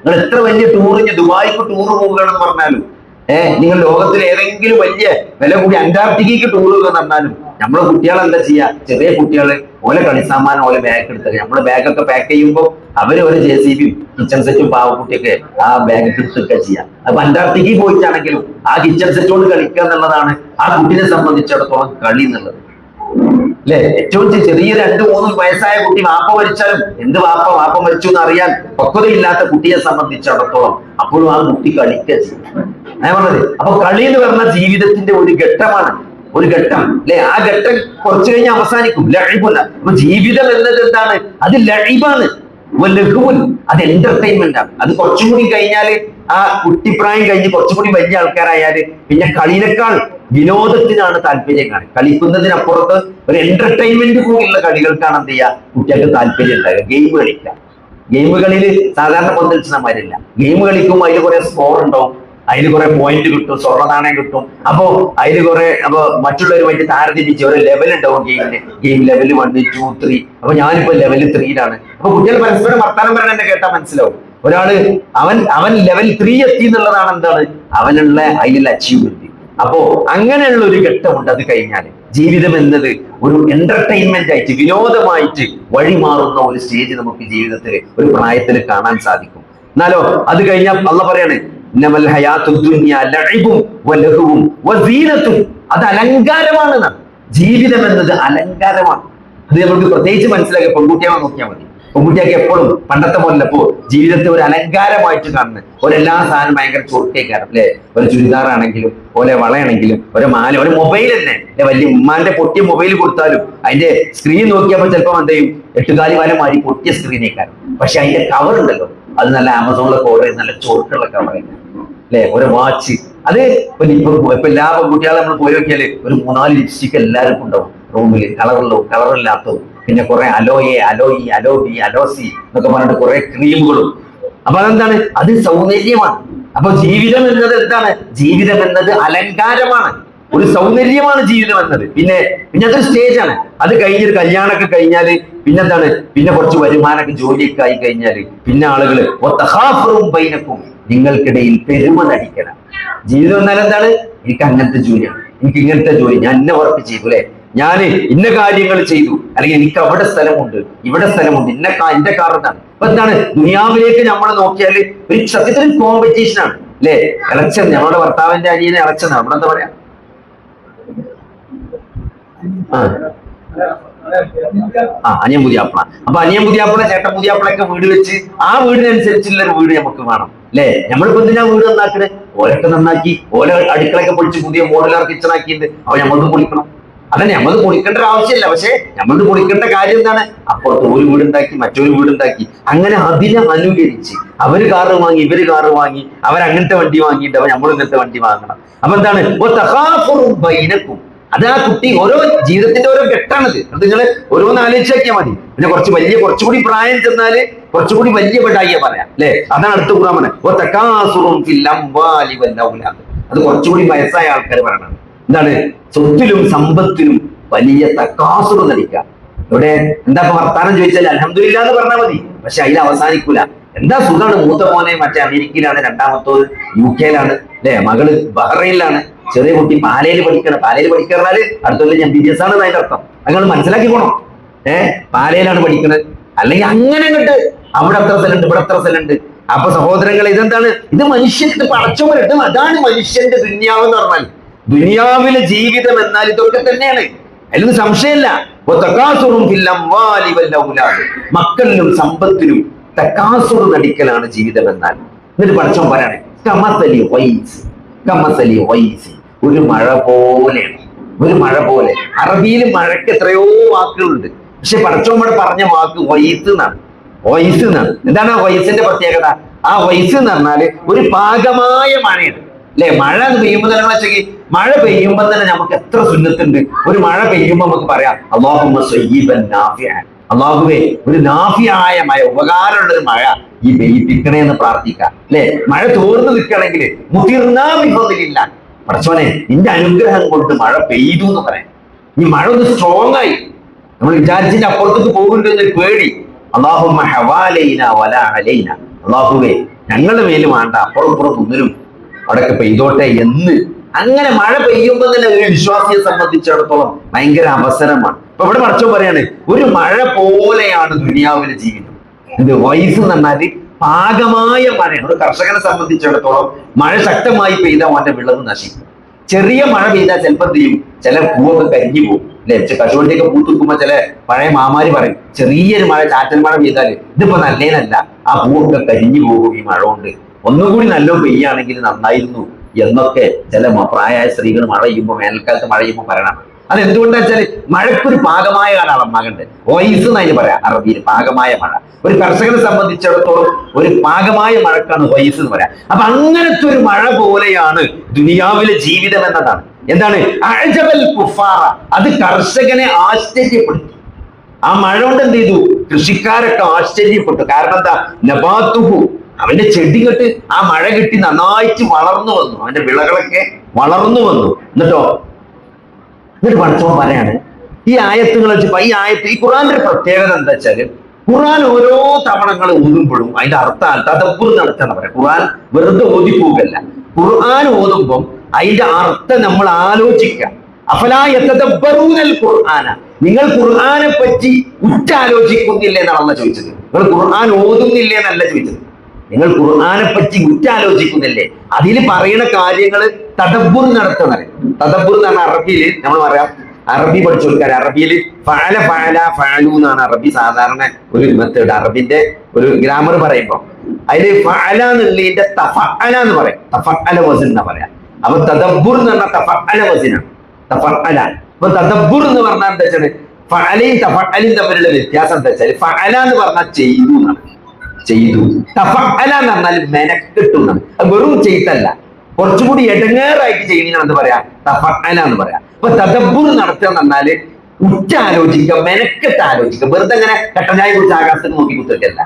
നിങ്ങൾ എത്ര വലിയ ടൂറിന് ദുബായിക്ക് ടൂർ പോവുകയാണെന്ന് പറഞ്ഞാലും നിങ്ങൾ ലോകത്തിൽ ഏതെങ്കിലും വലിയ വില കൂടി അന്റാർട്ടിക്കയ്ക്ക് ടൂർ പോകുക പറഞ്ഞാലും നമ്മളെ കുട്ടികൾ എന്താ ചെയ്യാ, ചെറിയ കുട്ടികള് ഓലെ കളിസാമാനം ഓലെ ബാഗ് എടുത്തത് നമ്മള് ബാഗൊക്കെ പാക്ക് ചെയ്യുമ്പോൾ അവര് ഒരു JCB കിച്ചൺ സെറ്റും പാവക്കുട്ടിയൊക്കെ ആ ബാഗ് എടുത്തൊക്കെ ചെയ്യാം. അപ്പൊ അന്റാർട്ടിക്കയിൽ പോയിട്ടാണെങ്കിലും ആ കിച്ചൺ സെറ്റോട് കളിക്കുക എന്നുള്ളതാണ് ആ കുട്ടിനെ സംബന്ധിച്ചിടത്തോളം കളി എന്നുള്ളത് അല്ലെ. ഏറ്റവും ചെറിയ 2-3 വയസ്സായ കുട്ടി വാപ്പ മരിച്ചാലും എന്ത് വാപ്പ മരിച്ചു എന്ന് അറിയാൻ പക്വതയില്ലാത്ത കുട്ടിയെ സംബന്ധിച്ചിടത്തോളം അപ്പോഴും ആ കുട്ടി കളിക്കുക ചെയ്യും. ഞാൻ പറഞ്ഞത് അപ്പൊ കളി എന്ന് പറഞ്ഞ ജീവിതത്തിന്റെ ഒരു ഘട്ടമാണ്, ഒരു ഘട്ടം അല്ലെ. ആ ഘട്ടം കുറച്ചു കഴിഞ്ഞ് അവസാനിക്കും, ലഴിബല്ല. അപ്പൊ ജീവിതം എന്നത് എന്താണ്? അത് ലഴിബാണ്, ലഘുവുൻ, അത് എന്റർടൈൻമെന്റ് ആണ്. അത് കുറച്ചും കൂടി കഴിഞ്ഞാല് ആ കുട്ടിപ്രായം കഴിഞ്ഞ് കുറച്ചുകൂടി വലിയ ആൾക്കാരായാല് പിന്നെ കളിനേക്കാൾ വിനോദത്തിനാണ് താല്പര്യം കാണുക. കളിക്കുന്നതിനപ്പുറത്ത് ഒരു എന്റർടൈൻമെന്റ് കൂടിയുള്ള കളികൾക്കാണ് എന്ത് ചെയ്യുക കുട്ടികൾക്ക് താല്പര്യം ഉണ്ടാകുക. ഗെയിം കളിക്കാം. ഗെയിമുകളിൽ സാധാരണ പന്തളിച്ചമാരില്ല. ഗെയിം കളിക്കുമ്പോൾ അതിൽ കുറെ സ്കോർ ഉണ്ടാവും, അതിന് കുറെ പോയിന്റ് കിട്ടും, സ്വർണ്ണ നാണയം കിട്ടും. അപ്പോ മറ്റുള്ളവരുമായിട്ട് താരതമ്യിച്ച് ഒരു ലെവൽ ഉണ്ടാവും ഗെയിം ലെവൽ 1, 2, 3. അപ്പൊ ഞാനിപ്പോ ലെവൽ 3-ലാണ്. അപ്പൊ കുട്ടികൾ പരസ്പരം വർത്താനം പറയാൻ എന്നെ കേട്ടാൽ മനസ്സിലാവും. ഒരാള് അവൻ ലെവൽ 3 എത്തി എന്നുള്ളതാണ് എന്താണ് അവനുള്ള അതിലുള്ള അച്ചീവ്മെന്റ്. അപ്പോ അങ്ങനെയുള്ള ഒരു ഘട്ടമുണ്ട്. അത് കഴിഞ്ഞാൽ ജീവിതം എന്നത് ഒരു എന്റർടൈൻമെന്റ് ആയിട്ട് വിനോദമായിട്ട് വഴിമാറുന്ന ഒരു സ്റ്റേജ് നമുക്ക് ജീവിതത്തിൽ ഒരു പ്രായത്തിൽ കാണാൻ സാധിക്കും. എന്നാലോ അത് കഴിഞ്ഞാൽ അള്ളാഹ് പറയാണ് അത് അലങ്കാരമാണ്. ജീവിതം എന്നത് അലങ്കാരമാണ്. അത് നമുക്ക് പ്രത്യേകിച്ച് മനസ്സിലാക്കി പെൺകുട്ടിയാവാൻ നോക്കിയാൽ മതി. പെൺകുട്ടിയൊക്കെ എപ്പോഴും പണ്ടത്തെ പോലപ്പോ ജീവിതത്തെ ഒരു അലങ്കാരമായിട്ട് കാണുന്നത്. ഒരെല്ലാ സാധനം ഭയങ്കര ചൊറുക്കേക്കാരം അല്ലെ. ഒരു ചുരിദാറാണെങ്കിലും ഓലെ വളയാണെങ്കിലും ഒരു മാല, ഒരു മൊബൈൽ തന്നെ വലിയ ഉമ്മാന്റെ പൊട്ടിയ മൊബൈൽ കൊടുത്താലും അതിന്റെ സ്ക്രീൻ നോക്കിയപ്പോൾ ചിലപ്പോൾ എന്ത് ചെയ്യും 8 കാലി വാല മാറി പൊട്ടിയ സ്ക്രീനേക്കാരം. പക്ഷെ അതിന്റെ കവർ ഉണ്ടല്ലോ അത് നല്ല ആമസോണിലൊക്കെ ഓർഡർ ചെയ്ത് നല്ല ചൊറുക്കുള്ള കവറാണ് അല്ലെ. ഒരു വാച്ച് അത് ഇപ്പൊ എല്ലാ പെൺകുട്ടികളെ നമ്മൾ പോയി നോക്കിയാല് ഒരു 3-4 ലിപ്സ്റ്റിക് എല്ലാവർക്കും ഉണ്ടാവും റൂമിൽ, കളറില്ലാത്തതും. പിന്നെ കുറെ അലോയി, അലോസി എന്നൊക്കെ പറഞ്ഞിട്ട് കുറെ ക്രീമുകളും. അപ്പൊ അതെന്താണ്? അത് സൗന്ദര്യമാണ്. അപ്പൊ ജീവിതം എന്നത് എന്താണ്? ജീവിതം എന്നത് അലങ്കാരമാണ്, ഒരു സൗന്ദര്യമാണ് ജീവിതം എന്നത്. പിന്നെ അതൊരു സ്റ്റേജാണ്. അത് കഴിഞ്ഞൊരു കല്യാണമൊക്കെ കഴിഞ്ഞാല് പിന്നെന്താണ്? പിന്നെ കുറച്ച് വരുമാനമൊക്കെ ജോലിയൊക്കെ ആയി കഴിഞ്ഞാല് പിന്നെ ആളുകള് ബൈനക്കും നിങ്ങൾക്കിടയിൽ പെരുമ നടിക്കണം. ജീവിതം എന്നാൽ എന്താണ്? എനിക്ക് അങ്ങനത്തെ ജോലിയാണ്, എനിക്ക് ഇങ്ങനത്തെ ജോലി, ഞാൻ ഇന്ന വർക്ക് ചെയ്തു അല്ലെ, ഞാൻ ഇന്ന കാര്യങ്ങൾ ചെയ്തു, അല്ലെങ്കിൽ എനിക്ക് അവിടെ സ്ഥലമുണ്ട്, ഇവിടെ സ്ഥലമുണ്ട്, എന്റെ കാരണമാണ്. അപ്പൊ എന്താണ്? ദുനിയാവിലേക്ക് നമ്മൾ നോക്കിയാൽ ഒരു സത്യത്തിൽ കോമ്പറ്റീഷൻ ആണ് അല്ലെ. ഇലക്ഷൻ, ഞങ്ങളുടെ ഭർത്താവിന്റെ അനിയനെ ഇലക്ഷൻ ആണ്. നമ്മളെന്താ പറയാ? അനിയൻ പുതിയാപ്പിള. അപ്പൊ അനിയൻ പുതിയാപ്പിള, ചേട്ടൻ പുതിയാപ്പിളൊക്കെ വീട് വെച്ച് ആ വീടിനനുസരിച്ചുള്ള ഒരു വീട് നമുക്ക് വേണം അല്ലെ. നമ്മളിപ്പോ എന്തിനാ വീട് നന്നാക്കണേ? ഓലൊക്കെ നന്നാക്കി, ഓല അടുക്കളൊക്കെ പൊളിച്ച് പുതിയ മോഡുലാർ കിച്ചൺ ആക്കിയിട്ട് അവ നമ്മളത് പൊളിക്കണം. അതന്നെ, നമ്മളത് പൊളിക്കേണ്ട ഒരു ആവശ്യമില്ല. പക്ഷെ നമ്മളത് പൊളിക്കേണ്ട കാര്യം എന്താണ്? അപ്പുറത്ത് ഒരു വീടുണ്ടാക്കി, മറ്റൊരു വീടുണ്ടാക്കി, അങ്ങനെ അതിനെ അനുകരിച്ച് അവര് കാറ് വാങ്ങി, ഇവര് കാറ് വാങ്ങി, അവരങ്ങനത്തെ വണ്ടി വാങ്ങിയിട്ട് അവർ നമ്മൾ ഇങ്ങനത്തെ വണ്ടി വാങ്ങണം. അപ്പൊ എന്താണ്? അത് ആ കുട്ടി ഓരോ ജീവിതത്തിന്റെ ഓരോ ഘട്ടമാണത്. അത് നിങ്ങൾ ഓരോന്ന് ആലോചിച്ചാക്കിയാൽ മതി. പിന്നെ കുറച്ചുകൂടി പ്രായം ചെന്നാല് കുറച്ചുകൂടി വലിയ പെടായിയാ പറയാം അല്ലെ. അതാണ് അടുത്ത ഖുർആൻ പറഞ്ഞത്. അത് കുറച്ചുകൂടി വയസ്സായ ആൾക്കാർ പറയണം. എന്താണ്? സ്വത്തിലും സമ്പത്തിലും വലിയ തക്കാസുറ് നടിക്കുക. ഇവിടെ എന്താ വർത്താനം ചോദിച്ചാൽ അൽഹംദുലില്ലാ എന്ന് പറഞ്ഞാൽ മതി. പക്ഷെ അതിൽ അവസാനിക്കൂല. എന്താ സുഖാണ്, മൂത്ത മോനെ മറ്റേ അമേരിക്കയിലാണ്, രണ്ടാമത്തത് UK-ലാണ് അല്ലെ, മകള് ബഹ്റൈനിലാണ്, ചെറിയ കുട്ടി പാലയിൽ പഠിക്കണം. പാലയിൽ പഠിക്കാറ് അടുത്തുള്ള MBBS ആണ് അതിന്റെ അർത്ഥം. അങ്ങനെ മനസ്സിലാക്കി പോണം. പാലയിലാണ് പഠിക്കുന്നത്. അല്ലെങ്കിൽ അങ്ങനെ അങ്ങോട്ട് അവിടെ അത്ര സ്ഥലമുണ്ട്, ഇവിടെ അത്ര സ്ഥലമുണ്ട്. അപ്പൊ സഹോദരങ്ങൾ, ഇതെന്താണ്? ഇത് മനുഷ്യന്റെ പടച്ചോറിട്ടും അതാണ് മനുഷ്യന്റെ ദുനിയാവെന്ന് പറഞ്ഞാൽ. ദുനിയാവിലെ ജീവിതം എന്നാൽ ഇതൊക്കെ തന്നെയാണ്, അതിലൊന്നും സംശയമില്ല. മക്കളിലും സമ്പത്തിലും തക്കാസുർ നടിക്കലാണ് ജീവിതം എന്നാൽ. എന്നിട്ട് പടച്ചോൻ പറയാണ് ഒരു മഴ പോലെയാണ്, ഒരു മഴ പോലെ. അറബിയിൽ മഴയ്ക്ക് എത്രയോ വാക്കുകളുണ്ട്. പക്ഷെ പടച്ചോൻ ഇവിടെ പറഞ്ഞ വാക്ക് വൈസ് എന്നാണ്. വൈസ് എന്നാണ്. എന്താണ് ആ വയസ്സിന്റെ പ്രത്യേകത? ആ വയസ്സ് എന്ന് പറഞ്ഞാല് ഒരു പാകമായ മഴയാണ് അല്ലെ. മഴ പെയ്യുമ്പോൾ തന്നെ വെച്ചെങ്കിൽ മഴ പെയ്യുമ്പോൾ തന്നെ നമുക്ക് എത്ര സുന്നത്തുണ്ട്. ഒരു മഴ പെയ്യുമ്പോൾ നമുക്ക് പറയാം അല്ലാഹുമ്മ സയ്യിബൻ നാഫിഅൻ, അല്ലാഹുവേ ഒരു നാഫിയായ മഴ, ഉപകാരമുള്ള ഒരു മഴ ഈ പെയ്യിപ്പിക്കണേ എന്ന് പ്രാർത്ഥിക്കാം അല്ലെ. മഴ തോർന്നു നിൽക്കണമെങ്കിൽ മുതിർന്നാ വിഫദിലില്ല, പടച്ചോനെ നിന്റെ അനുഗ്രഹം കൊണ്ട് മഴ പെയ്തു എന്ന് പറയാം. ഈ മഴ ഒന്ന് സ്ട്രോങ് ആയി നമ്മൾ വിചാരിച്ചിട്ട് അപ്പുറത്തേക്ക് പോകുന്നുണ്ട് എന്നൊരു പേടി. അല്ലാഹുമ്മ ഹവാലൈന വലാ അലൈന, അല്ലാഹുവേ ഞങ്ങളുടെ മേല് വേണ്ട, അപ്പുറം ഇപ്പുറം ഒന്നിനും അവിടെയൊക്കെ പെയ്തോട്ടെ എന്ന്. അങ്ങനെ മഴ പെയ്യുമ്പോൾ തന്നെ ഒരു വിശ്വാസിയെ സംബന്ധിച്ചിടത്തോളം ഭയങ്കര അവസരമാണ്. ഇപ്പൊ ഇവിടെ പടച്ചോൻ പറയാണ്, ഒരു മഴ പോലെയാണ് ദുനിയാവിലെ ജീവിതം. ഇത് വയസ്സ് എന്ന് പറഞ്ഞാല് പാകമായ മഴയാണ്. ഒരു കർഷകനെ സംബന്ധിച്ചിടത്തോളം മഴ ശക്തമായി പെയ്താൽ അവന്റെ വിളവ് നശിക്കും. ചെറിയ മഴ പെയ്താൽ ചിലപ്പോൾ എന്ത് ചെയ്യും, ചില പൂവൊക്കെ കരിഞ്ഞു പോകും അല്ലെ. കശുവണ്ടിയൊക്കെ പൂത്തുക്കുമ്പോ ചില പഴയ മാമാര് പറയും, ചെറിയൊരു മഴ, ചാറ്റൽ മഴ പെയ്താല് ഇതിപ്പോ നല്ലേനല്ല, ആ പൂവൊക്കെ കരിഞ്ഞു പോകും ഈ മഴ കൊണ്ട്. ഒന്നും കൂടി നല്ല പെയ്യാണെങ്കിൽ നന്നായിരുന്നു എന്നൊക്കെ ചില പ്രായമായ സ്ത്രീകൾ മഴ ചെയ്യുമ്പോൾ, വേനൽക്കാലത്ത് മഴ ചെയ്യുമ്പോൾ പറയണം. അതെന്തുകൊണ്ടാ വെച്ചാല് മഴക്കൊരു പാകമായ കാലാണ് മകണ്ട് വയസ്സ് എന്നതിന് പറയാം അറബിയിൽ, പാകമായ മഴ. ഒരു കർഷകനെ സംബന്ധിച്ചിടത്തോളം ഒരു പാകമായ മഴക്കാണ് വയസ്സ് എന്ന് പറയാം. അപ്പൊ അങ്ങനത്തെ ഒരു മഴ പോലെയാണ് ദുനിയാവിലെ ജീവിതം എന്നതാണ്. എന്താണ് അഅജബൽ കുഫാറ, അത് കർഷകനെ ആശ്ചര്യപ്പെടുത്തി. ആ മഴ കൊണ്ട് എന്ത് ചെയ്തു, കൃഷിക്കാരൊക്കെ ആശ്ചര്യപ്പെട്ടു. കാരണം എന്താ, നബാത്തുഹു, അവന്റെ ചെടി കെട്ട് ആ മഴ കിട്ടി നന്നായിട്ട് വളർന്നു വന്നു, അവന്റെ വിളകളൊക്കെ വളർന്നു വന്നു. എന്നിട്ട് പഠിച്ചോൻ പറയാണ് ഈ ആയത്തുകൾ വെച്ചപ്പോ, ഈ ഖുർആന്റെ പ്രത്യേകത എന്താ വെച്ചാല്, ഖുർആൻ ഓരോ തവണകൾ ഓതുമ്പോഴും അതിന്റെ അർത്ഥം തദബ്ബുർ നടത്തണം പറയാം. ഖുർആൻ വെറുതെ ഓതിപ്പോകല്ല. ഖുർആൻ ഓതുമ്പം അതിന്റെ അർത്ഥം നമ്മൾ ആലോചിക്കുക. അഫലാ യതദബ്ബറൂനൽ ഖുർആന, നിങ്ങൾ ഖുർആനെ പറ്റി ഉറ്റാലോചിക്കുന്നില്ലേ എന്നാണ് ചോദിച്ചത്. നിങ്ങൾ ഖുർആൻ ഓതുന്നില്ലേ എന്നല്ല ചോദിച്ചത്, നിങ്ങൾ ഖുർആനെ പറ്റി ഉറ്റാലോചിക്കുന്നില്ലേ. അതിൽ പറയുന്ന കാര്യങ്ങൾ തദബ്ബുർ നടത്തുന്നത്. തദബ്ബുർ എന്ന് പറഞ്ഞാൽ അറബിയിൽ നമ്മൾ പറയാം, അറബി പഠിച്ചു കൊടുക്കാൻ അറബിയിൽ ഫഅല ഫഅല ഫഅലു എന്നാണ് അറബി സാധാരണ ഒരു മെത്തേഡ്. അറബിന്റെ ഒരു ഗ്രാമർ പറയുമ്പോൾ അതിൽ ഫഅല എന്നുള്ളതിന്റെ തഫഅല എന്ന് പറയും, തഫഅല വസൻ എന്നാ പറയാം. അപ്പൊ തദബ്ബുർ എന്ന് പറഞ്ഞാൽ തഫഅല വസനാണ്, തഫഅല. അപ്പൊ തദബ്ബുർ എന്ന് പറഞ്ഞാൽ എന്താ വെച്ചാൽ ഫഅലയും തഫഅലും തമ്മിലുള്ള വ്യത്യാസം എന്താ വെച്ചാൽ, ഫഅല എന്ന് പറഞ്ഞാൽ ചെയ്തു എന്നാണ്, ചെയ്തു. തഫഅല എന്ന് പറഞ്ഞാൽ മെനക്കെട്ടു എന്നാണ്. അത് വെറും ചെയ്തല്ല, കുറച്ചുകൂടി എടങ്ങേറായിട്ട് ചെയ്യുന്നതാണ് എന്ത് പറയാ, തഫഅല എന്ന് പറയാം. അപ്പൊ തദബ്ബുർ നടത്തുക എന്ന് പറഞ്ഞാല് ഉറ്റാലോചിക്കുക, മെനക്കെട്ട് ആലോചിക്കുക. വെറുതെ അങ്ങനെ കട്ടനായി കുറിച്ച് ആകാശത്തിന് നോക്കി കുത്തിട്ടല്ല,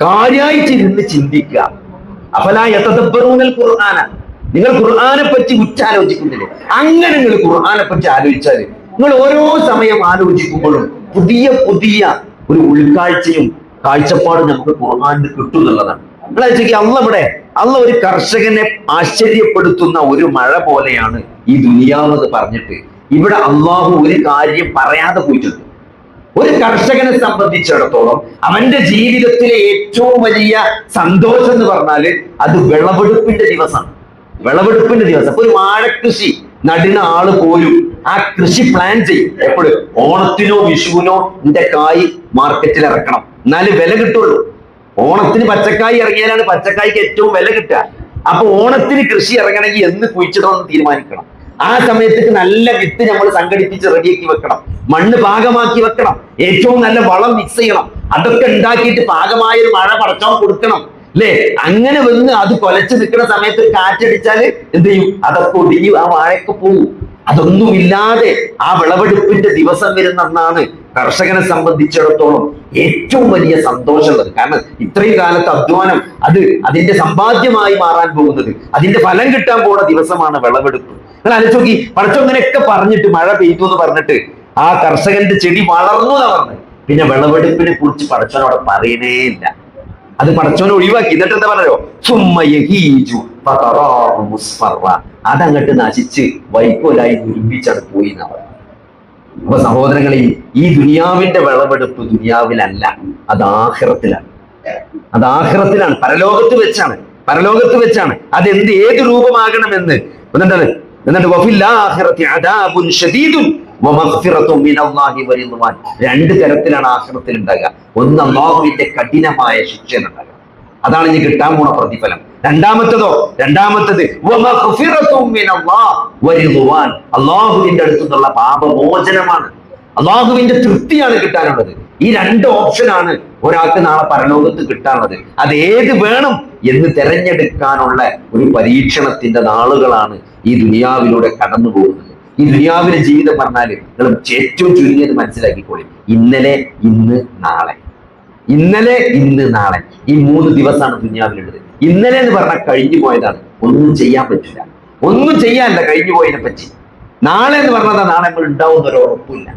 കാര്യമായിട്ടിരുന്ന് ചിന്തിക്കുക. അഫലാ യതദബ്ബറൂനൽ ഖുർആന, നിങ്ങൾ ഖുർആനെ പറ്റി ഉറ്റാലോചിക്കുന്നില്ലേ. അങ്ങനെ നിങ്ങൾ ഖുർആനെ പറ്റി ആലോചിച്ചാൽ, നിങ്ങൾ ഓരോ സമയം ആലോചിക്കുമ്പോഴും പുതിയ പുതിയ ഒരു ഉൾക്കാഴ്ചയും കാഴ്ചപ്പാടും നമുക്ക് ഖുർആനിൽ കിട്ടും എന്നുള്ളതാണ്. അള്ള ഒരു കർഷകനെ ആശ്ചര്യപ്പെടുത്തുന്ന ഒരു മഴ പോലെയാണ് ഈ ദുനിയാവെന്ന് പറഞ്ഞിട്ട് ഇവിടെ അള്ളാഹു ഒരു കാര്യം പറയാതെ പോയിട്ടുണ്ട്. ഒരു കർഷകനെ സംബന്ധിച്ചിടത്തോളം അവന്റെ ജീവിതത്തിലെ ഏറ്റവും വലിയ സന്തോഷം എന്ന് പറഞ്ഞാല് അത് വിളവെടുപ്പിന്റെ ദിവസമാണ്. വിളവെടുപ്പിന്റെ ദിവസം. അപ്പൊ ഒരു വാഴക്കൃഷി നടുന്ന ആള് പോലും ആ കൃഷി പ്ലാൻ ചെയ്യും. എപ്പോഴും ഓണത്തിനോ വിഷുവിനോ എന്റെ കായ് മാർക്കറ്റിൽ ഇറക്കണം, എന്നാലും വില കിട്ടുള്ളൂ. ഓണത്തിന് പച്ചക്കായ് ഇറങ്ങിയാലാണ് പച്ചക്കായ്ക്ക് ഏറ്റവും വില കിട്ടുക. അപ്പൊ ഓണത്തിന് കൃഷി ഇറങ്ങണമെങ്കിൽ എന്ന് കുഴിച്ചിടണമെന്ന് തീരുമാനിക്കണം. ആ സമയത്തേക്ക് നല്ല വിത്ത് നമ്മൾ സംഘടിപ്പിച്ച് റെഡിയാക്കി വെക്കണം, മണ്ണ് പാകമാക്കി വെക്കണം, ഏറ്റവും നല്ല വളം മിക്സ് ചെയ്യണം. അതൊക്കെ ഉണ്ടാക്കിയിട്ട് പാകമായൊരു മഴ പടച്ചോൻ കൊടുക്കണം അല്ലേ. അങ്ങനെ വന്ന് അത് കൊലച്ച് നിൽക്കുന്ന സമയത്ത് കാറ്റടിച്ചാല് എന്ത് ചെയ്യും, അതൊക്കെ ഒടിഞ്ഞു ആ വാഴയ്ക്ക് പോകും. അതൊന്നുമില്ലാതെ ആ വിളവെടുപ്പിന്റെ ദിവസം വരുന്നെന്നാണ് കർഷകനെ സംബന്ധിച്ചിടത്തോളം ഏറ്റവും വലിയ സന്തോഷമുള്ളത്. കാരണം ഇത്രയും കാലത്ത് അധ്വാനം അതിന്റെ സമ്പാദ്യമായി മാറാൻ പോകുന്നത്, അതിന്റെ ഫലം കിട്ടാൻ പോകുന്ന ദിവസമാണ് വിളവെടുപ്പ്. നിങ്ങൾ ആലോചിച്ച് നോക്കി, പടച്ചോൻ ഇങ്ങനെയൊക്കെ പറഞ്ഞിട്ട് മഴ പെയ്തു എന്ന് പറഞ്ഞിട്ട് ആ കർഷകന്റെ ചെടി വളർന്നു എന്നാ പറഞ്ഞത്. പിന്നെ വിളവെടുപ്പിനെ കുറിച്ച് പടച്ചോൻ അവിടെ പറയണേ ഇല്ല. അത് പടച്ചോനെ ഒഴിവാക്കി. എന്നിട്ട് എന്താ പറഞ്ഞോ, അതങ്ങട്ട് നശിച്ച് വൈക്കോലായി ദുർബിച്ചത് പോയി എന്നാ പറയുന്നത്. അപ്പൊ സഹോദരങ്ങളെ, ഈ ദുനിയാവിന്റെ വിളവെടുപ്പ് ദുനിയാവിലല്ല, അത് ആഖിറത്തിലാണ്. അത് ആഖിറത്തിലാണ്, പരലോകത്ത് വെച്ചാണ്. പരലോകത്ത് വെച്ചാണ് അതെന്ത് ഏത് രൂപമാകണമെന്ന് എന്നിട്ട് വഫിൽ ആഖിറതി അദാബുൻ ശദീദുൻ വമഗ്ഫിറതുൻ മിനല്ലാഹി വറിദ്വാൻ. രണ്ട് തരത്തിലാണ് ആഖിറത്തിൽ ഉണ്ടാകുക. ഒന്ന് അല്ലാഹുവിന്റെ കഠിനമായ ശിക്ഷ ഉണ്ടാകുക, അതാണ് ഇനി കിട്ടാൻ പോണ പ്രതിഫലം. രണ്ടാമത്തത് വമഗ്ഫിറതുൻ മിനല്ലാഹി വറിദ്വാൻ, അല്ലാഹുവിന്റെ അടുത്ത് നിന്നുള്ള പാപമോചനമാണ്, അല്ലാഹുവിന്റെ തൃപ്തിയാണ് കിട്ടാനുള്ളത്. ഈ രണ്ട് ഓപ്ഷനാണ് ഒരാൾക്ക് നാളെ പരലോകത്ത് കിട്ടാനുള്ളത്. അത് ഏത് വേണം എന്ന് തെരഞ്ഞെടുക്കാനുള്ള ഒരു പരീക്ഷണത്തിന്റെ നാളുകളാണ് ഈ ദുനിയാവിലൂടെ കടന്നു പോകുന്നത്. ഈ ദുനിയാവിലെ ജീവിതം പറഞ്ഞാല് നിങ്ങൾ ഏറ്റവും ചുരുങ്ങിയത് മനസ്സിലാക്കിക്കോളി, ഇന്നലെ ഇന്ന് നാളെ, ഇന്നലെ ഇന്ന് നാളെ, ഈ 3 ദിവസമാണ് ദുനിയാവിലുള്ളത്. ഇന്നലെ എന്ന് പറഞ്ഞാൽ കഴിഞ്ഞു പോയതാണ്, ഒന്നും ചെയ്യാൻ പറ്റില്ല, ഒന്നും ചെയ്യാനില്ല കഴിഞ്ഞു പോയതിനെ പറ്റി. നാളെ എന്ന് പറഞ്ഞാൽ നാളെ നമ്മൾ ഉണ്ടാവുന്ന ഒരു ഉറപ്പില്ല,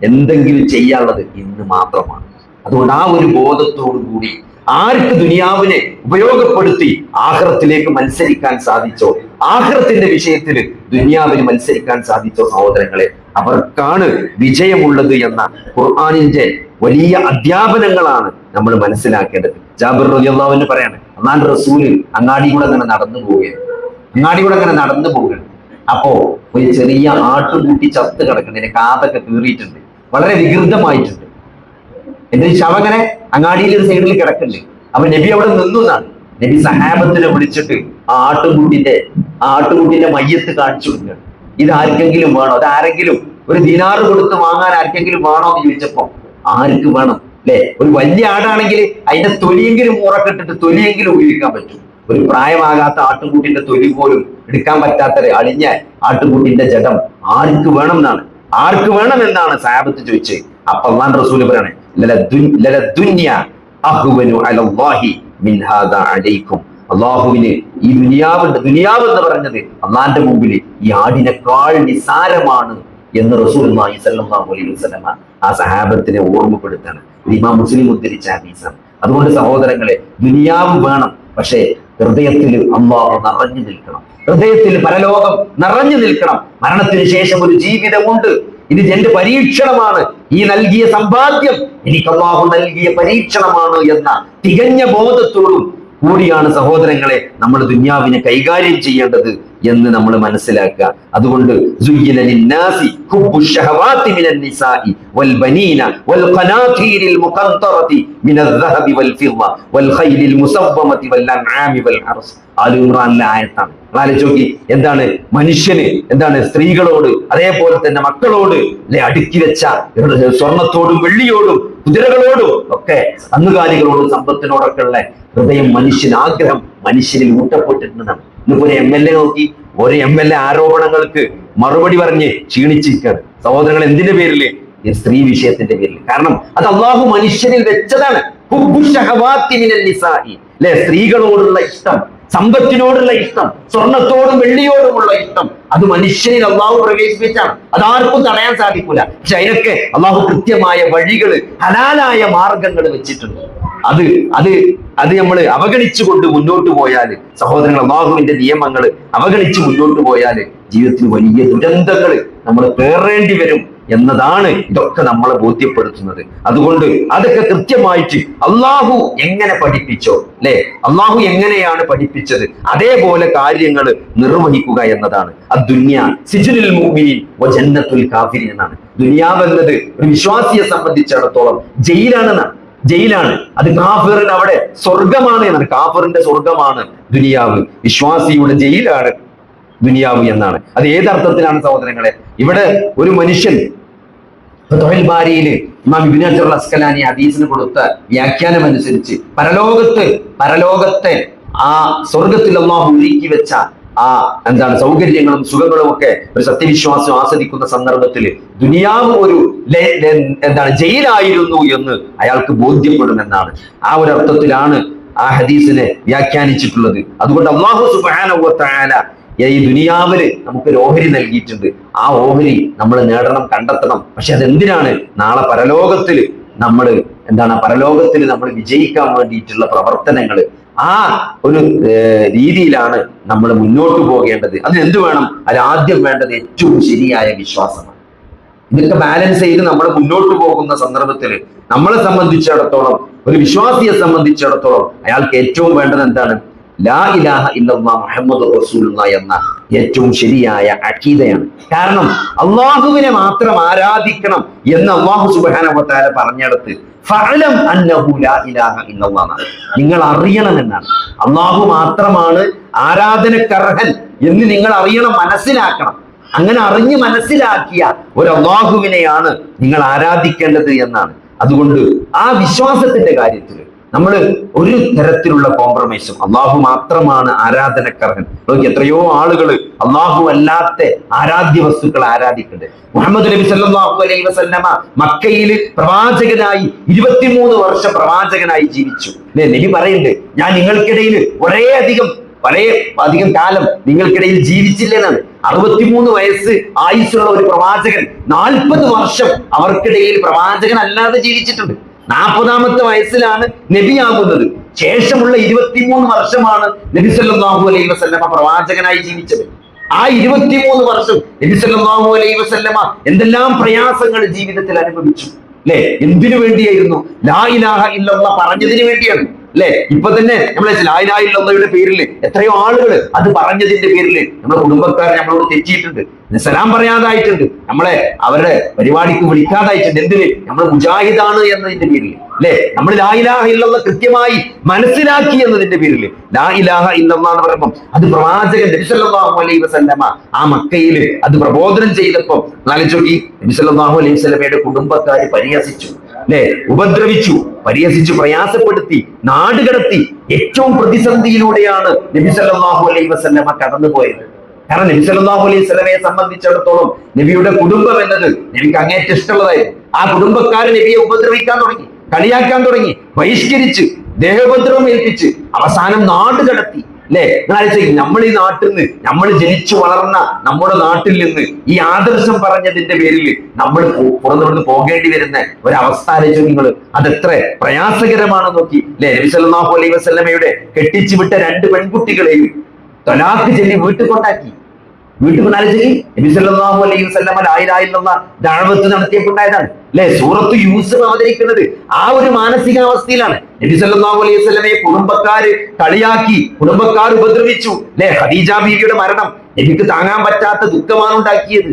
എന്തെങ്കിലും ചെയ്യാനുള്ളത് ഇന്ന് മാത്രമാണ്. അതുകൊണ്ട് ആ ഒരു ബോധത്തോടു കൂടി ആർക്ക് ദുനിയാവിനെ ഉപയോഗപ്പെടുത്തി ആഖിറത്തിലേക്ക് മത്സരിക്കാൻ സാധിച്ചോ, ആഖിറത്തിന്റെ വിഷയത്തിൽ ദുനിയാവിന് മത്സരിക്കാൻ സാധിച്ചോ സഹോദരങ്ങളെ, അവർക്കാണ് വിജയമുള്ളത് എന്ന ഖുർആനിന്റെ വലിയ അധ്യാപനങ്ങളാണ് നമ്മൾ മനസ്സിലാക്കേണ്ടത്. ജാബിർ റളിയല്ലാഹു അൻഹു പറയാണ്, അല്ലാഹുവിന്റെ റസൂല് അങ്ങാടി കൂടെ അങ്ങനെ നടന്നു പോവുകയാണ്. അപ്പോ ഒരു ചെറിയ ആട്ടുകൂട്ടി ചത്ത് കിടക്കുന്നതിന്റെ കാതൊക്കെ കീറിയിട്ടുണ്ട്, വളരെ വികൃതമായിട്ടുണ്ട്. എന്നിട്ട് ശവങ്ങനെ അങ്ങാടിയിൽ ഒരു സൈഡിൽ കിടക്കുന്നുണ്ട്. അപ്പൊ നബി അവിടെ നിന്നു എന്നാണ്. നബി സഹാബത്തിനെ വിളിച്ചിട്ട് ആ ആട്ടുകുട്ടിന്റെ മയ്യത്ത് കാണിച്ചു കൊടുക്കുകയാണ്. ഇത് ആർക്കെങ്കിലും വേണോ? അത് ആരെങ്കിലും ഒരു ദിനാറ് കൊടുത്ത് വാങ്ങാൻ ആർക്കെങ്കിലും വേണോ എന്ന് ചോദിച്ചപ്പോ ആർക്ക് വേണം അല്ലെ? ഒരു വലിയ ആടാണെങ്കിൽ അതിന്റെ തൊലിയെങ്കിലും മുറക്കിട്ടിട്ട് തൊലിയെങ്കിലും ഉപയോഗിക്കാൻ പറ്റും. ഒരു പ്രായമാകാത്ത ആട്ടുകുട്ടിന്റെ തൊലി പോലും എടുക്കാൻ പറ്റാത്ത അളിഞ്ഞ ആട്ടുകുട്ടിന്റെ ജഡം ആർക്ക് വേണം എന്നാണ് സഹാബത്ത് ചോദിച്ചത്. അപ്പൊ അല്ലാഹുവിന്റെ റസൂൽ പറയാണ്, അള്ളാഹുവിന് ഈ ദുനിയാവ് എന്ന് പറഞ്ഞത് അള്ളാന്റെ മുമ്പിൽ ഈ ആടിനേക്കാൾ നിസാരമാണ് എന്ന് റസൂലുള്ളാഹി സ്വല്ലല്ലാഹു അലൈഹി വസല്ലം ആ സഹാബത്തിനെ ഓർമ്മപ്പെടുത്താണ്. ഇമാം മുസ്ലിം ഉദ്ധരിച്ച ഹദീസാണ്. അതുകൊണ്ട് സഹോദരങ്ങളെ, ദുനിയാവ് വേണം, പക്ഷേ ഹൃദയത്തിൽ അല്ലാഹു നിറഞ്ഞു നിൽക്കണം, ഹൃദയത്തിൽ പരലോകം നിറഞ്ഞു നിൽക്കണം. മരണത്തിന് ശേഷം ഒരു ജീവിതമുണ്ട്, ഇത് എന്റെ പരീക്ഷണമാണ്, ഈ നൽകിയ സമ്പാദ്യം എനിക്ക് അല്ലാഹു നൽകിയ പരീക്ഷണമാണ് എന്ന തികഞ്ഞ ബോധത്തോടും കൂടിയാണ് സഹോദരങ്ങളെ നമ്മൾ ദുനിയാവിനെ കൈകാര്യം ചെയ്യേണ്ടത് എന്ന് നമ്മൾ മനസ്സിലാക്കുക. അതുകൊണ്ട് ആലോചിച്ചോക്കി, എന്താണ് മനുഷ്യന്, എന്താണ് സ്ത്രീകളോട്, അതേപോലെ തന്നെ മക്കളോട് അടുക്കി വെച്ച സ്വർണത്തോടും വെള്ളിയോടും കുതിരകളോടും ഒക്കെ കന്നുകാലികളോടും സമ്പത്തിനോടൊക്കെ ഉള്ള ഹൃദയം, ആഗ്രഹം മനുഷ്യനിൽ ഊട്ടപ്പെട്ടിട്ടുണ്ടെന്നാണ്. ഇന്നിപ്പോ ഒരു MLA നോക്കി, ഒരു MLA ആരോപണങ്ങൾക്ക് മറുപടി പറഞ്ഞ് ക്ഷീണിച്ചിരിക്കുകയാണ് സഹോദരങ്ങൾ. എന്തിന്റെ പേരില്? ഈ സ്ത്രീ വിഷയത്തിന്റെ പേരിൽ. കാരണം അത് അള്ളാഹു മനുഷ്യനിൽ വെച്ചതാണ്. അല്ലെ, സ്ത്രീകളോടുള്ള ഇഷ്ടം, സമ്പത്തിനോടുള്ള ഇഷ്ടം, സ്വർണത്തോടും വെള്ളിയോടുമുള്ള ഇഷ്ടം, അത് മനുഷ്യനിൽ അള്ളാഹു പ്രവേശിപ്പിച്ചാണ്. അതാർക്കും തടയാൻ സാധിക്കൂല. പക്ഷെ അതിനൊക്കെ അള്ളാഹു കൃത്യമായ വഴികള്, ഹലാലായ മാർഗങ്ങൾ വെച്ചിട്ടുണ്ട്. അത് നമ്മൾ അവഗണിച്ചുകൊണ്ട് മുന്നോട്ട് പോയാൽ സഹോദരങ്ങൾ, അള്ളാഹുവിന്റെ നിയമങ്ങൾ അവഗണിച്ച് മുന്നോട്ട് പോയാൽ ജീവിതത്തിൽ വലിയ ദുരന്തങ്ങൾ നമ്മൾ പേറേണ്ടി വരും എന്നതാണ് ഇതൊക്കെ നമ്മളെ ബോധ്യപ്പെടുത്തുന്നത്. അതുകൊണ്ട് അതൊക്കെ കൃത്യമായിട്ട് അള്ളാഹു എങ്ങനെ പഠിപ്പിച്ചോ, അല്ലെ, അള്ളാഹു എങ്ങനെയാണ് പഠിപ്പിച്ചത് അതേപോലെ കാര്യങ്ങൾ നിർവഹിക്കുക എന്നതാണ്. അദ്ദുനിയ സിജ്നുൽ മുഅ്മിനീൻ വ ജന്നത്തുൽ കാഫിരീൻ എന്നാണ്. ദുനിയാവ് എന്നത് ഒരു വിശ്വാസിയെ സംബന്ധിച്ചിടത്തോളം ജയിലാണ്. അത് കാഫിറിന് അവിടെ സ്വർഗമാണ് എന്നാണ്. കാഫിറിന്റെ സ്വർഗമാണ് ദുനിയാവ്, വിശ്വാസിയുടെ ജയിലാണ് ദുനിയാവ് എന്നാണ്. അത് ഏതർത്ഥത്തിലാണ് സഹോദരങ്ങളെ? ഇവിടെ ഒരു മനുഷ്യൻ തൊഴിൽ ബാരിയിൽ ഇമാം ഇബ്നു ഹജർ അസ്കലാനി ഹദീസിന് കൊടുത്ത വ്യാഖ്യാനം അനുസരിച്ച് പരലോകത്തെ ആ സ്വർഗത്തിൽ അല്ലാഹു ഒരുക്കി വെച്ച ആ സൗകര്യങ്ങളും സുഖങ്ങളും ഒക്കെ ഒരു സത്യവിശ്വാസം ആസ്വദിക്കുന്ന സന്ദർഭത്തിൽ ദുനിയാവ് ഒരു ജയിലായിരുന്നു എന്ന് അയാൾക്ക് ബോധ്യപ്പെടുമെന്നാണ്. ആ ഒരു അർത്ഥത്തിലാണ് ആ ഹദീസിനെ വ്യാഖ്യാനിച്ചിട്ടുള്ളത്. അതുകൊണ്ട് അല്ലാഹു സുബ്ഹാനഹു വ തആല ഈ ദുനിയാവില് നമുക്കൊരു ഓഹരി നൽകിയിട്ടുണ്ട്. ആ ഓഹരി നമ്മൾ നേടണം, കണ്ടെത്തണം. പക്ഷെ അതെന്തിനാണ്? നാളെ പരലോകത്തിൽ നമ്മൾ നമ്മൾ വിജയിക്കാൻ വേണ്ടിയിട്ടുള്ള പ്രവർത്തനങ്ങൾ, ആ ഒരു രീതിയിലാണ് നമ്മൾ മുന്നോട്ട് പോകേണ്ടത്. അതിനെന്ത് വേണം? ആദ്യം വേണ്ടത് ഏറ്റവും ശരിയായ വിശ്വാസമാണ്. ഇതൊക്കെ ബാലൻസ് ചെയ്ത് നമ്മൾ മുന്നോട്ട് പോകുന്ന സന്ദർഭത്തിൽ നമ്മളെ സംബന്ധിച്ചിടത്തോളം, ഒരു വിശ്വാസിയെ സംബന്ധിച്ചിടത്തോളം അയാൾക്ക് ഏറ്റവും വേണ്ടത് എന്താണ്? ലാ ഇലാഹ ഇല്ലല്ലാഹ് മുഹമ്മദുർ റസൂലുള്ളാഹി എന്ന ഏറ്റവും ശരിയായ അഖീദയാണ്. കാരണം അള്ളാഹുവിനെ മാത്രം ആരാധിക്കണം എന്ന് അല്ലാഹു സുബ്ഹാനഹു വ തആല പറഞ്ഞിടത്ത് ഫഅലം അന്നഹു ലാ ഇലാഹ ഇല്ലല്ലാഹ്, നിങ്ങൾ അറിയണമെന്നാണ്. അള്ളാഹു മാത്രമാണ് ആരാധനക്കർഹൻ എന്ന് നിങ്ങൾ അറിയണം, മനസ്സിലാക്കണം. അങ്ങനെ അറിഞ്ഞ് മനസ്സിലാക്കിയ ഒരു അള്ളാഹുവിനെയാണ് നിങ്ങൾ ആരാധിക്കേണ്ടത് എന്നാണ്. അതുകൊണ്ട് ആ വിശ്വാസത്തിന്റെ കാര്യത്തിൽ നമ്മൾ ഒരു തരത്തിലുള്ള കോംപ്രമൈസും, അള്ളാഹു മാത്രമാണ് ആരാധനക്കർഹൻ. എത്രയോ ആളുകൾ അള്ളാഹു അല്ലാത്ത ആരാധ്യ വസ്തുക്കൾ ആരാധിക്കുന്നുണ്ട്. മുഹമ്മദ് നബി സല്ലല്ലാഹു അലൈഹി വസല്ലമ മക്കയിൽ പ്രവാചകനായി 23 വർഷം പ്രവാചകനായി ജീവിച്ചു. നബി പറയുന്നുണ്ട്, ഞാൻ നിങ്ങൾക്കിടയിൽ വളരെയധികം കാലം നിങ്ങൾക്കിടയിൽ ജീവിച്ചില്ലെന്നാണ്. 63 വയസ്സ് ആയുസ്സുള്ള ഒരു പ്രവാചകൻ 40 വർഷം അവർക്കിടയിൽ പ്രവാചകൻ അല്ലാതെ ജീവിച്ചിട്ടുണ്ട്. 40-ാമത്തെ വയസ്സിലാണ് നബിയാകുന്നത്. ശേഷമുള്ള 23 വർഷമാണ് നബി സല്ലല്ലാഹു അലൈഹി വസല്ലമ പ്രവാചകനായി ജീവിച്ചത്. ആ 23 വർഷം നബി സല്ലല്ലാഹു അലൈഹി വസല്ലമ എന്തെല്ലാം പ്രയാസങ്ങൾ ജീവിതത്തിൽ അനുഭവിച്ചു അല്ലെ? എന്തിനു വേണ്ടിയായിരുന്നു? ലാ ഇലാഹ ഇല്ലല്ലാഹ് പറഞ്ഞതിന് വേണ്ടിയാണ് അല്ലെ? ഇപ്പൊ തന്നെ നമ്മളെ ലാ ഇലാഹ ഇല്ലല്ലാഹയുടെ പേരിൽ എത്രയോ ആളുകൾ അത് പറഞ്ഞതിന്റെ പേരിൽ നമ്മുടെ കുടുംബക്കാർ നമ്മളോട് തെറ്റിയിട്ടുണ്ട്, സലാം പറയാതായിട്ടുണ്ട്, നമ്മളെ അവരുടെ പരിപാടിക്ക് വിളിക്കാതായിട്ടുണ്ട്. എന്തിന്? നമ്മൾ മുജാഹിദാണ് എന്നതിന്റെ പേരിൽ അല്ലെ? നമ്മൾ ലാ ഇലാഹ ഇല്ലല്ലാഹ് കൃത്യമായി മനസ്സിലാക്കി എന്നതിന്റെ പേരിൽ ലാ ഇലാഹ ഇല്ലല്ലാഹ് എന്ന് പറയുമ്പോൾ അത് പ്രവാചകൻ നബി സല്ലല്ലാഹു അലൈഹി വസല്ലമ ആ മക്കയിൽ അത് പ്രബോധനം ചെയ്തപ്പോൾ ആലോചിച്ചോക്കി, നബി സല്ലല്ലാഹു അലൈഹി വസല്ലമയുടെ കുടുംബക്കാരെ പരിഹസിച്ചു അല്ലെ? ഉപദ്രവിച്ചു, പരിഹസിച്ചു, പ്രയാസപ്പെടുത്തി, നാടുകടത്തി. ഏറ്റവും പ്രതിസന്ധിയിലൂടെയാണ് നബി സല്ലല്ലാഹു അലൈഹി വസല്ലമ കടന്നുപോയത്. കാരണം നബി സല്ലല്ലാഹു അലൈഹി വസല്ലമയെ സംബന്ധിച്ചിടത്തോളം നബിയുടെ കുടുംബം എന്നത് നബിക്ക് അങ്ങേറ്റം ഇഷ്ടമുള്ളതായിരുന്നു. ആ കുടുംബക്കാരെ നബിയെ ഉപദ്രവിക്കാൻ തുടങ്ങി, കളിയാക്കാൻ തുടങ്ങി, ബഹിഷ്കരിച്ച്, ദേഹോപദ്രവം ഏൽപ്പിച്ച് അവസാനം നാട് കടത്തി അല്ലെ? നമ്മൾ ഈ നാട്ടിൽ നിന്ന്, നമ്മൾ ജനിച്ചു വളർന്ന നമ്മുടെ നാട്ടിൽ നിന്ന് ഈ ആദർശം പറഞ്ഞതിന്റെ പേരിൽ നമ്മൾ പുറത്തുനിന്ന് പോകേണ്ടി വരുന്ന ഒരവസ്ഥ ആലോചിച്ചു നിങ്ങൾ. അതെത്ര പ്രയാസകരമാണെന്ന് നോക്കി അല്ലെ? നബി സല്ലല്ലാഹു അലൈഹി വസല്ലമയുടെ കെട്ടിച്ചു വിട്ട 2 പെൺകുട്ടികളെയും തലാഖ് ചൊല്ലി വീട്ടിൽ കൊണ്ടാക്കി. വീട്ടിൽ കൊണ്ടാക്കി നബി സല്ലല്ലാഹു അലൈഹി വസല്ലമ ലാ ഇലാഹ ഇല്ലല്ലാഹ് ദഅവത്ത് നടത്തിയപ്പോണ്ടായതാണ് അല്ലെ? സൂറത്തു യൂസുഫ് അവതരിക്കുന്നത് ആ ഒരു മാനസികാവസ്ഥയിലാണ്. നബി സല്ലല്ലാഹു അലൈഹി വസല്ലമയെ കുടുംബക്കാര് കളിയാക്കി, കുടുംബക്കാർ ഉപദ്രവിച്ചു അല്ലെ? ഖദീജ ബീവിയുടെ മരണം നബിക്ക് താങ്ങാൻ പറ്റാത്ത ദുഃഖമാണ് ഉണ്ടാക്കിയത്.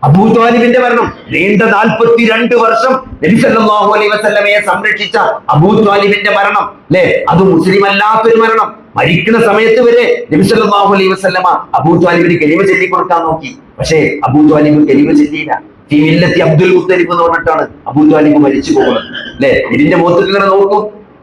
അബൂ ത്വാലിബിന്റെ മരണം, നീണ്ട 42 വർഷം നബി സല്ലല്ലാഹു അലൈഹി വസല്ലമയെ സംരക്ഷിച്ച അബൂ ത്വാലിബിന്റെ മരണം അല്ലെ? അത് മുസ്ലിം അല്ലാത്തൊരു മരണം. മരിക്കുന്ന സമയത്ത് വരെ നബി സല്ലല്ലാഹു അലൈഹി വസല്ലമ അബൂ ത്വാലിബിന് കലിമ ചൊല്ലി കൊടുക്കാൻ നോക്കി. പക്ഷേ അബൂ ത്വാലിബ് കലിമ ചൊല്ലിയില്ല. ഈ മില്ലത്തി അബ്ദുൽ മുത്തലിബ് എന്ന് പറഞ്ഞിട്ടാണ് അബൂ ത്വാലിബ് മരിച്ചു പോകുന്നത് അല്ലെ? ഇതിന്റെ മുഖത്തേക്ക് ഇങ്ങനെ നോക്കും,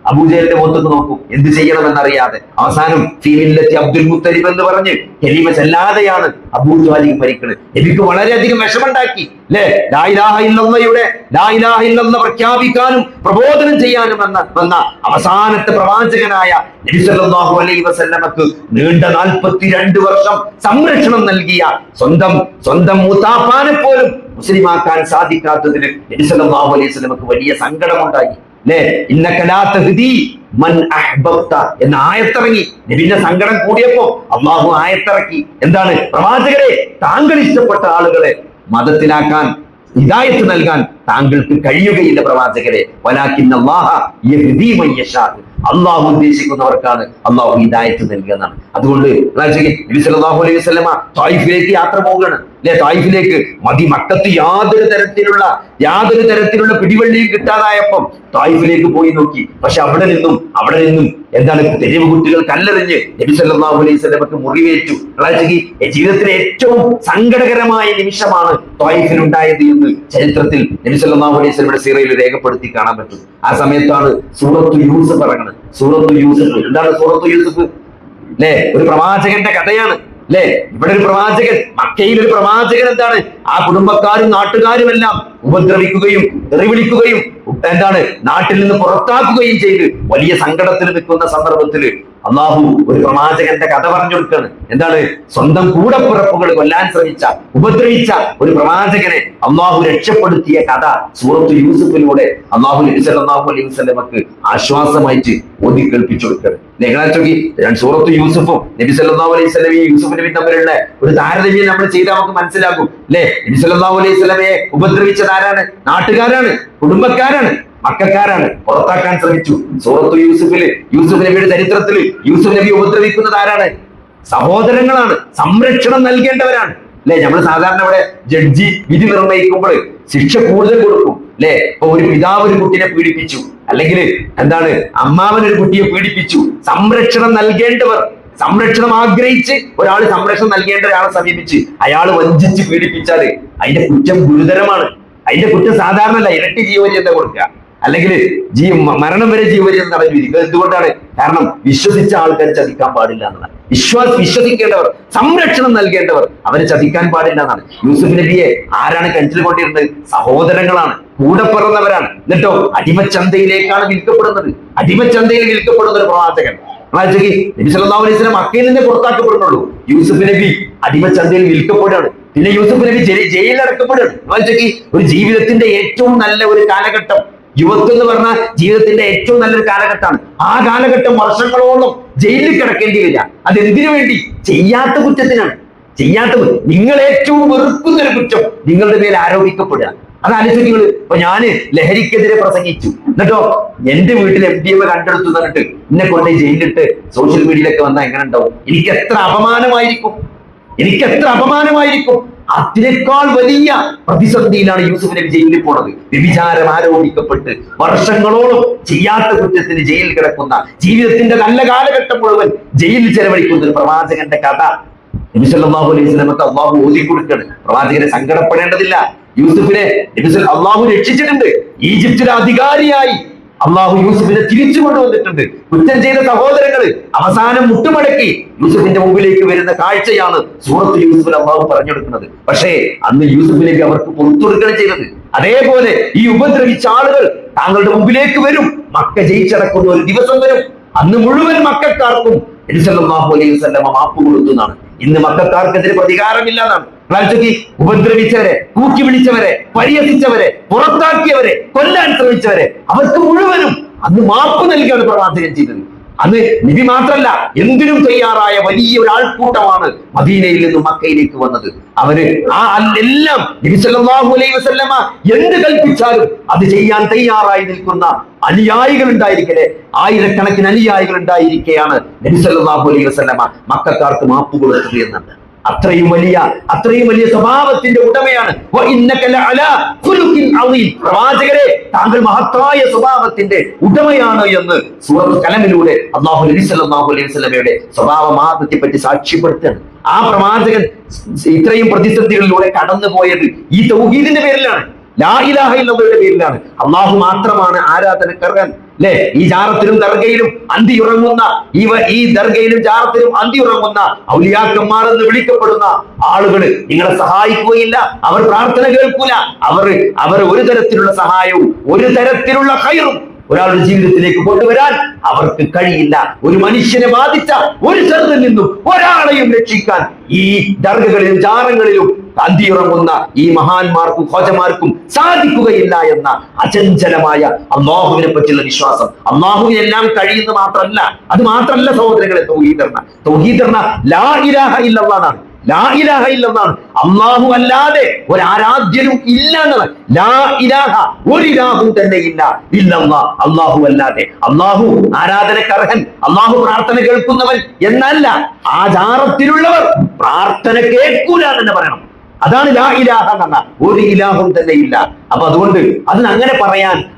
അബൂജഹലിന്റെ മുഖത്തേക്ക് നോക്കും, എന്ത് ചെയ്യണമെന്നറിയാതെ. അവസാനം ഫീ മില്ലത്തി അബ്ദുൽ മുത്തലിബ് എന്ന് പറഞ്ഞ് കലിമ ചെല്ലാതെയാണ് അബൂ ത്വാലിബ് മരിക്കുന്നത്. നബിക്ക് വളരെയധികം വിഷമുണ്ടാക്കി അല്ലെ? ലാ ഇലാഹ ഇല്ലല്ലാഹയുടെ ലാ ഇലാഹ ഇല്ലല്ലാഹ് പ്രഖ്യാപിക്കാനും പ്രബോധനം ചെയ്യാനും വന്ന അവസാനത്തെ പ്രവാചകനായ നബി സല്ലല്ലാഹു അലൈഹി വസല്ലമക്ക് നീണ്ട 42 വർഷം സംരക്ഷണം നൽകിയ സ്വന്തം മൂത്താപ്പാനെ പോലും മുസ്ലിമാക്കാൻ സാധിക്കാത്തതിന് നബി സല്ലല്ലാഹു അലൈഹി വസല്ലമക്ക് വലിയ സങ്കടമുണ്ടായി അല്ലെ? ഇന്നക ലാ തഹ്ദി മൻ അഹ്ബബ്ത എന്ന ആയത്തിറങ്ങി. നബിന്റെ സങ്കടം കൂടിയപ്പോ അല്ലാഹു ആയത്തിറക്കി. എന്താണ്? പ്രവാചകരെ, താങ്കൾ ഇഷ്ടപ്പെട്ട ആളുകളെ മതത്തിലാക്കാൻ, ഹിദായത്ത് നൽകാൻ താങ്കൾക്ക് കഴിയുകയില്ല പ്രവാചകരെ. വലാകിന്നല്ലാഹ യഹ്ദി മൻ യശാ, അള്ളാഹു ഉദ്ദേശിക്കുന്നവർക്കാണ് അള്ളാഹു ഹിദായത്ത് നൽകുക എന്നാണ്. അതുകൊണ്ട് നബി സല്ലല്ലാഹു അലൈഹി വസല്ലമ ത്വായിഫിലേക്ക് യാത്ര പോവുകയാണ് അല്ലെ? ത്വായിഫിലേക്ക് മക്കത്ത് യാതൊരു തരത്തിലുള്ള പിടിവള്ളിയും കിട്ടാതായപ്പം ത്വായിഫിലേക്ക് പോയി നോക്കി. പക്ഷെ അവിടെ നിന്നും എന്താണ്? തെരുവ് കുട്ടികൾ കല്ലെറിഞ്ഞ് നബി സല്ലല്ലാഹു അലൈഹി വസല്ലമക്ക് മുറിവേറ്റു. ജീവിതത്തിലെ ഏറ്റവും സങ്കടകരമായ നിമിഷമാണ് ത്വായിഫിൽ ഉണ്ടായത് എന്ന് ചരിത്രത്തിൽ നബി സല്ലല്ലാഹു അലൈഹി വസല്ലമയുടെ സീറയിൽ രേഖപ്പെടുത്തി കാണാൻ പറ്റും. ആ സമയത്താണ് സൂറത്തു യൂസുഫ് ഇറങ്ങുന്നത്. സൂറത്തു യൂസുഫ് എന്താണ്? സൂറത്തു യൂസുഫ് അല്ലെ? ഒരു പ്രവാചകന്റെ കഥയാണ് അല്ലെ? ഇവിടെ ഒരു പ്രവാചകൻ, മക്കയിൽ ഒരു പ്രവാചകൻ എന്താണ്? ആ കുടുംബക്കാരും നാട്ടുകാരും എല്ലാം ഉപദ്രവിക്കുകയും തെറിവിളിക്കുകയും എന്താണ് നാട്ടിൽ നിന്ന് പുറത്താക്കുകയും ചെയ്ത് വലിയ സങ്കടത്തിൽ നിൽക്കുന്ന സന്ദർഭത്തിൽ അള്ളാഹു ഒരു പ്രവാചകന്റെ കഥ പറഞ്ഞു കൊടുക്കുകയാണ്. എന്താണ്? സ്വന്തം കൂടപ്പിറപ്പുകൾ കൊല്ലാൻ ശ്രമിച്ച, ഉപദ്രവിച്ച ഒരു പ്രവാചകനെ അള്ളാഹു രക്ഷപ്പെടുത്തിയ കഥ സൂറത്തു യൂസുഫിലൂടെ അള്ളാഹു നബി സല്ലല്ലാഹു അലൈഹി വസല്ലമക്ക് ആശ്വാസമായിട്ട് ഓതി കേൾപ്പിച്ചു കൊടുക്കുകയാണ്. സൂറത്തു യൂസുഫും നബി സല്ലല്ലാഹു അലൈഹി വസല്ലമയും യൂസുഫ് നബി തമ്മിലുള്ള ഒരു താരതമ്യം നമ്മൾ ചെയ്താൽ നമുക്ക് മനസ്സിലാകും അല്ലെ? നബി സല്ലല്ലാഹു അലൈഹി വസല്ലമയെ ഉപദ്രവിച്ചത് ആരാണ്? നാട്ടുകാരാണ്, കുടുംബക്കാരാണ്, മക്കാരാണ്. പുറത്താക്കാൻ ശ്രമിച്ചു. സൂറത്തു യൂസുഫില് യൂസുഫ് നബിയുടെ ചരിത്രത്തിൽ യൂസുഫ് നബി ഉപദ്രവിക്കുന്നത് ആരാണ്? സഹോദരങ്ങളാണ്, സംരക്ഷണം നൽകേണ്ടവരാണ് അല്ലെ? നമ്മൾ സാധാരണ ഇവിടെ ജഡ്ജി വിധി നിർണ്ണയിക്കുമ്പോൾ ശിക്ഷ കൂടുതൽ കൊടുക്കും അല്ലെ? ഇപ്പൊ ഒരു പിതാവ് ഒരു കുട്ടിയെ പീഡിപ്പിച്ചു, അല്ലെങ്കിൽ എന്താണ് അമ്മാവൻ ഒരു കുട്ടിയെ പീഡിപ്പിച്ചു, സംരക്ഷണം നൽകേണ്ടവർ, സംരക്ഷണം ആഗ്രഹിച്ച് ഒരാൾ സംരക്ഷണം നൽകേണ്ട ഒരാളെ സമീപിച്ച് അയാൾ വഞ്ചിച്ച് പീഡിപ്പിച്ചാല് അതിന്റെ കുറ്റം ഗുരുതരമാണ്. അതിന്റെ കുറ്റം സാധാരണ ഇരട്ടി ജീവപര്യന്തം കൊടുക്കുക, അല്ലെങ്കിൽ മരണം വരെ ജീവപര്യന്തം തടഞ്ഞു വിധിക്കുക. എന്തുകൊണ്ടാണ്? കാരണം വിശ്വസിച്ച ആൾക്കാർ ചതിക്കാൻ പാടില്ല എന്നതാണ്. വിശ്വസിക്കേണ്ടവർ, സംരക്ഷണം നൽകേണ്ടവർ അവരെ ചതിക്കാൻ പാടില്ല എന്നാണ്. യൂസുഫ് നബിയെ ആരാണ് കിണറ്റിൽ കൊണ്ടിരുന്നത്? സഹോദരങ്ങളാണ്, കൂടെ പിറന്നവരാണ്. എന്നിട്ടോ അടിമച്ചന്തയിലേക്കാണ് വിൽക്കപ്പെടുന്നത്. അടിമച്ചന്തയിൽ വിൽക്കപ്പെടുന്ന ഒരു പ്രവാചകൻ. നബി സല്ലല്ലാഹു അലൈഹി വസല്ലം മക്കയിൽ നിന്ന് പുറത്താക്കപ്പെടുന്നുള്ളൂ. യൂസുഫ് നബി അടിമച്ചന്തയിൽ വിൽക്കപ്പെടുകയാണ്. പിന്നെ യൂസുഫ് നബി ജയിലിൽ അടക്കപ്പെടുകയാണ്. ഒരു ജീവിതത്തിന്റെ ഏറ്റവും നല്ല ഒരു കാലഘട്ടം യുവത്വം എന്ന് പറഞ്ഞാൽ ജീവിതത്തിന്റെ ഏറ്റവും നല്ലൊരു കാലഘട്ടമാണ്. ആ കാലഘട്ടം വർഷങ്ങളോളം ജയിലിൽ കിടക്കേണ്ടി വരിക. അതെന്തിനു വേണ്ടി? ചെയ്യാത്ത കുറ്റത്തിനാണ്. നിങ്ങൾ ഏറ്റവും വെറുക്കുന്ന ഒരു കുറ്റം നിങ്ങളുടെ മേൽ ആരോപിക്കപ്പെടുക. അതാലോചിച്ച് നിങ്ങൾ. ഇപ്പൊ ഞാന് ലഹരിക്കെതിരെ പ്രസംഗിച്ചു, എന്നിട്ടോ എന്റെ വീട്ടിൽ MDMA കണ്ടെടുത്തു എന്നിട്ട് എന്നെ കൊണ്ട് ജയിലിലിട്ട് സോഷ്യൽ മീഡിയയിലൊക്കെ വന്നാൽ എങ്ങനെ ഉണ്ടാവും? എനിക്ക് എത്ര അപമാനമായിരിക്കും. അതിനേക്കാൾ വലിയ പ്രതിസന്ധിയിലാണ് യൂസുഫ് നബി ജയിലിൽ പോണത്. വ്യഭിചാരം ആരോപിക്കപ്പെട്ട് വർഷങ്ങളോളം ചെയ്യാത്ത കുറ്റത്തിന് ജയിലിൽ കിടക്കുന്ന, ജീവിതത്തിന്റെ നല്ല കാലഘട്ടം മുഴുവൻ ജയിലിൽ ചെലവഴിക്കുന്ന ഒരു പ്രവാചകന്റെ കഥ നബി സല്ലല്ലാഹു അലൈഹി വസല്ലമക്ക് അള്ളാഹു ഓതി കൊടുക്കുകയാണ്. പ്രവാചകനെ സങ്കടപ്പെടേണ്ടതില്ല. യൂസുഫിനെ അള്ളാഹു രക്ഷിച്ചിട്ടുണ്ട്. ഈജിപ്തിലെ അധികാരിയായി അള്ളാഹു യൂസുഫിനെ തിരിച്ചു കൊണ്ടുവന്നിട്ടുണ്ട്. കുറ്റം ചെയ്ത സഹോദരങ്ങള് അവസാനം മുട്ടുമടക്കി യൂസുഫിന്റെ മുമ്പിലേക്ക് വരുന്ന കാഴ്ചയാണ് സൂറത്തുൽ യൂസുഫിൽ അള്ളാഹു പറഞ്ഞെടുക്കുന്നത്. പക്ഷേ അന്ന് യൂസുഫിലേക്ക് അവർക്ക് പുറത്തു കൊടുക്കുകയാണ് ചെയ്തത്. അതേപോലെ ഈ ഉപദ്രവിച്ച ആളുകൾ താങ്കളുടെ മുമ്പിലേക്ക് വരും. മക്ക ജയിച്ചടക്കുന്ന ഒരു ദിവസം വരും. അന്ന് മുഴുവൻ മക്കൾക്കാർക്കും നബി സല്ലല്ലാഹു അലൈഹി വസല്ലമ മാപ്പ് കൊടുത്തു എന്നാണ്. ഇന്ന് മക്കൾക്കാർക്കെതിരെ പ്രതികാരമില്ലാതാണ്. ഉപദ്രവിച്ചവരെ, കൂക്കി വിളിച്ചവരെ, പരിഹസിച്ചവരെ, പുറത്താക്കിയവരെ, കൊല്ലാൻ ശ്രമിച്ചവരെ അവർക്ക് മുഴുവനും അന്ന് മാപ്പ് നൽകിയാണ് പ്രവാചകൻ ചെയ്തത്. അന്ന് നബി മാത്രല്ല, എന്തിനും തയ്യാറായ വലിയ ഒരാൾക്കൂട്ടമാണ് മദീനയിൽ നിന്നും മക്കയിലേക്ക് വന്നത്. അവര് എല്ലാം നബി സല്ലല്ലാഹു അലൈഹി വസല്ലമ എന്ത് കൽപ്പിച്ചാലും അത് ചെയ്യാൻ തയ്യാറായി നിൽക്കുന്ന അനുയായികൾ ഉണ്ടായിരിക്കട്ടെ, ആയിരക്കണക്കിന് അനുയായികൾ ഉണ്ടായിരിക്കെയാണ് നബി സല്ലല്ലാഹു അലൈഹി വസല്ലമ മക്കക്കാർക്ക് മാപ്പ് കൊടുത്തത് എന്നാണ്. അത്രയും വലിയ സ്വഭാവത്തിന്റെ ഉടമയാണ്. പ്രവാചകരെ, താങ്കൾ മഹത്തായ സ്വഭാവത്തിന്റെ ഉടമയാണ് എന്ന് സൂറത്തുൽ കലമിലൂടെ അല്ലാഹു നബി സല്ലല്ലാഹു അലൈഹി വസല്ലമയുടെ സ്വഭാവമാർഗ്ഗത്തെ പറ്റി സാക്ഷ്യപ്പെടുത്തുകയാണ്. ആ പ്രവാചകൻ ഇത്രയും പ്രതിസന്ധികളിലൂടെ കടന്നുപോയത് ഈ തൗഹീദിന്റെ പേരിലാണ്, ലാ ഇലാഹ ഇല്ലല്ലാഹുവിന്റെ പേരിലാണ്. അള്ളാഹു മാത്രമാണ് ആരാധനക്കർഹൻ. അല്ലെ, ഈ ജാറത്തിലും ദർഗയിലും അന്തിയുറങ്ങുന്ന ഈ ദർഗയിലും ജാറത്തിലും അന്തിയുറങ്ങുന്ന ഔലിയാക്കന്മാർ എന്ന് വിളിക്കപ്പെടുന്ന ആളുകള് നിങ്ങളെ സഹായിക്കുകയില്ല. അവർ പ്രാർത്ഥന കേൾക്കൂല. അവർ ഒരു തരത്തിലുള്ള സഹായവും ഒരു തരത്തിലുള്ള ഖൈറും ഒരാളുടെ ജീവിതത്തിലേക്ക് കൊണ്ടുവരാൻ അവർക്ക് കഴിയില്ല. ഒരു മനുഷ്യനെ ബാധിച്ച ഒരു ചെറുതിൽ നിന്നും ഒരാളെയും രക്ഷിക്കാൻ ഈ ദർഗകളിലും ജാറങ്ങളിലും അന്തിയുറങ്ങുന്ന ഈ മഹാന്മാർക്കും ഖോജമാർക്കും സാധിക്കുകയില്ല എന്ന അചഞ്ചലമായ അല്ലാഹുവിനെ പറ്റിയുള്ള വിശ്വാസം. അല്ലാഹുവിനെല്ലാം കഴിയുന്ന അത് മാത്രമല്ല സഹോദരങ്ങളെ തൗഹീദ് ലാ ഇലാഹ ഇല്ലല്ലാഹ്, ലാ ഇലാഹ ഇല്ലല്ലാഹ്. അല്ലാഹു അല്ലാതെ ഒരു ആരാധ്യനും ഇല്ല എന്നാണ്. ലാ ഇലാഹ, ഒരു ഇലാഹും തന്നെ ഇല്ല ഇല്ലല്ലാഹ്, അല്ലാഹു അല്ലാതെ. അല്ലാഹു ആരാധനക്കർഹൻ, അല്ലാഹു പ്രാർത്ഥന കേൾക്കുന്നവൻ എന്നല്ല. ആചാരത്തിലുള്ളവർ പ്രാർത്ഥന കേൾക്കൂല എന്ന് പറയണം. അതാണ് ലാ ഇലാഹ എന്ന, ഒരു ഇലാഹും തന്നെ ഇല്ല. അപ്പൊ അതുകൊണ്ട്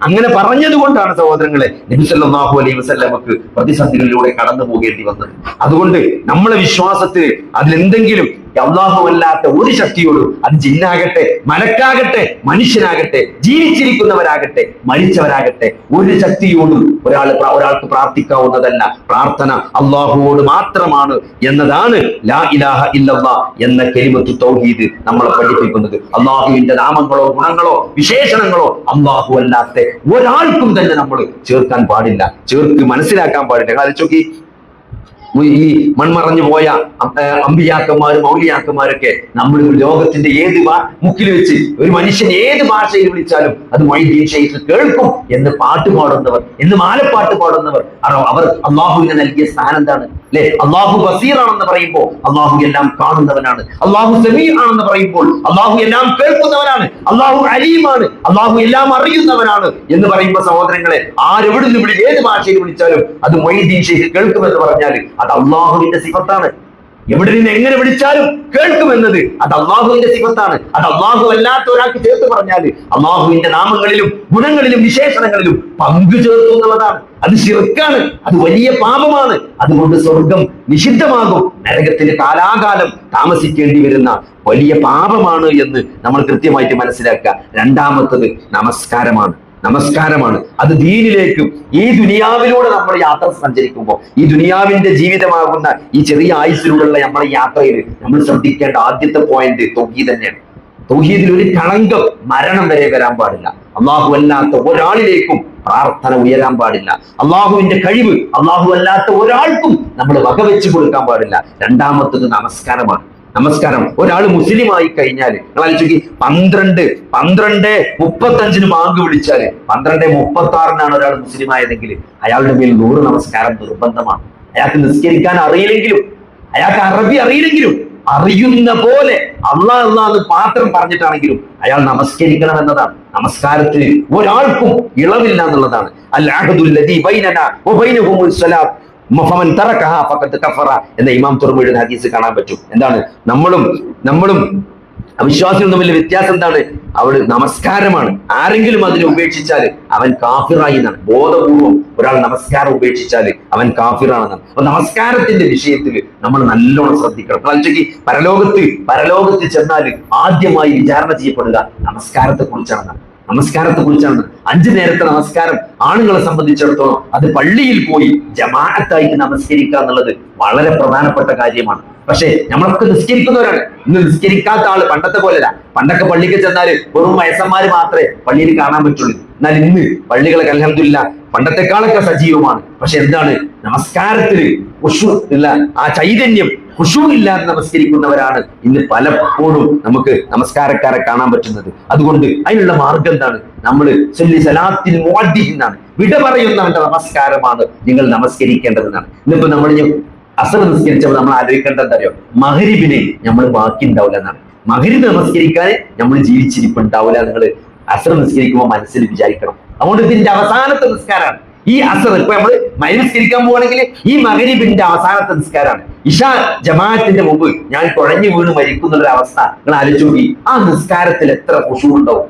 അങ്ങനെ പറഞ്ഞത് കൊണ്ടാണ് സഹോദരങ്ങളെ നബി സല്ലല്ലാഹു അലൈഹി വസല്ലമക്ക് പ്രതിസന്ധികളിലൂടെ കടന്നു പോകേണ്ടി വന്നത്. അതുകൊണ്ട് നമ്മളെ വിശ്വാസത്തിൽ അതിലെന്തെങ്കിലും അല്ലാഹു അല്ലാത്ത ഒരു ശക്തിയോടും, അത് ജിന്നാകട്ടെ, മലക്കാകട്ടെ, മനുഷ്യനാകട്ടെ, ജീവിച്ചിരിക്കുന്നവരാകട്ടെ, മരിച്ചവരാകട്ടെ, ഒരു ശക്തിയോടും ഒരാൾക്ക് പ്രാർത്ഥിക്കാവുന്നതല്ല. പ്രാർത്ഥന അല്ലാഹുവോട് മാത്രമാണ് എന്നതാണ് ലാ ഇലാഹ ഇല്ലല്ലാഹ് എന്ന കലിമത്തു തൗഹീദ് നമ്മളെ പഠിപ്പിക്കുന്നത്. അല്ലാഹുവിന്റെ നാമങ്ങളോ ഗുണങ്ങളോ വിശേഷണങ്ങളോ അല്ലാഹു അല്ലാത്ത ഒരാൾക്കും തന്നെ നമ്മൾ ചേർക്കാൻ പാടില്ല, മനസ്സിലാക്കാൻ പാടില്ല. ആലോചിച്ച് ഈ മൺമറഞ്ഞു പോയ അമ്പിയാക്കന്മാരും ഔലിയാക്കന്മാരൊക്കെ നമ്മൾ ലോകത്തിന്റെ ഏത് മുക്കിൽ വെച്ച് ഒരു മനുഷ്യൻ ഏത് ഭാഷയിൽ വിളിച്ചാലും അത് മൊയ്‌ദീൻ ശൈഖ് കേൾക്കും എന്ന് പാട്ട് പാടുന്നവർ, എന്ന് മാലപ്പാട്ട് പാടുന്നവർ, അവർ അള്ളാഹുവിനെ നൽകിയ സ്ഥാനം എന്താണ്? അല്ലെ, അള്ളാഹു ബസീറാണെന്ന് പറയുമ്പോൾ അള്ളാഹു എല്ലാം കാണുന്നവനാണ്. അള്ളാഹു സമീഅ് ആണെന്ന് പറയുമ്പോൾ അള്ളാഹു എല്ലാം കേൾക്കുന്നവനാണ്. അള്ളാഹു അലീമാണ്, അള്ളാഹു എല്ലാം അറിയുന്നവനാണ് എന്ന് പറയുമ്പോൾ സഹോദരങ്ങളെ, ആരെവിടുന്ന് ഏത് ഭാഷയിൽ വിളിച്ചാലും അത് മൊയ്‌ദീൻ ശൈഖ് കേൾക്കുമെന്ന് പറഞ്ഞാൽ അത് അള്ളാഹുവിന്റെ സിഫത്താണ്. എവിടെ നിന്ന് എങ്ങനെ വിളിച്ചാലും കേൾക്കുമെന്നത് അത് അള്ളാഹുവിന്റെ സിഫത്താണ്. അത് അള്ളാഹു അല്ലാത്ത ഒരാൾക്ക് ചേർത്ത് പറഞ്ഞാൽ അള്ളാഹുവിന്റെ നാമങ്ങളിലും ഗുണങ്ങളിലും വിശേഷണങ്ങളിലും പങ്കു ചേർത്തു എന്നുള്ളതാണ്. അത് ശിർക്കാണ്, അത് വലിയ പാപമാണ്. അതുകൊണ്ട് സ്വർഗം നിഷിദ്ധമാകും, നരകത്തിന് കാലാകാലം താമസിക്കേണ്ടി വരുന്ന വലിയ പാപമാണ് എന്ന് നമ്മൾ കൃത്യമായിട്ട് മനസ്സിലാക്കുക. രണ്ടാമത്തത് നമസ്കാരമാണ്. അത് ദീനിലേക്കും ഈ ദുനിയാവിലൂടെ നമ്മൾ യാത്ര സഞ്ചരിക്കുമ്പോൾ, ഈ ദുനിയാവിന്റെ ജീവിതമാകുന്ന ഈ ചെറിയ ആയുസ്സിലൂടെയുള്ള നമ്മുടെ യാത്രയിൽ നമ്മൾ ശ്രദ്ധിക്കേണ്ട ആദ്യത്തെ പോയിന്റ് തൗഹീദ് തന്നെയാണ്. തൗഹീദിൽ ഒരു കളങ്കം മരണം വരെ വരാൻ പാടില്ല. അള്ളാഹു അല്ലാത്ത ഒരാളിലേക്കും പ്രാർത്ഥന ഉയരാൻ പാടില്ല. അള്ളാഹുവിന്റെ കഴിവ് അള്ളാഹു അല്ലാത്ത ഒരാൾക്കും നമ്മൾ വകവെച്ച് കൊടുക്കാൻ പാടില്ല. രണ്ടാമത്തത് നമസ്കാരമാണ്. നമസ്കാരം. ഒരാൾ മുസ്ലിം ആയി കഴിഞ്ഞാൽ നിങ്ങൾ ആലോചിക്ക്, 12:35 ബാങ്ക് വിളിച്ചാല് 12:36 ഒരാൾ മുസ്ലിം ആയതെങ്കിൽ അയാളുടെ മേൽ 100 നമസ്കാരം നിർബന്ധമാണ്. അയാൾക്ക് നിസ്കരിക്കാൻ അറിയില്ലെങ്കിലും, അയാൾക്ക് അറബി അറിയില്ലെങ്കിലും, അറിയുന്ന പോലെ അള്ളാഹ് എന്ന് മാത്രം പറഞ്ഞിട്ടാണെങ്കിലും അയാൾ നമസ്കരിക്കണം എന്നതാണ്. നമസ്കാരത്തിന് ഒരാൾക്കും ഇളവില്ല എന്നുള്ളതാണ്. എന്ന ഇമാം തുറമുഴുന്ന ഹദീസ് കാണാൻ പറ്റും. എന്താണ് നമ്മളും അവിശ്വാസികളും തമ്മിൽ വ്യത്യാസം എന്താണ്? അവിടെ നമസ്കാരമാണ്. ആരെങ്കിലും അതിനെ ഉപേക്ഷിച്ചാൽ അവൻ കാഫിറായി എന്നാണ്. ബോധപൂർവം ഒരാൾ നമസ്കാരം ഉപേക്ഷിച്ചാൽ അവൻ കാഫിറാണെന്നാണ്. അപ്പൊ നമസ്കാരത്തിന്റെ വിഷയത്തിൽ നമ്മൾ നല്ലോണം ശ്രദ്ധിക്കണം. പരലോകത്ത് ചെന്നാൽ ആദ്യമായി വിചാരണ ചെയ്യപ്പെടുക നമസ്കാരത്തെ കുറിച്ചാണെന്നാണ്. 5 നേരത്തെ നമസ്കാരം ആണുങ്ങളെ സംബന്ധിച്ചിടത്തോളം അത് പള്ളിയിൽ പോയി ജമാഅത്തായിട്ട് നമസ്കരിക്കുക എന്നുള്ളത് വളരെ പ്രധാനപ്പെട്ട കാര്യമാണ്. പക്ഷേ നമ്മളൊക്കെ നിസ്കരിക്കുന്നവരാണ്. ഇന്ന് നിസ്കരിക്കാത്ത ആള് പണ്ടത്തെ പോലെയല്ല. പണ്ടൊക്കെ പള്ളിക്ക് ചെന്നാല് വെറും വയസ്സന്മാര് മാത്രമേ പള്ളിയിൽ കാണാൻ പറ്റുള്ളൂ. എന്നാൽ ഇന്ന് പള്ളികളൊക്കെ അൽഹംദുലില്ലാ പണ്ടത്തെക്കാളൊക്കെ സജീവമാണ്. പക്ഷെ എന്താണ്, നമസ്കാരത്തിൽ ഖുശൂ ഇല്ല, ആ ചൈതന്യം ഖുശൂ ഇല്ലാതെ നമസ്കരിക്കുന്നവരാണ് ഇന്ന് പലപ്പോഴും നമുക്ക് നമസ്കാരക്കാരെ കാണാൻ പറ്റുന്നത്. അതുകൊണ്ട് അതിനുള്ള മാർഗം എന്താണ്? നമ്മൾ സലാത്തിൽ മുഅദ്ദിനാണ്, വിട പറയുന്നവന്റെ നമസ്കാരമാണ് നിങ്ങൾ നമസ്കരിക്കേണ്ടതെന്നാണ്. ഇന്നിപ്പോ നമ്മൾ അസർ നിസ്കരിച്ചപ്പോൾ നമ്മൾ ആലോചിക്കേണ്ടത് എന്താ അറിയോ? മഗ്രിബിന് നമ്മൾ ബാക്കി ഉണ്ടാവില്ല എന്നാണ്. മഗ്രിബ് നമസ്കരിക്കാൻ നമ്മൾ ജീവിച്ചിരിപ്പുണ്ടാവില്ല. നിങ്ങൾ അസർ നിസ്കരിക്കുമ്പോൾ മനസ്സിൽ വിചാരിക്കണം. അതുകൊണ്ട് ഇതിന്റെ അവസാനത്തെ നിസ്കാരമാണ് ഈ അസർ. ഇപ്പൊ നമ്മൾ മഗ്രിബ് നിസ്കരിക്കാൻ പോവാണെങ്കിൽ ഈ മഗ്രിബിന്റെ അവസാനത്തെ നിസ്കാരമാണ്. ഇശാ ജമാഅത്തിന്റെ മുമ്പ് ഞാൻ കുഴഞ്ഞു വീണ് മരിക്കുന്ന ഒരു അവസ്ഥ നിങ്ങൾ ആലോചിച്ച് നോക്കി. ആ നിസ്കാരത്തിൽ എത്ര ഖുശൂ ഉണ്ടാവും?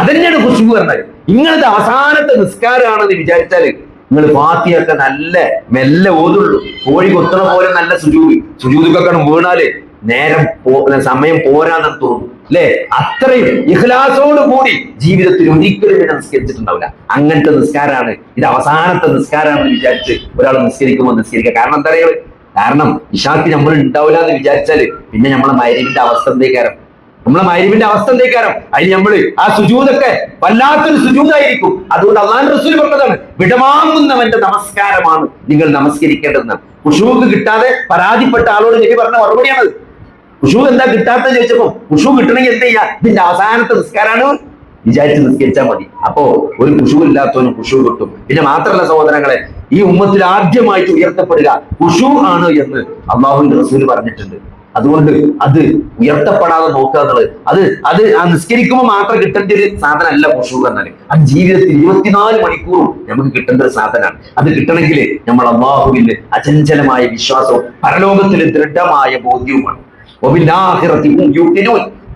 അതന്നെയാണ് ഖുശൂ പറഞ്ഞത്. ഇങ്ങനത്തെ അവസാനത്തെ നിസ്കാരമാണെന്ന് വിചാരിച്ചാല് നിങ്ങൾ ഫാത്തിഹയൊക്കെ നല്ല മെല്ലെ ഓതുള്ളൂ. കോഴി കൊത്തണ പോലെ നല്ല സുജൂദൊക്കെ വീണാല് സമയം പോരാന്ന് തോന്നും അല്ലെ? അത്രയും ഇഖ്ലാസോട് കൂടി ജീവിതത്തിൽ ഒരിക്കലും നിസ്കരിച്ചിട്ടുണ്ടാവില്ല. അങ്ങനത്തെ നിസ്കാരമാണ് ഇത്. അവസാനത്തെ നിസ്കാരമാണെന്ന് വിചാരിച്ച് ഒരാൾ നിസ്കരിക്കുമ്പോൾ നിസ്കരിക്കുക. കാരണം എന്താ പറയുക? കാരണം ഇശാക്ക് നമ്മൾ ഉണ്ടാവില്ല എന്ന് വിചാരിച്ചാല് പിന്നെ നമ്മളെ മഗ്രിബിന്റെ അവസ്ഥ എന്തേക്കാരം? അതിന് നമ്മള് ആ സുജൂദൊക്കെ വല്ലാത്തൊരു സുജൂദായിരിക്കും. അതുകൊണ്ട് അല്ലാഹുവിന്റെ റസൂൽ പറഞ്ഞതാണ്, വിടവാങ്ങുന്നവന്റെ നമസ്കാരമാണ് നിങ്ങൾ നമസ്കരിക്കേണ്ടതെന്ന്. ഖുശൂക്ക് കിട്ടാതെ പരാതിപ്പെട്ട ആളോട് നബി പറഞ്ഞ മറുപടിയാണത്. ഖുശൂ എന്താ കിട്ടാത്തെന്ന് ചോദിച്ചപ്പോ, ഖുശൂ കിട്ടണമെങ്കിൽ എന്ത് ചെയ്യാ? ഇതിന്റെ അവസാനത്തെ നിസ്കാരമാണ് വിചാരിച്ച് നിസ്കരിച്ചാൽ മതി. അപ്പോ ഒരു ഖുശൂ ഇല്ലാത്തവനും ഖുശൂ കിട്ടും. പിന്നെ മാത്രമല്ല സഹോദരങ്ങളെ, ഈ ഉമ്മത്തിൽ ആദ്യമായിട്ട് ഉയർത്തപ്പെടുക ഖുശൂ ആണ് എന്ന് അല്ലാഹുവിന്റെ റസൂൽ പറഞ്ഞിട്ടുണ്ട്. അതുകൊണ്ട് അത് ഉയർത്തപ്പെടാതെ നോക്കുക എന്നുള്ളത് അത് ആ നിസ്കരിക്കുമ്പോൾ മാത്രം കിട്ടേണ്ട ഒരു സാധനമല്ല ഖുശൂ എന്നാല്. അത് ജീവിതത്തിൽ 24 മണിക്കൂറും നമുക്ക് കിട്ടേണ്ട ഒരു സാധനമാണ്. അത് കിട്ടണമെങ്കിൽ നമ്മൾ അല്ലാഹുവിൽ അചഞ്ചലമായ വിശ്വാസവും പരലോകത്തിൽ ദൃഢമായ ബോധ്യവുമാണ്.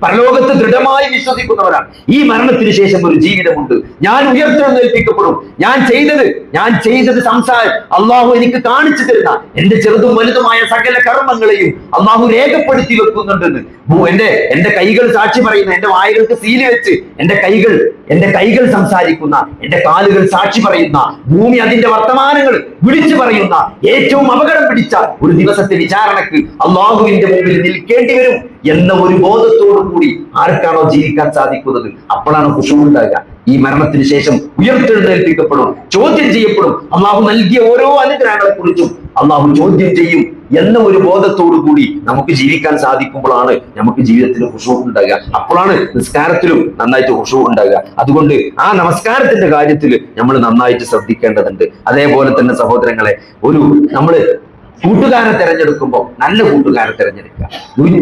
പരലോകത്ത് ദൃഢമായി വിശ്വസിക്കുന്നവരാണ്. ഈ മരണത്തിന് ശേഷം ഒരു ജീവിതമുണ്ട്. ഞാൻ ഉയർത്തെഴുന്നേൽപ്പിക്കപ്പെടും. ഞാൻ ചെയ്തത് സംസാരം അള്ളാഹു എനിക്ക് കാണിച്ചു തരുന്ന എന്റെ ചെറുതും വലുതുമായ സകല കർമ്മങ്ങളെയും അള്ളാഹു രേഖപ്പെടുത്തി വെക്കുന്നുണ്ടെന്ന് എന്റെ കൈകൾ സാക്ഷി പറയുന്ന, എന്റെ വായകൾക്ക് സീല് വെച്ച് എന്റെ കൈകൾ സംസാരിക്കുന്ന, എന്റെ കാലുകൾ സാക്ഷി പറയുന്ന, ഭൂമി അതിന്റെ വർത്തമാനങ്ങൾ വിളിച്ചു പറയുന്ന ഏറ്റവും അപകടം പിടിച്ച ഒരു ദിവസത്തെ വിചാരണക്ക് അള്ളാഹുവിന്റെ മുമ്പിൽ നിൽക്കേണ്ടി വരും എന്ന ഒരു ബോധത്തോടു കൂടി ആർക്കാണോ ജീവിക്കാൻ സാധിക്കുന്നത് അപ്പോഴാണ് ഖുശൂ ഉണ്ടാകുക. ഈ മരണത്തിന് ശേഷം ഉയർത്തെഴുന്നേൽപ്പിക്കപ്പെടും, ചോദ്യം ചെയ്യപ്പെടും. അള്ളാഹു നൽകിയ ഓരോ അനുഗ്രഹങ്ങളെ കുറിച്ചും അള്ളാഹു ചോദ്യം ചെയ്യും എന്ന ഒരു ബോധത്തോടു കൂടി നമുക്ക് ജീവിക്കാൻ സാധിക്കുമ്പോഴാണ് നമുക്ക് ജീവിതത്തിൽ ഖുശൂ ഉണ്ടാകുക. അപ്പോഴാണ് നിസ്കാരത്തിലും നന്നായിട്ട് ഖുശൂ ഉണ്ടാകുക. അതുകൊണ്ട് ആ നമസ്കാരത്തിന്റെ കാര്യത്തിൽ നമ്മൾ നന്നായിട്ട് ശ്രദ്ധിക്കേണ്ടതുണ്ട്. അതേപോലെ തന്നെ സഹോദരങ്ങളെ, നമ്മള് കൂട്ടുകാരെ തെരഞ്ഞെടുക്കുമ്പോൾ നല്ല കൂട്ടുകാരെ തെരഞ്ഞെടുക്കുക.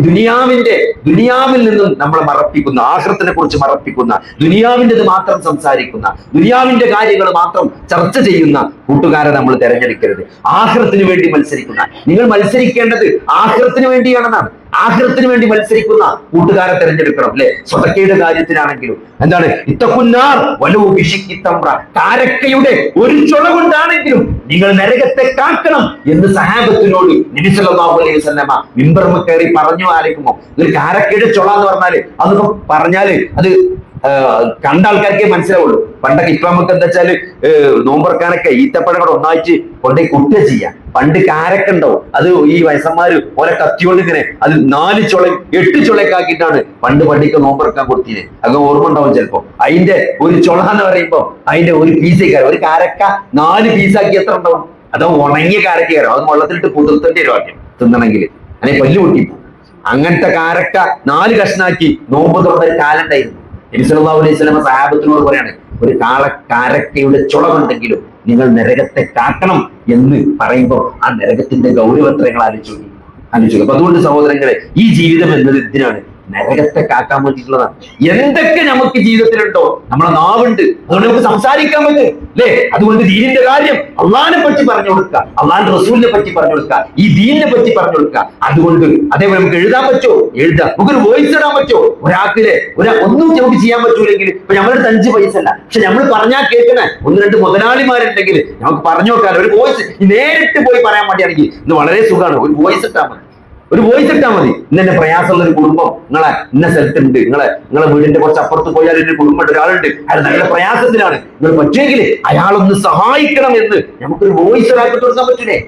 ദുനിയാവിൽ നിന്നും നമ്മളെ മറപ്പിക്കുന്ന, ആഖിറത്തിനെ കുറിച്ച് മറപ്പിക്കുന്ന, ദുനിയാവിൻ്റെത് മാത്രം സംസാരിക്കുന്ന, ദുനിയാവിന്റെ കാര്യങ്ങൾ മാത്രം ചർച്ച ചെയ്യുന്ന കൂട്ടുകാരെ നമ്മൾ തെരഞ്ഞെടുക്കരുത്. ആഖിറത്തിന് വേണ്ടി മത്സരിക്കുന്ന, നിങ്ങൾ മത്സരിക്കേണ്ടത് ആഖിറത്തിന് വേണ്ടിയാണെന്നാണ്. ആഖിറത്തിന് വേണ്ടി മത്സരിക്കുന്ന കൂട്ടുകാരെ തെരഞ്ഞെടുക്കണം അല്ലെ? സ്വതക്കയുടെ കാര്യത്തിലാണെങ്കിലും എന്താണ്, ഇത്തക്കുന്നാർ വലു ബിശിക്കി തംറ, കാരക്കയുടെ ഒരു ചുള കൊണ്ടാണെങ്കിലും നിങ്ങൾ നരകത്തെ കാക്കണം എന്ന് സഹാബത്തിനോട് നബി സല്ലല്ലാഹു അലൈഹി വസല്ലമ മിമ്പർമ കയറി പറഞ്ഞു. ആലോചിക്കുമോ, ഒരു കാരക്കയുടെ ചുള എന്ന് പറഞ്ഞാല് അതൊക്കെ പറഞ്ഞാല് അത് കണ്ട ആൾക്കാർക്കേ മനസ്സിലാവുള്ളൂ. പണ്ടൊക്കെ ഇപ്പൊ നമുക്ക് എന്താ വെച്ചാല് നോമ്പറക്കാനൊക്കെ ഈത്തപ്പഴങ്ങൾ ഒന്നായിട്ട് കൊണ്ടേ കുട്ടുക ചെയ്യാം. പണ്ട് കാരക്ക ഉണ്ടാവും, അത് ഈ വയസ്സന്മാര് ഓരോ കത്തിയോണ്ട് ഇങ്ങനെ അത് 4 ചുളയും 8 ചുളയൊക്കെ ആക്കിയിട്ടാണ് പണ്ടിക്ക് നോമ്പറക്കാൻ കൊടുത്തിനെ. അങ്ങ് ഓർമ്മ ഉണ്ടാവും ചിലപ്പോ. അതിന്റെ ഒരു ചുള എന്ന് പറയുമ്പോ അതിന്റെ ഒരു പീസേക്കാരം, ഒരു കാരക്ക 4 പീസാക്കി എത്ര ഉണ്ടാവും? അത് ഉണങ്ങിയ കാരക്കയാരോ, അത് വെള്ളത്തിലിട്ട് പുതിർത്തേണ്ടി വരും ആദ്യം തിന്നണമെങ്കിൽ, അല്ലെങ്കിൽ പല്ല് പൊട്ടിപ്പോ. അങ്ങനത്തെ കാരക്ക 4 കഷ്ണാക്കി നോമ്പ് തുറന്ന ഒരു കാലുണ്ടായിരുന്നു. നബി സല്ലല്ലാഹു അലൈഹി വസല്ലം സഹാബത്തിനോട് പറയാണ്, ഒരു കാരക്കയുടെ ചുളവുണ്ടെങ്കിലും നിങ്ങൾ നരകത്തെ കാക്കണം എന്ന് പറയുമ്പോൾ ആ നരകത്തിന്റെ ഗൗരവത്രങ്ങൾ ആലോചിച്ചു. അപ്പൊ അതുകൊണ്ട് സഹോദരങ്ങളെ, ഈ ജീവിതം എന്നത് എന്തിനാണ്? നരകത്തെ കാക്കാൻ വേണ്ടിയിട്ടുള്ളതാണ്. എന്തൊക്കെ നമുക്ക് ജീവിതത്തിലുണ്ടോ, നമ്മളെ നാവുണ്ട്, അതുകൊണ്ട് നമുക്ക് സംസാരിക്കാൻ പറ്റും അല്ലേ? അതുകൊണ്ട് ദീനിന്റെ കാര്യം അള്ളാഹിനെ പറ്റി പറഞ്ഞു കൊടുക്കുക, അള്ളാഹിന്റെ റസൂലിനെ പറ്റി പറഞ്ഞു കൊടുക്കുക, ഈ ദീനിനെ പറ്റി പറഞ്ഞു കൊടുക്കുക. അതുകൊണ്ട് അതേപോലെ നമുക്ക് എഴുതാൻ പറ്റുമോ? എഴുതാം. നമുക്കൊരു വോയിസ് ഇടാൻ പറ്റുമോ? ഒരാൾക്കിലെ ഒന്നും നമുക്ക് ചെയ്യാൻ പറ്റൂലെങ്കിൽ, ഇപ്പൊ നമ്മളുടെ 5 പൈസ അല്ല, പക്ഷെ നമ്മൾ പറഞ്ഞാൽ കേൾക്കണേ 1-2 മുതലാളിമാരുണ്ടെങ്കിൽ നമുക്ക് പറഞ്ഞു നോക്കാൻ ഒരു വോയിസ് നേരിട്ട് പോയി പറയാൻ വേണ്ടിയാണെങ്കിൽ ഇത് വളരെ സുഖമാണ്. ഒരു വോയിസ് ഇട്ടാൽ മതി, ഒരു വോയിസ് ഇട്ടാൽ മതി. ഇന്നെ പ്രയാസമുള്ള ഒരു കുടുംബം ഇന്ന സ്ഥലത്തുണ്ട്, നിങ്ങളെ വീടിന്റെ കുറച്ച് അപ്പുറത്ത് പോയാൽ ഒരു കുടുംബം ഒരാളുണ്ട്, അയാൾ നല്ല പ്രയാസത്തിലാണ്, നിങ്ങൾ പറ്റുമെങ്കിൽ അയാളൊന്ന് സഹായിക്കണം എന്ന് നമുക്കൊരു വോയിസ് ഒരാൾക്ക് കൊടുക്കാൻ പറ്റൂലേ?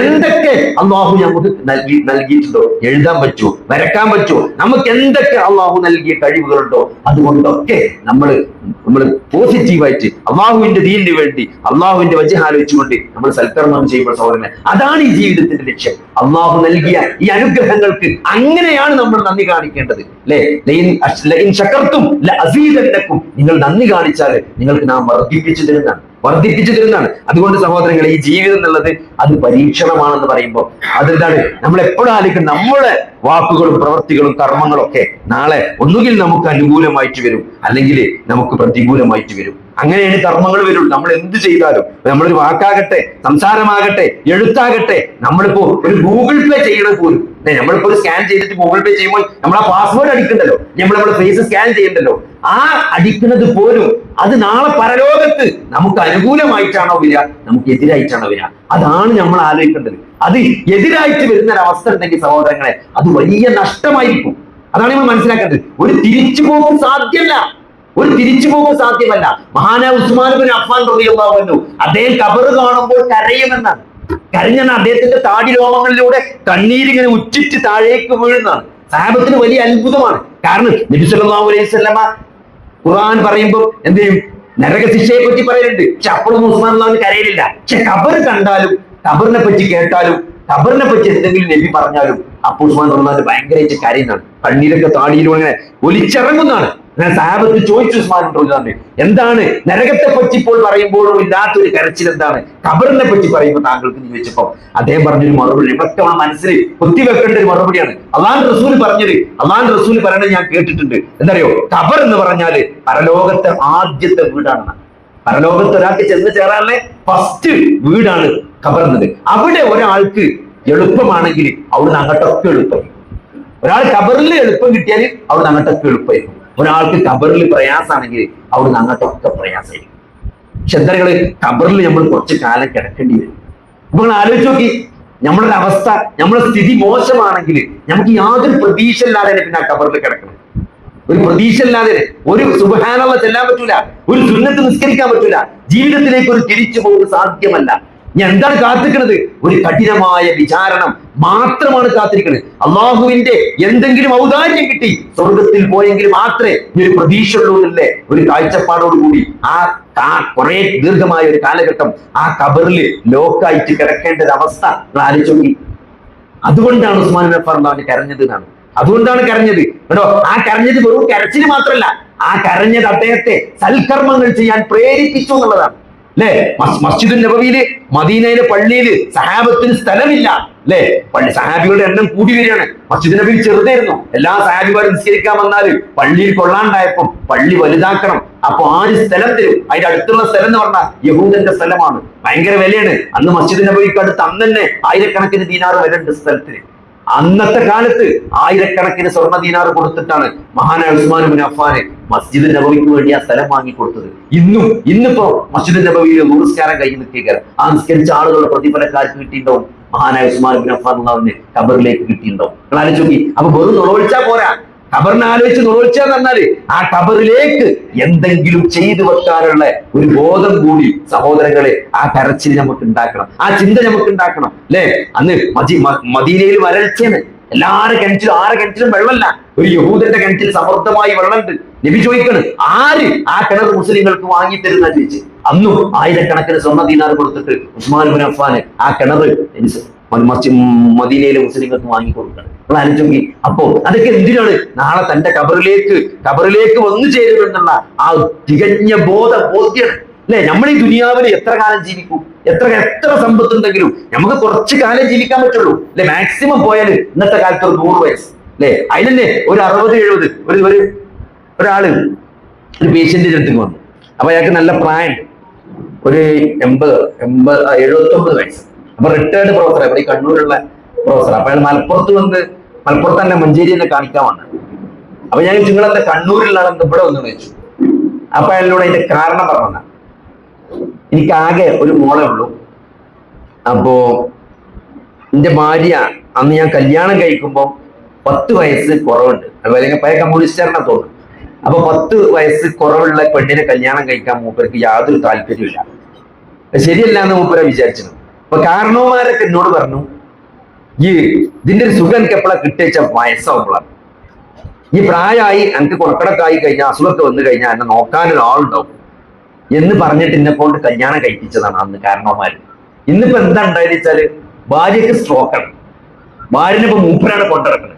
എന്തൊക്കെ അള്ളാഹു നമുക്ക് നൽകിയിട്ടുണ്ടോ? എഴുതാൻ പറ്റുമോ? വരക്കാൻ പറ്റുമോ? നമുക്ക് എന്തൊക്കെ അള്ളാഹു നൽകിയ കഴിവുകളുണ്ടോ അതുകൊണ്ടൊക്കെ നമ്മൾ പോസിറ്റീവായിട്ട് അള്ളാഹുവിന്റെ ദീനിന് വേണ്ടി അള്ളാഹുവിന്റെ വജ്ഹ് ആലോചിച്ചുകൊണ്ട് നമ്മൾ സൽക്കർമ്മം ചെയ്യുമ്പോൾ സഹോദരനെ, അതാണ് ഈ ജീവിതത്തിന്റെ ലക്ഷ്യം. അള്ളാഹു നൽകിയ ഈ അനുഗ്രഹങ്ങൾക്ക് അങ്ങനെയാണ് നമ്മൾ നന്ദി കാണിക്കേണ്ടത് അല്ലെ? നിങ്ങൾ നന്ദി കാണിച്ചാൽ നിങ്ങൾക്ക് നാം വർദ്ധിപ്പിച്ചു തരുന്നതാണ്. അതുകൊണ്ട് സഹോദരങ്ങളെ, ഈ ജീവിതം എന്നുള്ളത് അത് പരീക്ഷണമാണെന്ന് പറയുമ്പോൾ അതെന്താണ്? നമ്മൾ എപ്പോഴും ആലോചിക്കും, നമ്മളെ വാക്കുകളും പ്രവൃത്തികളും കർമ്മങ്ങളും ഒക്കെ നാളെ ഒന്നുകിൽ നമുക്ക് അനുകൂലമായിട്ട് വരും, അല്ലെങ്കിൽ നമുക്ക് പ്രതികൂലമായിട്ട് വരും. അങ്ങനെയാണ് കർമ്മങ്ങൾ വരുള്ളൂ. നമ്മൾ എന്ത് ചെയ്താലും, നമ്മളൊരു വാക്കാകട്ടെ, സംസാരമാകട്ടെ, എഴുത്താകട്ടെ, നമ്മളിപ്പോ ഒരു ഗൂഗിൾ പേ ചെയ്യണത് പോലും, നമ്മളിപ്പോ ഒരു സ്കാൻ ചെയ്തിട്ട് ഗൂഗിൾ പേ ചെയ്യുമ്പോൾ നമ്മൾ ആ പാസ്വേഡ് അടിക്കണ്ടല്ലോ, നമ്മുടെ ഫേസ് സ്കാൻ ചെയ്യണ്ടല്ലോ, ആ അടിക്കുന്നത് പോലും അത് നാളെ പരലോകത്ത് നമുക്ക് അനുകൂലമായിട്ടാണോ വരിക, നമുക്ക് എതിരായിട്ടാണോ വരിക? അതാണ് നമ്മൾ ആലോചിക്കേണ്ടത്. അത് എതിരായിട്ട് വരുന്ന ഒരവസ്ഥ ഉണ്ടെങ്കിൽ സഹോദരങ്ങളെ, അത് വലിയ നഷ്ടമായിരിക്കും. അതാണ് നമ്മൾ മനസ്സിലാക്കേണ്ടത്. ഒരു തിരിച്ചുപോക്ക് സാധ്യമല്ല. മഹാനായ ഉസ്മാൻ ഇബ്നു അഫ്ഫാൻ റളിയല്ലാഹു അൻഹു അദ്ദേഹം ഖബർ കാണുമ്പോൾ കരയുമെന്നാണ്. കരഞ്ഞാൽ അദ്ദേഹത്തിന്റെ താടി രോമങ്ങളിലൂടെ കണ്ണീരിങ്ങനെ ഉച്ചിട്ട് താഴേക്ക് വീഴുന്നതാണ്. സഹാബത്തിന് വലിയ അത്ഭുതമാണ്. കാരണം നബി സല്ലല്ലാഹു അലൈഹി വസല്ലമ ഖുർആൻ പറയുമ്പോൾ എന്ത് ചെയ്യും? നരകശിക്ഷയെ പറ്റി പറയുന്നുണ്ട്. പക്ഷെ അപ്പോഴൊന്നും ഉസ്മാൻ റളിയല്ലാഹു കരയിലില്ല. പക്ഷെ ഖബർ കണ്ടാലും, ഖബറിനെ പറ്റി കേട്ടാലും, ഖബറിനെ പറ്റി എന്തെങ്കിലും നബി പറഞ്ഞാലും അപ്പോൾ ഉസ്മാൻ റളിയല്ലാഹു ഭയങ്കരമായിട്ട് കരയുന്നതാണ്. കണ്ണീരൊക്കെ താടിയിലും അങ്ങനെ ഒലിച്ചിറങ്ങുന്നതാണ്. സഹാബത്ത് ചോദിച്ചു ഉസ്മാൻ റളിയല്ലാഹു എന്താണ് നരകത്തെ പറ്റി ഇപ്പോൾ പറയുമ്പോഴും ഇല്ലാത്തൊരു കരച്ചിൽ എന്താണ്, ഖബറിനെ പറ്റി പറയുമ്പോൾ താങ്കൾക്ക് ചോദിച്ചപ്പോൾ അദ്ദേഹം പറഞ്ഞൊരു മറുപടി ഇവർക്ക് മനസ്സിൽ കുത്തിവെക്കേണ്ട ഒരു മറുപടിയാണ്. അള്ളാഹുവിന്റെ റസൂൽ പറയണത് ഞാൻ കേട്ടിട്ടുണ്ട്. എന്തറിയോ? ഖബർ എന്ന് പറഞ്ഞാല് പരലോകത്തെ ആദ്യത്തെ വീടാണ്. പരലോകത്ത് ഒരാൾക്ക് ചെന്ന് ചേരാനുള്ള ഫസ്റ്റ് വീടാണ് ഖബർ എന്നത്. അവിടെ ഒരാൾക്ക് എളുപ്പമാണെങ്കിൽ അവിടുന്ന് അങ്ങോട്ടൊക്കെ എളുപ്പമായി. ഒരാൾ ഖബറിൽ എളുപ്പം കിട്ടിയാൽ അവിടുന്ന് അങ്ങോട്ടൊക്കെ എളുപ്പമായിരിക്കും. ഒരാൾക്ക് ഖബറിൽ പ്രയാസമാണെങ്കിൽ അവിടുന്ന് അങ്ങോട്ടൊക്കെ പ്രയാസമായിരിക്കും. പക്ഷെ എന്താ ഖബറിൽ നമ്മൾ കുറച്ച് കാലം കിടക്കേണ്ടി വരും. അപ്പൊ നിങ്ങൾ ആലോചിച്ച് നോക്കി, നമ്മളൊരു അവസ്ഥ, നമ്മുടെ സ്ഥിതി മോശമാണെങ്കിൽ നമുക്ക് യാതൊരു പ്രതീക്ഷ ഇല്ലാതെ പിന്നെ ആ ഖബറിൽ കിടക്കണം. ഒരു പ്രതീക്ഷ ഇല്ലാതെ ഒരു സുബ്ഹാനല്ലാഹ് ചെല്ലാൻ പറ്റൂല, ഒരു സുന്നത്ത് നിസ്കരിക്കാൻ പറ്റൂല, ജീവിതത്തിലേക്ക് ഒരു തിരിച്ചു പോകുന്നത് സാധ്യമല്ല. ഞാൻ എന്താണ് കാത്തിരിക്കുന്നത്? ഒരു കഠിനമായ വിചാരണം മാത്രമാണ് കാത്തിരിക്കുന്നത്. അള്ളാഹുവിന്റെ എന്തെങ്കിലും ഔദാര്യം കിട്ടി സ്വർഗത്തിൽ പോയെങ്കിൽ മാത്രമേ ഈ ഒരു പ്രതീക്ഷ ഉള്ളൂ എന്നല്ലേ ഒരു കാഴ്ചപ്പാടോടുകൂടി ആ കുറെ ദീർഘമായ ഒരു കാലഘട്ടം ആ ഖബറിൽ ലോക്കായിട്ട് കിടക്കേണ്ട ഒരു അവസ്ഥ ആലോചിച്ചു. അതുകൊണ്ടാണ് ഉസ്മാൻ ഇബ്നു അഫ്ഫാൻ കരഞ്ഞത് എന്നാണ്. അതുകൊണ്ടാണ് കരഞ്ഞത് കേട്ടോ. ആ കരഞ്ഞത് വെറും കരച്ചിന് മാത്രമല്ല, ആ കരഞ്ഞത് അദ്ദേഹത്തെ സൽക്കർമ്മങ്ങൾ ചെയ്യാൻ പ്രേരിപ്പിച്ചു എന്നുള്ളതാണ് അല്ലെ? മസ്ജിദുൻ നബവിയില്, മദീനയിലെ പള്ളിയിൽ സഹാബത്തിന് സ്ഥലമില്ല അല്ലെ? സഹാബികളുടെ എണ്ണം കൂടി വരികയാണ്. മസ്ജിദ് നബി ചെറുതായിരുന്നു. എല്ലാ സഹാബിമാരും നിസ്കരിക്കാൻ വന്നാല് പള്ളിയിൽ കൊള്ളാണ്ടായപ്പം പള്ളി വലുതാക്കണം. അപ്പൊ ആര് സ്ഥലം തരും? അതിന്റെ അടുത്തുള്ള സ്ഥലം എന്ന് പറഞ്ഞാൽ യഹൂദന്റെ സ്ഥലമാണ്. ഭയങ്കര വിലയാണ്. അന്ന് മസ്ജിദ് നബവിക്ക് അടുത്ത് അന്ന് തന്നെ 1000 ദീനാർ വില ഉണ്ട് സ്ഥലത്തിന്. അന്നത്തെ കാലത്ത് 1000 സ്വർണ്ണ ദീനാർ കൊടുത്തിട്ടാണ് മഹാനായ ഉസ്മാൻ ഇബ്നു അഫ്ഫാൻ മസ്ജിദ് നബവിക്ക് വേണ്ടി ആ സ്ഥലം വാങ്ങിക്കൊടുത്തത്. ഇന്നിപ്പോ മസ്ജിദ് നബവിയിൽ 100 നിസ്കാരം കഴിഞ്ഞ് നിൽക്കുകയാണ്. ആ നിസ്കരിച്ച ആളുകളുടെ പ്രതിഫലക്കാർക്ക് കിട്ടിയിട്ടുണ്ടാവും. മഹാനായ ഉസ്മാൻ ഇബ്നു അഫ്ഫാൻ ഖബറിലേക്ക് കിട്ടിയിട്ടുണ്ടാവും. നിങ്ങൾ ആലോചിച്ച് നോക്കി. അപ്പൊ വെറും നുളവിളിച്ചാ പോരാ, ഖബറിനെ ആലോചിച്ച് നുളവിളിച്ചാന്ന് പറഞ്ഞാല് ആ ഖബറിലേക്ക് എന്തെങ്കിലും ചെയ്തു വെക്കാനുള്ള ഒരു ബോധം കൂടി സഹോദരങ്ങളെ ആ കരച്ചിൽ നമുക്ക് ഉണ്ടാക്കണം, ആ ചിന്ത നമുക്ക് ഉണ്ടാക്കണം അല്ലെ? അന്ന് മദീനയിൽ വരൾച്ചയാണ്. ആരെ കിണറ്റിലും വെള്ളമല്ല. ഒരു യഹൂദന്റെ കിണറ്റിൽ സമൃദ്ധമായി വെള്ളമുണ്ട്. നബി ചോദിക്കാണ്, ആര് ആ കിണർ മുസ്ലിങ്ങൾക്ക് വാങ്ങി തരുന്ന ചോദിച്ച്. അന്നും 1000 സ്വർണ്ണ ദീനാർ കൊടുത്തിട്ട് ഉസ്മാൻ ഇബ്നു അഫ്ഫാൻ ആ കിണർ മദീനയിലെ മുസ്ലിങ്ങൾക്ക് വാങ്ങിക്കൊടുക്കണം. നമ്മൾ ആലോചിച്ചോക്കി. അപ്പോ അതൊക്കെ എന്തിനാണ്? നാളെ തന്റെ കബറിലേക്ക് വന്നു ചേരുമെന്നുള്ള ആ തികഞ്ഞ ബോധ്യം അല്ലെ? നമ്മൾ ഈ ദുനിയാവിൽ എത്ര കാലം ജീവിക്കും? എത്ര സമ്പത്തുണ്ടെങ്കിലും നമുക്ക് കുറച്ച് കാലം ജീവിക്കാൻ പറ്റുള്ളൂ അല്ലെ? മാക്സിമം പോയാൽ ഇന്നത്തെ കാലത്ത് ഒരു 100 വയസ്സ് അല്ലെ? അതിലല്ലേ ഒരു 60-70 ഒരാള് ഒരു പേഷ്യന്റിന്റെ അടുത്തേക്ക് വന്നു. അപ്പൊ അയാൾക്ക് നല്ല പ്രായം, ഒരു 79 വയസ്സ്. അപ്പൊ റിട്ടയർഡ് പ്രൊഫസർ, ഇവിടെ ഈ കണ്ണൂരുള്ള പ്രൊഫസർ. അപ്പൊ അയാൾ മലപ്പുറത്ത് തന്നെ മഞ്ചേരിയെ കാണിക്കാൻ വന്നു. അപ്പൊ ഞാൻ നിങ്ങളെന്താ കണ്ണൂരിലാണ് ഇവിടെ വന്നു വെച്ചു. അപ്പൊ അയാളോട് അതിന്റെ കാരണം പറഞ്ഞ, എനിക്ക് ആകെ ഒരു മോളേ ഉള്ളൂ. അപ്പോ എന്റെ ഭാര്യ അന്ന് ഞാൻ കല്യാണം കഴിക്കുമ്പോ 10 വയസ്സ് കുറവുണ്ട്. അല്ലെങ്കിൽ പഴയ കമ്മ്യൂണിസ്റ്റുകാരനെ തോന്നുന്നു. അപ്പൊ 10 വയസ്സ് കുറവുള്ള പെണ്ണിനെ കല്യാണം കഴിക്കാൻ മൂപ്പർക്ക് യാതൊരു താല്പര്യമില്ല. ശരിയല്ല എന്ന് മൂപ്പരെ വിചാരിച്ചത്. അപ്പൊ കാരണവന്മാരൊക്കെ എന്നോട് പറഞ്ഞു, ഇതിന്റെ ഒരു സുഖം എനിക്ക് എപ്പോഴാണ് കിട്ടിയ വയസ്സാവുമ്പോഴാണ്. ഈ പ്രായമായി എനിക്ക് കുറക്കടക്കായി കഴിഞ്ഞാൽ, അസുഖമൊക്കെ വന്നു കഴിഞ്ഞാൽ എന്നെ നോക്കാനൊരാളുണ്ടാവും എന്ന് പറഞ്ഞിട്ട് എന്നെ കൊണ്ട് കല്യാണം കഴിപ്പിച്ചതാണ് അന്ന് കാരണവന്മാര്. ഇന്നിപ്പോ എന്താ ഉണ്ടായെന്ന് വെച്ചാല് ഭാര്യക്ക് സ്ട്രോക്കാണ്. ഭാര്യനിപ്പോ മൂപ്പരാണ് കൊണ്ടിറക്കുന്നത്.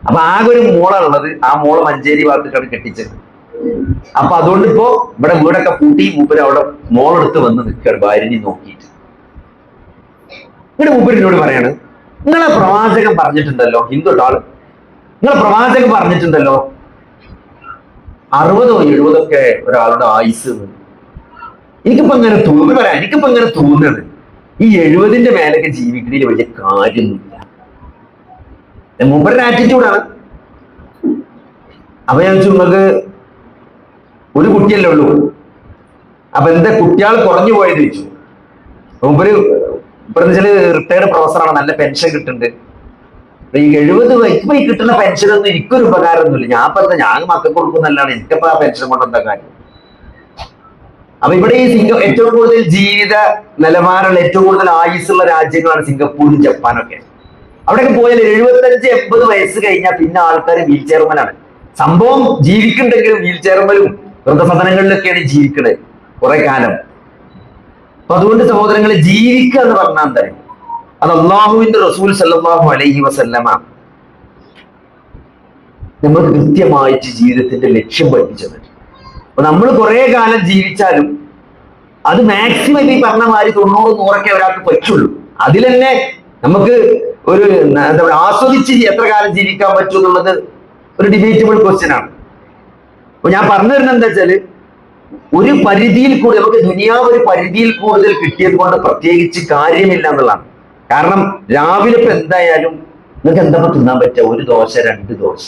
അപ്പൊ ആകെ ഒരു മോളുള്ളത്. ആ മോള് മഞ്ചേരി ഭാഗത്തേക്കാണ് കെട്ടിച്ചത്. അപ്പൊ അതുകൊണ്ട് ഇപ്പോ ഇവിടെ വീടൊക്കെ പൂട്ടി മൂപ്പര് അവിടെ മോളെടുത്ത് വന്ന് നിൽക്കുകയാണ് ഭാര്യനെ നോക്കിയിട്ട്. ഇവിടെ മൂപ്പരിനോട് പറയാണ്, നിങ്ങളെ പ്രവാചകൻ പറഞ്ഞിട്ടുണ്ടല്ലോ, ഹിന്ദുട്ടാള്, നിങ്ങളെ പ്രവാചകൻ പറഞ്ഞിട്ടുണ്ടല്ലോ 60-70 ഒരാളുടെ ആയുസ്. എനിക്കിപ്പോ ഇങ്ങനെ തോന്നുന്നത് ഈ 70ന്റെ മേലൊക്കെ ജീവിക്കുന്നതിൽ വലിയ കാര്യമൊന്നുമില്ല. മൂപ്പരുടെ ആറ്റിറ്റ്യൂഡാണ്. അപ്പൊ ഞാൻ നിങ്ങൾക്ക് ഒരു കുട്ടിയല്ലേ ഉള്ളൂ, അപ്പൊ എന്താ കുട്ടികൾ കുറഞ്ഞു പോയത് ചോദിച്ചു. മൂപ്പര് ഇപ്പൊ റിട്ടയർഡ് പ്രൊഫസറാണ്, നല്ല പെൻഷൻ കിട്ടുന്നുണ്ട്. ഈ 70 വയസ്സ് ഈ കിട്ടുന്ന പെൻഷനൊന്നും എനിക്കൊരു ഉപകാരമൊന്നുമില്ല. ഞാൻ മക്കൾക്ക് കൊടുക്കുന്നല്ലാണ്, എനിക്കിപ്പോ ആ പെൻഷൻ കൊണ്ട് എന്താ കാര്യം? അപ്പൊ ഇവിടെ ഈ ഏറ്റവും കൂടുതൽ ജീവിത നിലവാരമുള്ള, ഏറ്റവും കൂടുതൽ ആയുസ്സുള്ള രാജ്യങ്ങളാണ് സിംഗപ്പൂരും ജപ്പാനൊക്കെ. അവിടെയൊക്കെ പോയാൽ 75-80 വയസ്സ് കഴിഞ്ഞാൽ പിന്നെ ആൾക്കാർ വീൽ ചെയർമലാണ്. സംഭവം ജീവിക്കുന്നുണ്ടെങ്കിലും വീൽ ചെയർമലും വൃദ്ധസദനങ്ങളിലൊക്കെയാണ് ജീവിക്കുന്നത് കുറെ കാലം. അപ്പൊ അതുകൊണ്ട് സഹോദരങ്ങളെ, ജീവിക്കുക എന്ന് പറഞ്ഞാൽ എന്താ? അത് അള്ളാഹുവിന്റെ റസൂൽ സല്ലല്ലാഹു അലൈഹി വസല്ലമ നമ്മൾ കൃത്യമായിട്ട് ജീവിതത്തിന്റെ ലക്ഷ്യം പഠിപ്പിച്ചത്. അപ്പൊ നമ്മൾ കുറെ കാലം ജീവിച്ചാലും അത് മാക്സിമം ഈ പറഞ്ഞ മാതിരി 90-100 ഒരാൾക്ക് പറ്റുള്ളൂ. അതിൽ തന്നെ നമുക്ക് ഒരു എന്താ പറയുക, ആസ്വദിച്ച് എത്ര കാലം ജീവിക്കാൻ പറ്റും എന്നുള്ളത് ഒരു ഡിബേറ്റബിൾ ക്വസ്റ്റ്യൻ ആണ്. അപ്പൊ ഞാൻ പറഞ്ഞു തരുന്നത് എന്താ വെച്ചാല്, ഒരു പരിധിയിൽ കൂടുതൽ നമുക്ക് ദുനിയാവ് ഒരു പരിധിയിൽ കൂടുതൽ കിട്ടിയത് കൊണ്ട് പ്രത്യേകിച്ച് കാര്യമില്ല എന്നുള്ളതാണ്. കാരണം രാവിലെ ഇപ്പൊ എന്തായാലും നിങ്ങൾക്ക് എന്താ തിന്നാൻ പറ്റുക? 1 ദോശ 2 ദോശ.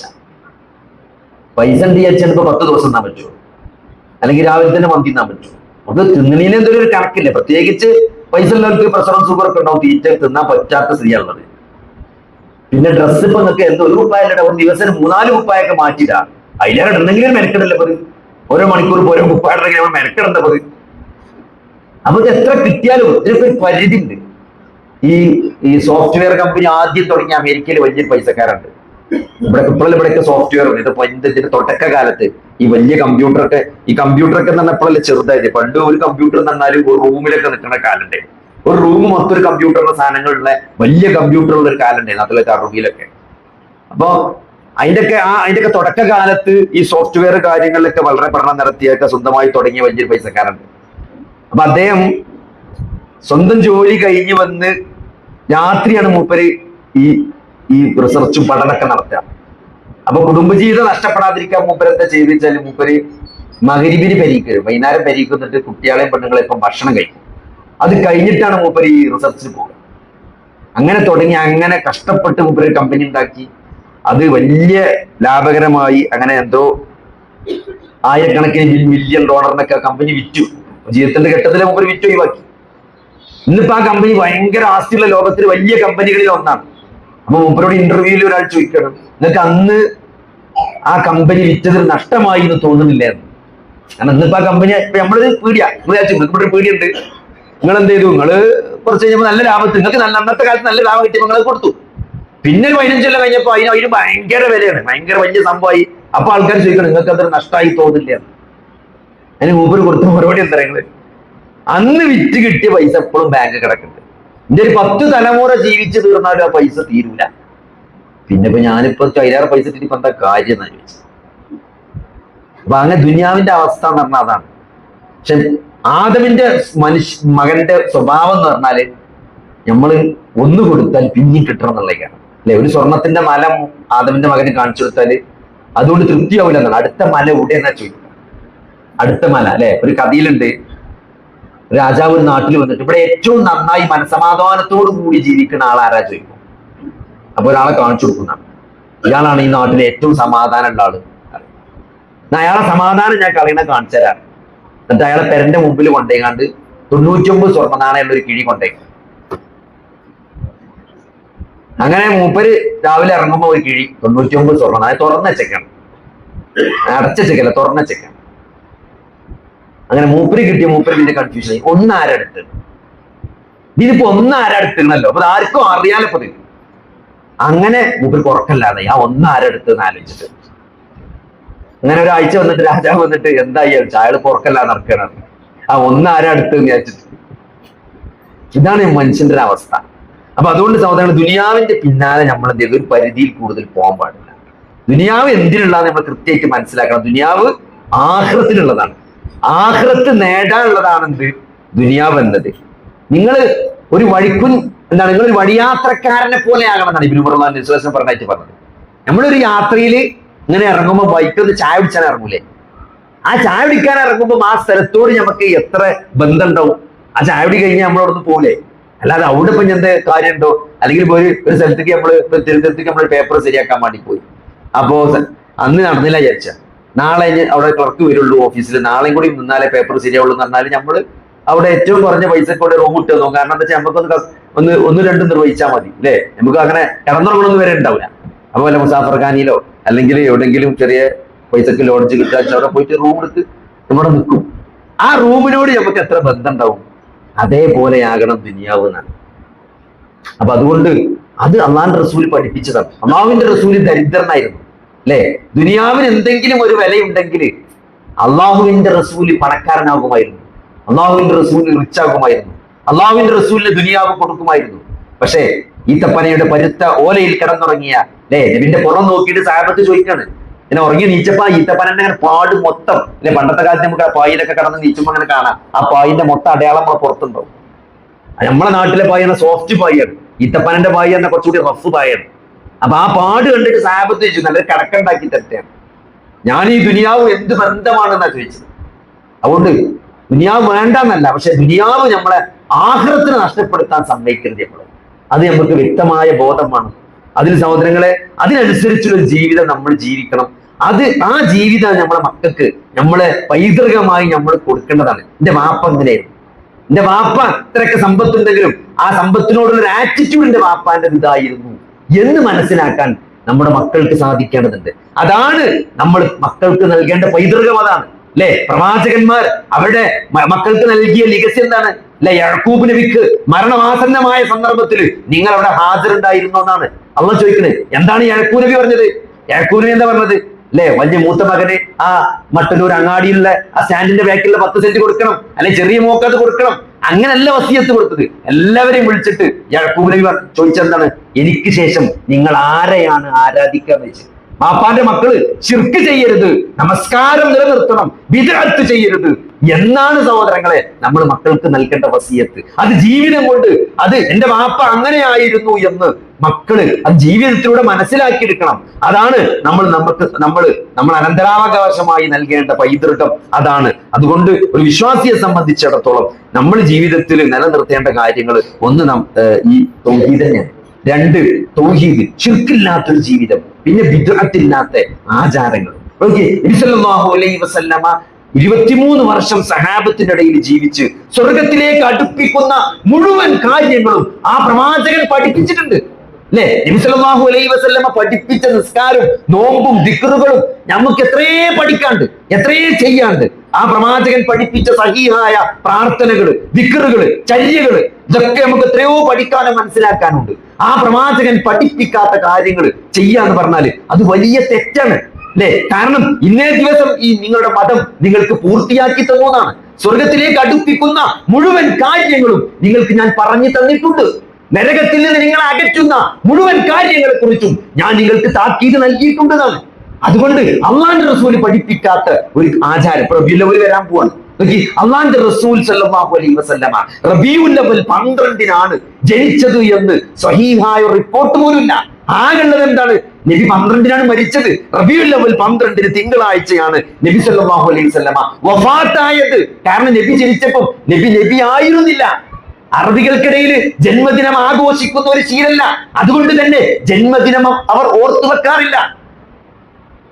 പൈസ എന്ത് വിചാരിച്ചാൽ ഇപ്പൊ 10 ദോശ തിന്നാൻ പറ്റുമോ? അല്ലെങ്കിൽ രാവിലെ തന്നെ മന്തി തിന്നാൻ പറ്റുമോ? നമുക്ക് തിന്നണീന് എന്തൊരു ഒരു കണക്കില്ല. പ്രത്യേകിച്ച് പൈസ ഉള്ളവർക്ക് പ്രഷറും ഷുഗർ ഒക്കെ ഉണ്ടാവും, തീറ്റ തിന്നാൻ പറ്റാത്ത സ്ത്രീയാണുള്ളത്. പിന്നെ ഡ്രസ്സ് ഇപ്പൊ നിങ്ങൾക്ക് എന്തോ 1 കുപ്പായല്ലേ, ഒരു ദിവസം 3-4 കുപ്പായൊക്കെ മാറ്റിയിടാ. അതിലേറെ ഇടുന്നെങ്കിലും മെനക്കെടല്ലേ പതി? ഓരോ മണിക്കൂർ ഓരോ കുപ്പായിട്ടെങ്കിൽ നമ്മൾ മെനക്കെടേണ്ട പതി. അപ്പൊ ഇത് എത്ര കിട്ടിയാലും ഇതിനൊക്കെ ഒരു പരിധി ഉണ്ട്. ഈ സോഫ്റ്റ്വെയർ കമ്പനി ആദ്യം തുടങ്ങിയ അമേരിക്കയിൽ വലിയൊരു പൈസക്കാരുണ്ട്. ഇവിടെയൊക്കെ സോഫ്റ്റ്വെയർ ഉണ്ട്. ഇതിപ്പോ ഇതിന്റെ തുടക്ക കാലത്ത് ഈ വലിയ കമ്പ്യൂട്ടറൊക്കെ എന്ന് പറഞ്ഞപ്പോഴല്ലേ ചെറുതായത്. പണ്ട് ഒരു കമ്പ്യൂട്ടർ എന്ന് പറഞ്ഞാൽ ഒരു റൂമിലൊക്കെ നിൽക്കുന്ന കാലുണ്ട്. ഒരു റൂം മൊത്തം ഒരു കമ്പ്യൂട്ടറിന്റെ സാധനങ്ങളുള്ള വലിയ കമ്പ്യൂട്ടറുള്ള ഒരു കാലുണ്ടായിരുന്നു 1960-കളിലൊക്കെ. അപ്പൊ അതിന്റെയൊക്കെ തുടക്ക കാലത്ത് ഈ സോഫ്റ്റ്വെയർ കാര്യങ്ങളിലൊക്കെ വളരെ പഠനം നടത്തിയൊക്കെ സ്വന്തമായി തുടങ്ങിയ വലിയൊരു പൈസക്കാരുണ്ട്. അപ്പൊ അദ്ദേഹം സ്വന്തം ജോലി കഴിഞ്ഞ് വന്ന് രാത്രിയാണ് മൂപ്പര് ഈ റിസർച്ചും പഠനമൊക്കെ നടത്തുക. അപ്പൊ കുടുംബജീവിതം നഷ്ടപ്പെടാതിരിക്കാൻ മൂപ്പര് എന്താ ചെയ്ത് വെച്ചാൽ, മൂപ്പര് മഗ്‌രിബിന് പെരീക്ക് വൈകുന്നേരം പെരീക്കുന്നിട്ട് കുട്ടികളെയും പെണ്ണുങ്ങളെ ഇപ്പം ഭക്ഷണം കഴിക്കും. അത് കഴിഞ്ഞിട്ടാണ് മൂപ്പര് ഈ റിസർച്ചിൽ പോകുക. അങ്ങനെ തുടങ്ങി അങ്ങനെ കഷ്ടപ്പെട്ട് മൂപ്പര് കമ്പനി ഉണ്ടാക്കി. അത് വലിയ ലാഭകരമായി. അങ്ങനെ എന്തോ ആയിരക്കണക്കിന് $1 മില്യൺ കമ്പനി വിറ്റു. ജീവിതത്തിന്റെ ഘട്ടത്തിലെ മൂപ്പര് വിറ്റ് ഒഴിവാക്കി. ഇന്നിപ്പോ ആ കമ്പനി ഭയങ്കര ആസ്തിയുള്ള ലോകത്തിൽ വലിയ കമ്പനികളിൽ ഒന്നാണ്. അപ്പൊ മൂപ്പരോട് ഇന്റർവ്യൂവിൽ ഒരാൾ ചോദിക്കണം, നിങ്ങൾക്ക് അന്ന് ആ കമ്പനി വിറ്റത് നഷ്ടമായി എന്ന് തോന്നുന്നില്ലായിരുന്നു? കാരണം ഇന്നിപ്പോ ആ കമ്പനി ഇപ്പൊ നമ്മളൊരു ഇവിടെ പീടിയുണ്ട്, നിങ്ങൾ എന്ത് ചെയ്തു? നിങ്ങള് കുറച്ച് കഴിഞ്ഞപ്പോൾ നല്ല ലാഭത്തിൽ നിങ്ങൾക്ക് അന്നത്തെ കാലത്ത് നല്ല ലാഭം കിട്ടിയപ്പോൾ നിങ്ങൾ കൊടുത്തു. പിന്നെ 15 കൊല്ലം കഴിഞ്ഞപ്പോ അതിന് ഭയങ്കര വിലയാണ്, ഭയങ്കര വലിയ സംഭവമായി. അപ്പൊ ആൾക്കാർ ചോദിക്കണം, നിങ്ങൾക്ക് അതൊരു നഷ്ടമായി തോന്നില്ല? അതിന് മൂപ്പര് കൊടുത്ത മറുപടി എന്താ പറയുന്നത്? അന്ന് വിറ്റ് കിട്ടിയ പൈസ എപ്പോഴും ബാങ്ക് കിടക്കുന്നുണ്ട്. എന്റെ ഒരു 10 തലമുറ ജീവിച്ചു തീർന്നാലും ആ പൈസ തീരൂല. പിന്നെ ഇപ്പൊ ഞാനിപ്പോ 1000 പൈസ ഇട്ടിട്ട് ഇപ്പൊ എന്താ കാര്യം എന്നാ ചോദിച്ചത്. അപ്പൊ അങ്ങനെ ദുനിയാവിന്റെ അവസ്ഥ എന്ന് പറഞ്ഞാൽ അതാണ്. പക്ഷെ ആദമിന്റെ മകന്റെ സ്വഭാവം എന്ന് പറഞ്ഞാല് നമ്മൾ ഒന്ന് കൊടുത്താൽ പിന്നെയും കിട്ടണം എന്നുള്ളതാണ് അല്ലെ. ഒരു സ്വർണത്തിന്റെ മല ആദമിന്റെ മകന് കാണിച്ചു കൊടുത്താല് അതുകൊണ്ട് തൃപ്തിയാവില്ല എന്നാണ്. അടുത്ത മല എവിടെ എന്നാ ചോദിക്കുക. അടുത്ത മല അല്ലെ. ഒരു കഥയിലുണ്ട്, രാജാവ് ഒരു നാട്ടിൽ വന്നിട്ട് ഇവിടെ ഏറ്റവും നന്നായി മനസമാധാനത്തോടു കൂടി ജീവിക്കുന്ന ആളാരാ ചോദിക്കും. അപ്പൊ ഒരാളെ കാണിച്ചു കൊടുക്കുന്നതാണ്, ഇയാളാണ് ഈ നാട്ടിലെ ഏറ്റവും സമാധാനമുള്ള ആള്. അയാളെ സമാധാനം ഞാൻ കളയണ കാണിച്ചു തരാം. എന്നിട്ട് അയാളെ പെരന്റെ മുമ്പിൽ കൊണ്ടേക്കാണ്ട് 99 സ്വർണ്ണ നാണയമുള്ള ഒരു കിഴി കൊണ്ടേക്കും. അങ്ങനെ മൂപ്പര് രാവിലെ ഇറങ്ങുമ്പോ ഒരു കിഴി 99 സ്വർണ്ണ നാണയം തുറന്ന ചെക്കാണ്, അടച്ച ചെക്കല്ല, തുറന്ന ചെക്കാണ്. അങ്ങനെ മൂപ്പര് കിട്ടിയ മൂപ്പര് പിന്നെ കൺഫ്യൂഷൻ ആയി, ഒന്നാരടുത്ത് ഇതിപ്പോ ഒന്നാരടുത്തുന്നല്ലോ, അപ്പൊ ആർക്കും അറിയാലോ. അപ്പൊ അങ്ങനെ മൂപ്പർക്ക് ഉറക്കല്ലാതെ ആ ഒന്നാരടുത്ത് ആലോചിച്ചിട്ട് അങ്ങനെ ഒരാഴ്ച വന്നിട്ട് രാജാവ് വന്നിട്ട് എന്തായി അയാൾ പുറക്കല്ലാതെ നടക്കണം, ആ ഒന്നാരടുത്ത് വിചാരിച്ചിട്ട്. ഇതാണ് മനുഷ്യന്റെ ഒരു അവസ്ഥ. അപ്പൊ അതുകൊണ്ട് സഹോദരങ്ങൾ, ദുനിയാവിന്റെ പിന്നാലെ നമ്മൾ എന്ത് ചെയ്തു, ഒരു പരിധിയിൽ കൂടുതൽ പോകാൻ പാടില്ല. ദുനിയാവ് എന്തിനുള്ളതാണ് നമ്മൾ കൃത്യമായിട്ട് മനസ്സിലാക്കണം. ദുനിയാവ് ആഖിറത്തിനുള്ളതാണ്. ആഖിറത്ത് നേടാനുള്ളതാണ് എന്ത്, ദുനിയാവ് എന്നത്. നിങ്ങൾ ഒരു എന്താണ്, നിങ്ങൾ ഒരു വഴിയാത്രക്കാരനെ പോലെ ആകണം എന്നാണ് ഇബ്നു ഉമർ വിശ്വാസം പറഞ്ഞായിട്ട് പറഞ്ഞത്. നമ്മളൊരു യാത്രയിൽ ഇങ്ങനെ ഇറങ്ങുമ്പോൾ ബൈക്കിൽ ഒന്ന് ചായ പിടിച്ചാൽ ഇറങ്ങൂലേ, ആ ചായ പിടിക്കാൻ ഇറങ്ങുമ്പോൾ ആ സ്ഥലത്തോട് നമുക്ക് എത്ര ബന്ധം ഉണ്ടാവും. ആ ചായ പിടി കഴിഞ്ഞാൽ നമ്മളവിടുന്ന് പോലെ, അല്ലാതെ അവിടെ ഇപ്പൊ എന്ത് കാര്യമുണ്ടോ. അല്ലെങ്കിൽ ഒരു സ്ഥലത്തേക്ക് തിരുവനന്തപുരത്തേക്ക് നമ്മൾ പേപ്പർ ശരിയാക്കാൻ വേണ്ടി പോയി, അപ്പോ അന്ന് നടന്നില്ല വിചാരിച്ച നാളെ അവിടെ ക്ലർക്ക് വരുള്ളൂ ഓഫീസിൽ, നാളെയും കൂടി നിന്നാലേ പേപ്പർ ശരിയാവുള്ളൂ എന്ന് പറഞ്ഞാൽ നമ്മൾ അവിടെ ഏറ്റവും കുറഞ്ഞ പൈസക്കൂടെ റൂം ഇട്ട് തന്നു. കാരണം എന്താ വെച്ചാൽ നമുക്കൊന്ന് ഒന്ന് രണ്ടും നിർവഹിച്ചാൽ മതി അല്ലേ, നമുക്ക് അങ്ങനെ കിടന്നുറങ്ങണമെന്ന് വരെ ഉണ്ടാവില്ല. അപ്പൊ വല്ല മുസാഫർ ഖാനിയിലോ അല്ലെങ്കിൽ എവിടെയെങ്കിലും ചെറിയ പൈസക്ക് ലോഡ്ജ് കിട്ടാൻ അവിടെ പോയിട്ട് റൂം എടുത്ത് നമ്മുടെ നിൽക്കും. ആ റൂമിനോട് നമുക്ക് എത്ര ബന്ധം ഉണ്ടാവും. അതേപോലെയാകണം ദുനിയാവ് എന്നാണ്. അപ്പൊ അതുകൊണ്ട് അത് അള്ളാന്റെ റസൂൽ പഠിപ്പിച്ചതാണ്. അള്ളാഹുവിന്റെ റസൂൽ ദരിദ്രനായിരുന്നു അല്ലെ. ദുനിയാവിന് എന്തെങ്കിലും ഒരു വിലയുണ്ടെങ്കിൽ അള്ളാഹുവിന്റെ റസൂൽ പണക്കാരനാകുമായിരുന്നു, അള്ളാഹുവിന്റെ റസൂൽ റിച്ച് ആകുമായിരുന്നു, അള്ളാഹുവിന്റെ റസൂലിന് ദുനിയാവ് കൊടുക്കുമായിരുന്നു. പക്ഷേ ഈത്തപ്പനയുടെ പരുത്ത ഓലയിൽ കിടന്നുറങ്ങിയ അല്ലെ നബിന്റെ പുറം നോക്കിയിട്ട് സഹാബത്ത് ചോദിക്കാണ്, ഇങ്ങനെ ഉറങ്ങി നീച്ചപ്പോ ഈത്തപ്പനന്റെ അങ്ങനെ പാട് മൊത്തം അല്ലെ. പണ്ടത്തെ കാലത്ത് നമുക്ക് ആ പായിലൊക്കെ കടന്ന് നീച്ചുമ്പോ അങ്ങനെ കാണാം, ആ പായിന്റെ മൊത്തം അടയാളം നമ്മളെ പുറത്തുണ്ടാവും. നമ്മളെ നാട്ടിലെ പായാണ് സോഫ്റ്റ് പായാണ്, ഈത്തപ്പനന്റെ പായ എന്ന കുറച്ചുകൂടി റഫ് പായാണ്. അപ്പൊ ആ പാട് കണ്ടിട്ട് സഹാബത്ത് ചോദിച്ചു, നല്ലൊരു കടക്കുണ്ടാക്കി തരട്ടെയാണ്, ഞാൻ ഈ ദുനിയാവ് എന്ത് ബന്ധമാണെന്നാ ചോദിച്ചത്. അതുകൊണ്ട് ദുനിയാവ് വേണ്ടെന്നല്ല, പക്ഷെ ദുനിയാവ് നമ്മളെ ആഖിറത്തിനെ നഷ്ടപ്പെടുത്താൻ സമ്മതിക്കരുത്. നമ്മൾ അത് നമുക്ക് വ്യക്തമായ ബോധമാണ്. അതിൽ സഹോദരങ്ങളെ, അതിനനുസരിച്ചുള്ള ജീവിതം നമ്മൾ ജീവിക്കണം. ആ ജീവിതം നമ്മളെ മക്കൾക്ക് നമ്മളെ പൈതൃകമായി നമ്മൾ കൊടുക്കേണ്ടതാണ്. എന്റെ വാപ്പ എങ്ങനെയായിരുന്നു, എന്റെ വാപ്പ ഇത്രയൊക്കെ സമ്പത്തുണ്ടെങ്കിലും ആ സമ്പത്തിനോടുള്ള ഒരു ആറ്റിറ്റ്യൂഡ് എന്റെ വാപ്പാന്റെ ഇതായിരുന്നു എന്ന് മനസ്സിലാക്കാൻ നമ്മുടെ മക്കൾക്ക് സാധിക്കേണ്ടതുണ്ട്. അതാണ് നമ്മൾ മക്കൾക്ക് നൽകേണ്ട പൈതൃകം. അതാണ് അല്ലെ. പ്രവാചകന്മാർ അവരുടെ മക്കൾക്ക് നൽകിയ ലിഗസി എന്താണ് അല്ലെ. യാക്കൂബ് നബിക്ക് മരണമാസന്നമായ സന്ദർഭത്തിൽ നിങ്ങൾ അവിടെ ഹാജറുണ്ടായിരുന്നു എന്നാണ് അള്ളാഹ് ചോദിക്കുന്നത്. എന്താണ് യാക്കൂബ് നബി പറഞ്ഞത്? യാക്കൂബ് നബി എന്താ പറഞ്ഞത് അല്ലെ? വലിയ മൂത്ത മകന് ആ മട്ടന്നൂർ അങ്ങാടിയിലുള്ള ആ സ്റ്റാൻഡിന്റെ ബാക്കിലുള്ള 10 സെന്റ് കൊടുക്കണം, അല്ലെ ചെറിയ മോക്കത് കൊടുക്കണം. അങ്ങനല്ല വസിയത്ത് കൊടുത്തത്. എല്ലാവരെയും വിളിച്ചിട്ട് യാക്കൂബ് നബി ചോദിച്ചെന്താണ്, എനിക്ക് ശേഷം നിങ്ങൾ ആരെയാണ് ആരാധിക്കാന്ന് വെച്ചത്. ബാപ്പാന്റെ മക്കള് ശിർക്ക് ചെയ്യരുത്, നമസ്കാരം നിലനിർത്തണം, ബിദ്അത്ത് ചെയ്യരുത് എന്നാണ് സഹോദരങ്ങളെ നമ്മൾ മക്കൾക്ക് നൽകേണ്ട വസിയത്ത്. അത് ജീവിതം കൊണ്ട് അത് എന്റെ വാപ്പ അങ്ങനെയായിരുന്നു എന്ന് മക്കള് അത് ജീവിതത്തിലൂടെ മനസ്സിലാക്കിയെടുക്കണം. അതാണ് നമ്മൾ അനന്തരാവകാശമായി നൽകേണ്ട പൈതൃകം. അതാണ്. അതുകൊണ്ട് ഒരു വിശ്വാസിയെ സംബന്ധിച്ചിടത്തോളം നമ്മൾ ജീവിതത്തിൽ നിലനിർത്തേണ്ട കാര്യങ്ങൾ ഒന്ന് ഈ തൗഹീദ് തന്നെയാണ്. 2 തൗഹീദ്, ശിർക്കില്ലാത്തൊരു ജീവിതം, പിന്നെ ബിദ്അത്തില്ലാത്ത ആചാരങ്ങൾ. നബി സല്ലല്ലാഹു അലൈഹി വസല്ലമ 23 വർഷം സഹാബത്തിന്റെ ഇടയിൽ ജീവിച്ച് സ്വർഗത്തിലേക്ക് അടുപ്പിക്കുന്ന മുഴുവൻ കാര്യങ്ങളും ആ പ്രവാചകൻ പഠിപ്പിച്ചിട്ടുണ്ട് അല്ലെ. നബി സല്ലല്ലാഹു അലൈഹി വസല്ലമ പഠിപ്പിച്ച നിസ്കാരവും നോമ്പും ദിക്റുകളും നമുക്ക് എത്രയേ പഠിക്കാണ്ട്, എത്രയേ ചെയ്യാണ്ട്. ആ പ്രവാചകൻ പഠിപ്പിച്ച സഹീഹായ പ്രാർത്ഥനകള്, ദിക്റുകള്, ചര്യകള്, ഇതൊക്കെ നമുക്ക് എത്രയോ പഠിക്കാനും മനസ്സിലാക്കാനുണ്ട്. ആ പ്രവാചകൻ പഠിപ്പിക്കാത്ത കാര്യങ്ങൾ ചെയ്യാന്ന് പറഞ്ഞാല് അത് വലിയ തെറ്റാണ് അല്ലെ. കാരണം ഇന്നേ ദിവസം ഈ നിങ്ങളുടെ മതം നിങ്ങൾക്ക് പൂർത്തിയാക്കി തന്നതാണ്. സ്വർഗത്തിലേക്ക് അടുപ്പിക്കുന്ന മുഴുവൻ കാര്യങ്ങളും നിങ്ങൾക്ക് ഞാൻ പറഞ്ഞു തന്നിട്ടുണ്ട്. നരകത്തിൽ നിന്ന് നിങ്ങളെ അകറ്റുന്ന മുഴുവൻ കാര്യങ്ങളെ കുറിച്ചും ഞാൻ നിങ്ങൾക്ക് താക്കീത് നൽകിയിട്ടുണ്ടെന്നാണ്. അതുകൊണ്ട് അള്ളാന്റെ റസൂല് പഠിപ്പിക്കാത്ത ഒരു ആചാരം ഇപ്പൊ റബീഉൽ അവ്വൽ വരാൻ പോവാണ്. നോക്കി, അള്ളാന്റെ റസൂൽ സല്ലല്ലാഹു അലൈഹി വസല്ലമ റബീഉൽ അവ്വൽ 12-നാണ് ജനിച്ചത് എന്ന് സ്വഹീഹായ റിപ്പോർട്ട് പോലുമില്ല. ആകുള്ളത് എന്താണ്? നബി 12-നാണ് മരിച്ചത്. റബീഉൽ അവ്വൽ 12-ന് തിങ്കളാഴ്ചയാണ് നബി സല്ലല്ലാഹു അലൈഹി വസല്ലമ വഫാത്തായത്. കാരണം നബി ജനിച്ചപ്പോൾ നബി ആയിരുന്നില്ല. അറബികൾക്കിടയിൽ ജന്മദിനം ആഘോഷിക്കുന്ന ഒരു ശീലമല്ല. അതുകൊണ്ട് തന്നെ ജന്മദിനം അവർ ഓർത്തു വെക്കാറില്ല.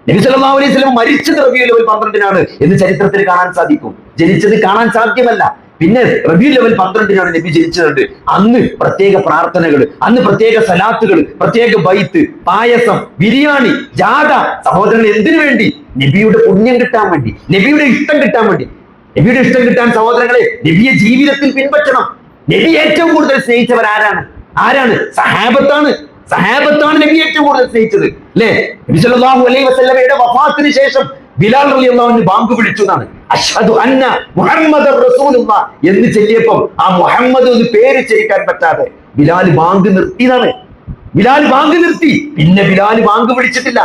നബി സല്ലല്ലാഹു അലൈഹി വസല്ലം മരിച്ചത് റബീഉൽ അവ്വൽ 12-നാണ് എന്ന് ചരിത്രത്തിൽ കാണാൻ സാധിക്കും. ജനിച്ചത് കാണാൻ സാധ്യമല്ല. പിന്നെ റബീഉൽ അവ്വൽ 12-നാണ് നബി ജനിച്ചത്. അന്ന് പ്രത്യേക പ്രാർത്ഥനകൾ, അന്ന് പ്രത്യേക സലാത്തുകൾ, പ്രത്യേക ബൈത്ത്, പായസം, ബിരിയാണി, ജാഥ. സഹോദരങ്ങൾ, എന്തിനു വേണ്ടി? നബിയുടെ പുണ്യം കിട്ടാൻ വേണ്ടി, നബിയുടെ ഇഷ്ടം കിട്ടാൻ വേണ്ടി. നബിയുടെ ഇഷ്ടം കിട്ടാൻ സഹോദരങ്ങളെ നബിയെ ജീവിതത്തിൽ പിൻപറ്റണം. നബി ഏറ്റവും കൂടുതൽ സ്നേഹിച്ചവർ ആരാണ്? സഹാബത്താണ് നബി ഏറ്റവും കൂടുതൽ സ്നേഹിച്ചത്, അല്ലേ? നബി സല്ലല്ലാഹു അലൈഹി വസല്ലമയുടെ വഫാത്തിന് ശേഷം ബിലാൽ റളിയല്ലാഹു അൻഹു ബാങ്ക് വിളിച്ചു എന്നാണ്. അഷ്ഹദു അന്ന മുഹമ്മദർ റസൂലുള്ളാഹ് എന്ന് ചൊല്ലിയപ്പോൾ ആ മുഹമ്മദ് എന്ന് പേര് ചൊല്ലിക്കാൻ പറ്റാതെ ബിലാൽ ബാങ്ക് നിർത്തിയതാണ്. ബിലാൽ ബാങ്ക് നിർത്തി. പിന്നെ ബിലാൽ ബാങ്ക് വിളിച്ചിട്ടില്ല.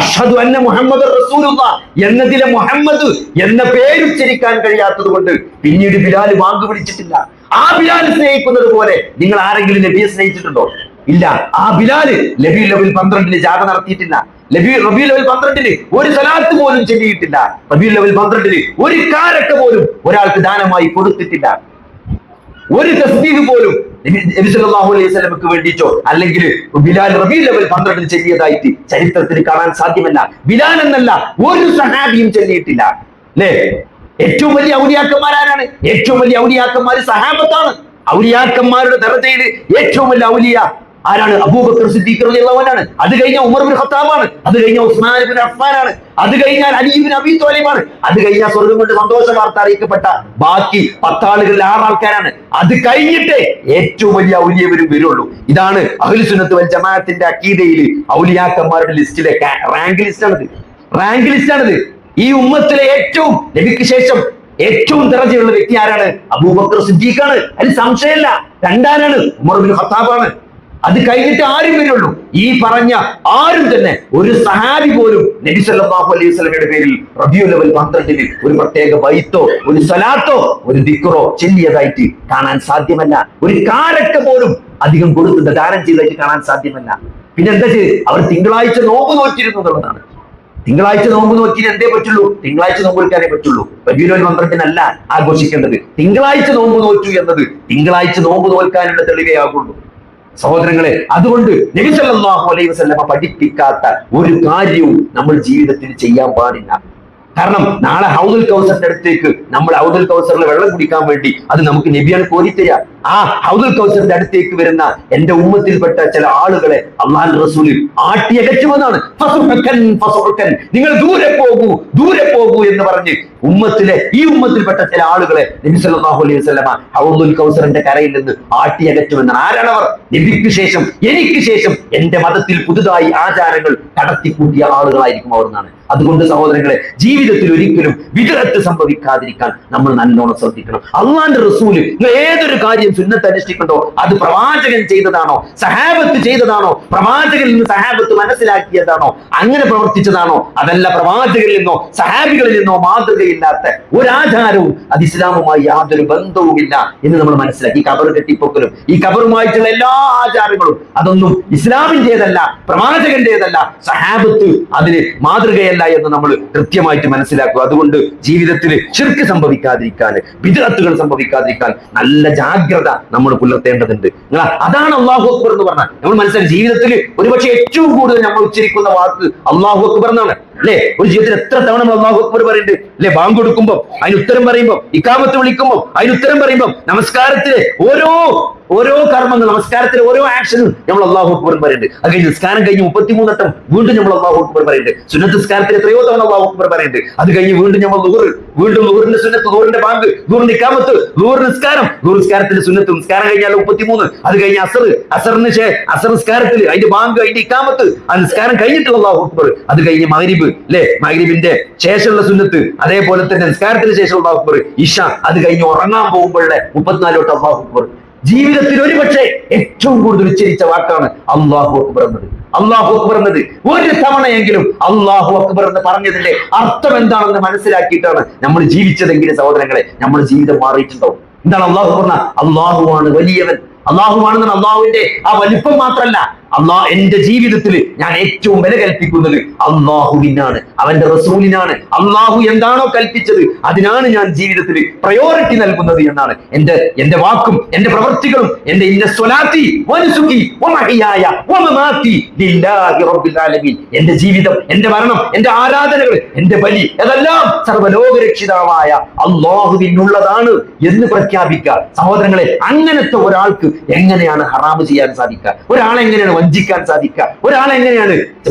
അഷ്ഹദു അന്ന മുഹമ്മദർ റസൂലുള്ളാഹ് എന്നതിലെ മുഹമ്മദ് എന്ന പേര് ഉച്ചരിക്കാൻ കഴിയാത്തത് കൊണ്ട് പിന്നീട് ബിലാൽ ബാങ്ക് വിളിച്ചിട്ടില്ല. ആ ബിലാൽ സ്നേഹിക്കുന്നത് പോലെ നിങ്ങൾ ആരെങ്കിലും നബിയെ സ്നേഹിച്ചിട്ടുണ്ടോ? ഇല്ല. ആ ബിലാല് റബീഉൽ അവ്വൽ 12-ന് ജാഥ നടത്തിയിട്ടില്ല. റബീഉൽ അവ്വൽ 12-ന് ഒരു സലാത്ത് പോലും ചൊല്ലിയിട്ടില്ല. റബീഉൽ അവ്വൽ 12-ന് ഒരു കാരക്ക പോലും ഒരാൾക്ക് ദാനമായി കൊടുത്തിട്ടില്ല. ഒരു തസ്ബീഹ് പോലും നബി സല്ലല്ലാഹു അലൈഹി വസല്ലമക്ക് വേണ്ടിച്ചോ അല്ലെങ്കിൽ ബിലാൽ റബീഉൽ അവ്വൽ 12-ന് ചൊല്ലിയതായിട്ട് ചരിത്രത്തിൽ കാണാൻ സാധ്യമല്ല. ബിലാൽ എന്നല്ല ഒരു സഹാബിയും ചൊല്ലിയിട്ടില്ല, അല്ലേ? ഏറ്റവും വലിയ ഔലിയാക്കന്മാർ ആരാണ്? ഏറ്റവും വലിയ ഔലിയാക്കന്മാർ സഹാബത്താണ്. ഔലിയാക്കന്മാരുടെ ദറജയിൽ ഏറ്റവും വലിയ ഔലിയ ആരാണ്? അബൂബക്കർ സിദ്ദീഖ് റളിയല്ലാഹു അൻഹു ആണ്. അത് കഴിഞ്ഞ ഉമർ ഇബ്നു ഖത്താബാണ്. അത് കഴിഞ്ഞ ഉസ്മാൻ ഇബ്നു അഫ്ഫാനാണ്. അത് കഴിഞ്ഞാൽ അലി ഇബ്നു അബീ ത്വാലിബാണ്. അത് കഴിഞ്ഞാൽ സ്വർഗ്ഗം കൊണ്ട് സന്തോഷ വാർത്ത അറിയിക്കപ്പെട്ട ബാക്കി 10 ആളുകളിൽ 6 ആൾക്കാരാണ്. അത് കഴിഞ്ഞിട്ടേ ഏറ്റവും വലിയ ഔലിയവരും വരുള്ളൂ. ഇതാണ് അഹ്ലു സുന്നത്ത് വൽ ജമാഅത്തിന്റെ അഖീദയിൽ ഔലിയാക്കന്മാരുടെ ലിസ്റ്റിലെ റാങ്ക് ലിസ്റ്റാണിത്. ഈ ഉമ്മത്തിലെ ഏറ്റവും നബിക്ക് ശേഷം ഏറ്റവും ദറജയുള്ള വ്യക്തി ആരാണ്? അബൂബക്കർ സിദ്ദീഖാണ്. അതിൽ സംശയമില്ല. രണ്ടാരാണ്? ഉമർ ഇബ്നു ഖത്താബാണ്. അത് കഴിഞ്ഞിട്ട് ആരും വരുള്ളൂ. ഈ പറഞ്ഞ ആരും തന്നെ ഒരു സഹാബി പോലും നബി സല്ലല്ലാഹു അലൈഹി വസല്ലമയുടെ പേരിൽ റബീഉൽ അവ്വൽ 12-ന് ഒരു പ്രത്യേക ബൈത്തോ ഒരു സലാത്തോ ഒരു ദിക്റോ ചൊല്ലിയതായിട്ട് കാണാൻ സാധ്യമല്ല. ഒരു കാരക്ക പോലും അധികം കൊടുത്ത് ദാനം ചെയ്തതായിട്ട് കാണാൻ സാധ്യമല്ല. പിന്നെ എന്താ ചെയ്ത്? അവർ തിങ്കളാഴ്ച നോമ്പ് നോറ്റിരുന്നു എന്നുള്ളതാണ്. തിങ്കളാഴ്ച നോമ്പ് നോക്കിയാൽ എന്തേ പറ്റുള്ളൂ? തിങ്കളാഴ്ച നോമ്പ് നോക്കാനേ പറ്റുള്ളൂ. റബീഉൽ അവ്വൽ 12-നല്ല ആഘോഷിക്കേണ്ടത്. തിങ്കളാഴ്ച നോമ്പ് നോറ്റു എന്നത് തിങ്കളാഴ്ച നോമ്പ് നോൽക്കാനുള്ള തെളിവേ ആകുള്ളൂ. സഹോദരങ്ങളെ, അതുകൊണ്ട് നബി സല്ലല്ലാഹു അലൈഹി വസല്ലമ പഠിപ്പിക്കാത്ത ഒരു കാര്യവും നമ്മൾ ജീവിതത്തിൽ ചെയ്യാൻ പാടില്ല. കാരണം നാളെ ഹൗദുൽ കൗസറിന്റെ അടുത്തേക്ക് നമ്മൾ ഹൗദുൽ കൗസറിലെ വെള്ളം കുടിക്കാൻ വേണ്ടി അത് നമുക്ക് നബിയാണ് കോരിത്തരിക. ആ ഹൗദുൽ കൗസറിന്റെ അടുത്തേക്ക് വരുന്ന എന്റെ ഉമ്മത്തിൽപ്പെട്ട ചില ആളുകളെ അല്ലാഹുവിന്റെ റസൂൽ ആട്ടിയകറ്റുമെന്നാണ്. നിങ്ങൾ ദൂരെ പോകൂ എന്ന് പറഞ്ഞ് ഈ ഉമ്മത്തിൽപ്പെട്ട ചില ആളുകളെ നബി സല്ലല്ലാഹു അലൈഹി വസല്ലമ ഹൗദുൽ കൗസറിന്റെ കരയിൽ നിന്ന് ആട്ടിയകറ്റുമെന്നാണ്. ആരാണവർ? നബിക്ക് ശേഷം എനിക്ക് ശേഷം എന്റെ മതത്തിൽ പുതുതായി ആചാരങ്ങൾ കടത്തിക്കൂട്ടിയ ആളുകളായിരിക്കും അവർ എന്നാണ്. അതുകൊണ്ട് സഹോദരങ്ങളെ, ജീവിതത്തിൽ ഒരിക്കലും വിദഅത്ത് സംഭവിക്കാതിരിക്കാൻ നമ്മൾ നല്ലോണം ശ്രദ്ധിക്കണം. അല്ലാഹുവിന്റെ റസൂൽ ഏതൊരു കാര്യം സുന്നത്ത് അനുഷ്ഠിക്കണ്ടോ അത് പ്രവാചകൻ ചെയ്തതാണോ, സഹാബത്ത് ചെയ്തതാണോ, പ്രവാചകനിൽ നിന്ന് സഹാബത്ത് മനസ്സിലാക്കിയതാണോ, അങ്ങനെ പ്രവർത്തിച്ചതാണോ, അതല്ല പ്രവാചകരിൽ നിന്നോ സഹാബികളിൽ നിന്നോ മാതൃകയില്ലാത്ത ഒരാചാരവും അത് ഇസ്ലാമുമായി യാതൊരു ബന്ധവുമില്ല എന്ന് നമ്മൾ മനസ്സിലാക്കി. ഈ കബർ കെട്ടിപ്പൊക്കലും ഈ കബറുമായിട്ടുള്ള എല്ലാ ആചാരങ്ങളും അതൊന്നും ഇസ്ലാമിന്റേതല്ല, പ്രവാചകന്റേതല്ല, സഹാബത്ത് അതിന് മാതൃകയല്ല എന്ന് നമ്മൾ കൃത്യമായിട്ട് മനസ്സിലാക്കുക. അതുകൊണ്ട് ജീവിതത്തിൽ ശിർക്ക് സംഭവിക്കാതിരിക്കാൻ, ബിദ്അത്തുകൾ സംഭവിക്കാതിരിക്കാൻ നല്ല ജാഗ്രത നമ്മൾ പുലർത്തേണ്ടതുണ്ട്. അതാണ് അല്ലാഹു അക്ബർ എന്ന് പറഞ്ഞാൽ നമ്മൾ മനസ്സിലാക്കി. ജീവിതത്തിൽ ഒരുപക്ഷെ ഏറ്റവും കൂടുതൽ നമ്മൾ ഉച്ചരിക്കുന്ന വാക്ക് അല്ലാഹു അക്ബർ എന്നാണ്, അല്ലെ? ഒരു ജീവിതത്തിൽ എത്ര തവണ അല്ലാഹു അക്ബർ പറയുന്നുണ്ട്, അല്ലെ? ബാങ്ക് കൊടുക്കുമ്പോൾ അതിന് ഉത്തരം പറയുമ്പോൾ, ഇഖാമത്ത് വിളിക്കുമ്പോൾ അതിന് ഉത്തരം പറയുമ്പോൾ, നമസ്കാരത്തിലെ ഓരോ കർമ്മങ്ങൾ, നമസ്കാരത്തിലെ ഓരോ ആക്ഷനും നമ്മൾ അല്ലാഹു അക്ബർ പറയുന്നുണ്ട്. അത് കഴിഞ്ഞ് നിസ്കാരം കഴിഞ്ഞ് 33 വട്ടം വീണ്ടും നമ്മൾ അല്ലാഹു അക്ബർ പറയുന്നുണ്ട്. സുന്നത്ത് നിസ്കാരത്തിൽ എത്രയോ തവണ അല്ലാഹു അക്ബർ പറയുന്നുണ്ട്. അത് കഴിഞ്ഞ് വീണ്ടും നമ്മൾ വീണ്ടും ളുഹറിന്റെ സുന്നത്ത്, ളുഹറിന്റെ ബാങ്ക്, ളുഹറിന്റെ ഇഖാമത്ത്, ളുഹർ നിസ്കാരം, ളുഹർ നിസ്കാരത്തിന്റെ സുന്നത്ത്, നിസ്കാരം കഴിഞ്ഞാൽ 33. അത് കഴിഞ്ഞ് അസർ നിസ്കാരത്തിൽ അതിന്റെ ബാങ്ക്, അതിന്റെ ഇഖാമത്ത്, ആ നിസ്കാരം കഴിഞ്ഞിട്ടുള്ള അല്ലാഹു അക്ബർ. അത് കഴിഞ്ഞ് മഗ്രിബ്, അല്ലെ? മഗ്രിബിന്റെ ശേഷമുള്ള സുന്നത്ത്, അതേപോലെ തന്നെ നിസ്കാരത്തിന് ശേഷമുള്ള അല്ലാഹു അക്ബർ. ഇശ, അത് കഴിഞ്ഞ് ഉറങ്ങാൻ പോകുമ്പോഴുള്ള 34 വട്ടം അല്ലാഹു അക്ബർ. ജീവിതത്തിൽ ഒരുപക്ഷെ ഏറ്റവും കൂടുതൽ ഉച്ചരിച്ച വാക്കാണ് അല്ലാഹു അക്ബർ എന്നത്. അല്ലാഹു അക്ബർ എന്നത് ഒരു തവണയെങ്കിലും അല്ലാഹു അക്ബർ എന്ന് പറഞ്ഞതിന്റെ അർത്ഥം എന്താണെന്ന് മനസ്സിലാക്കിയിട്ടാണ് നമ്മൾ ജീവിച്ചതെങ്കിലും സഹോദരങ്ങളെ, നമ്മുടെ ജീവിതം മാറിയിട്ടുണ്ടാവും. എന്താണ് അല്ലാഹു പറഞ്ഞ? അല്ലാഹുവാണ് വലിയവൻ. അല്ലാഹുവാണെന്ന് അല്ലാഹുവിന്റെ ആ വലിപ്പം മാത്രമല്ല, എന്റെ ജീവിതത്തിൽ ഞാൻ ഏറ്റവും വില കൽപ്പിക്കുന്നത് അല്ലാഹുവിനാണ്, അവന്റെ റസൂലിനാണ്. അല്ലാഹു എന്താണോ കൽപ്പിച്ചത് അതിനാണ് ഞാൻ ജീവിതത്തിൽ പ്രയോറിറ്റി നൽകുന്നത് എന്നാണ്. എന്റെ വാക്കും എന്റെ പ്രവൃത്തികളും എന്റെ സ്വലാത്തി വനുസുകി വമഹിയായ വമമാതി ലില്ലാഹി റബ്ബിൽ ആലമീൻ, എന്റെ ജീവിതം, എന്റെ മരണം, എന്റെ ആരാധനകൾ, എന്റെ ബലി, അതെല്ലാം സർവ്വലോകരക്ഷിതാവായ അല്ലാഹുവിനുള്ളതാണ് എന്ന് പ്രഖ്യാപിക്കുക. സഹോദരങ്ങളെ, അങ്ങനത്തെ ഒരാൾക്ക് എങ്ങനെയാണ് ഹറാമ് ചെയ്യാൻ സാധിക്കുക? ഒരാളെങ്ങനെയാണ് വഞ്ചിക്കാൻ സാധിക്കുക? ഒരാളെങ്ങനെയാണ്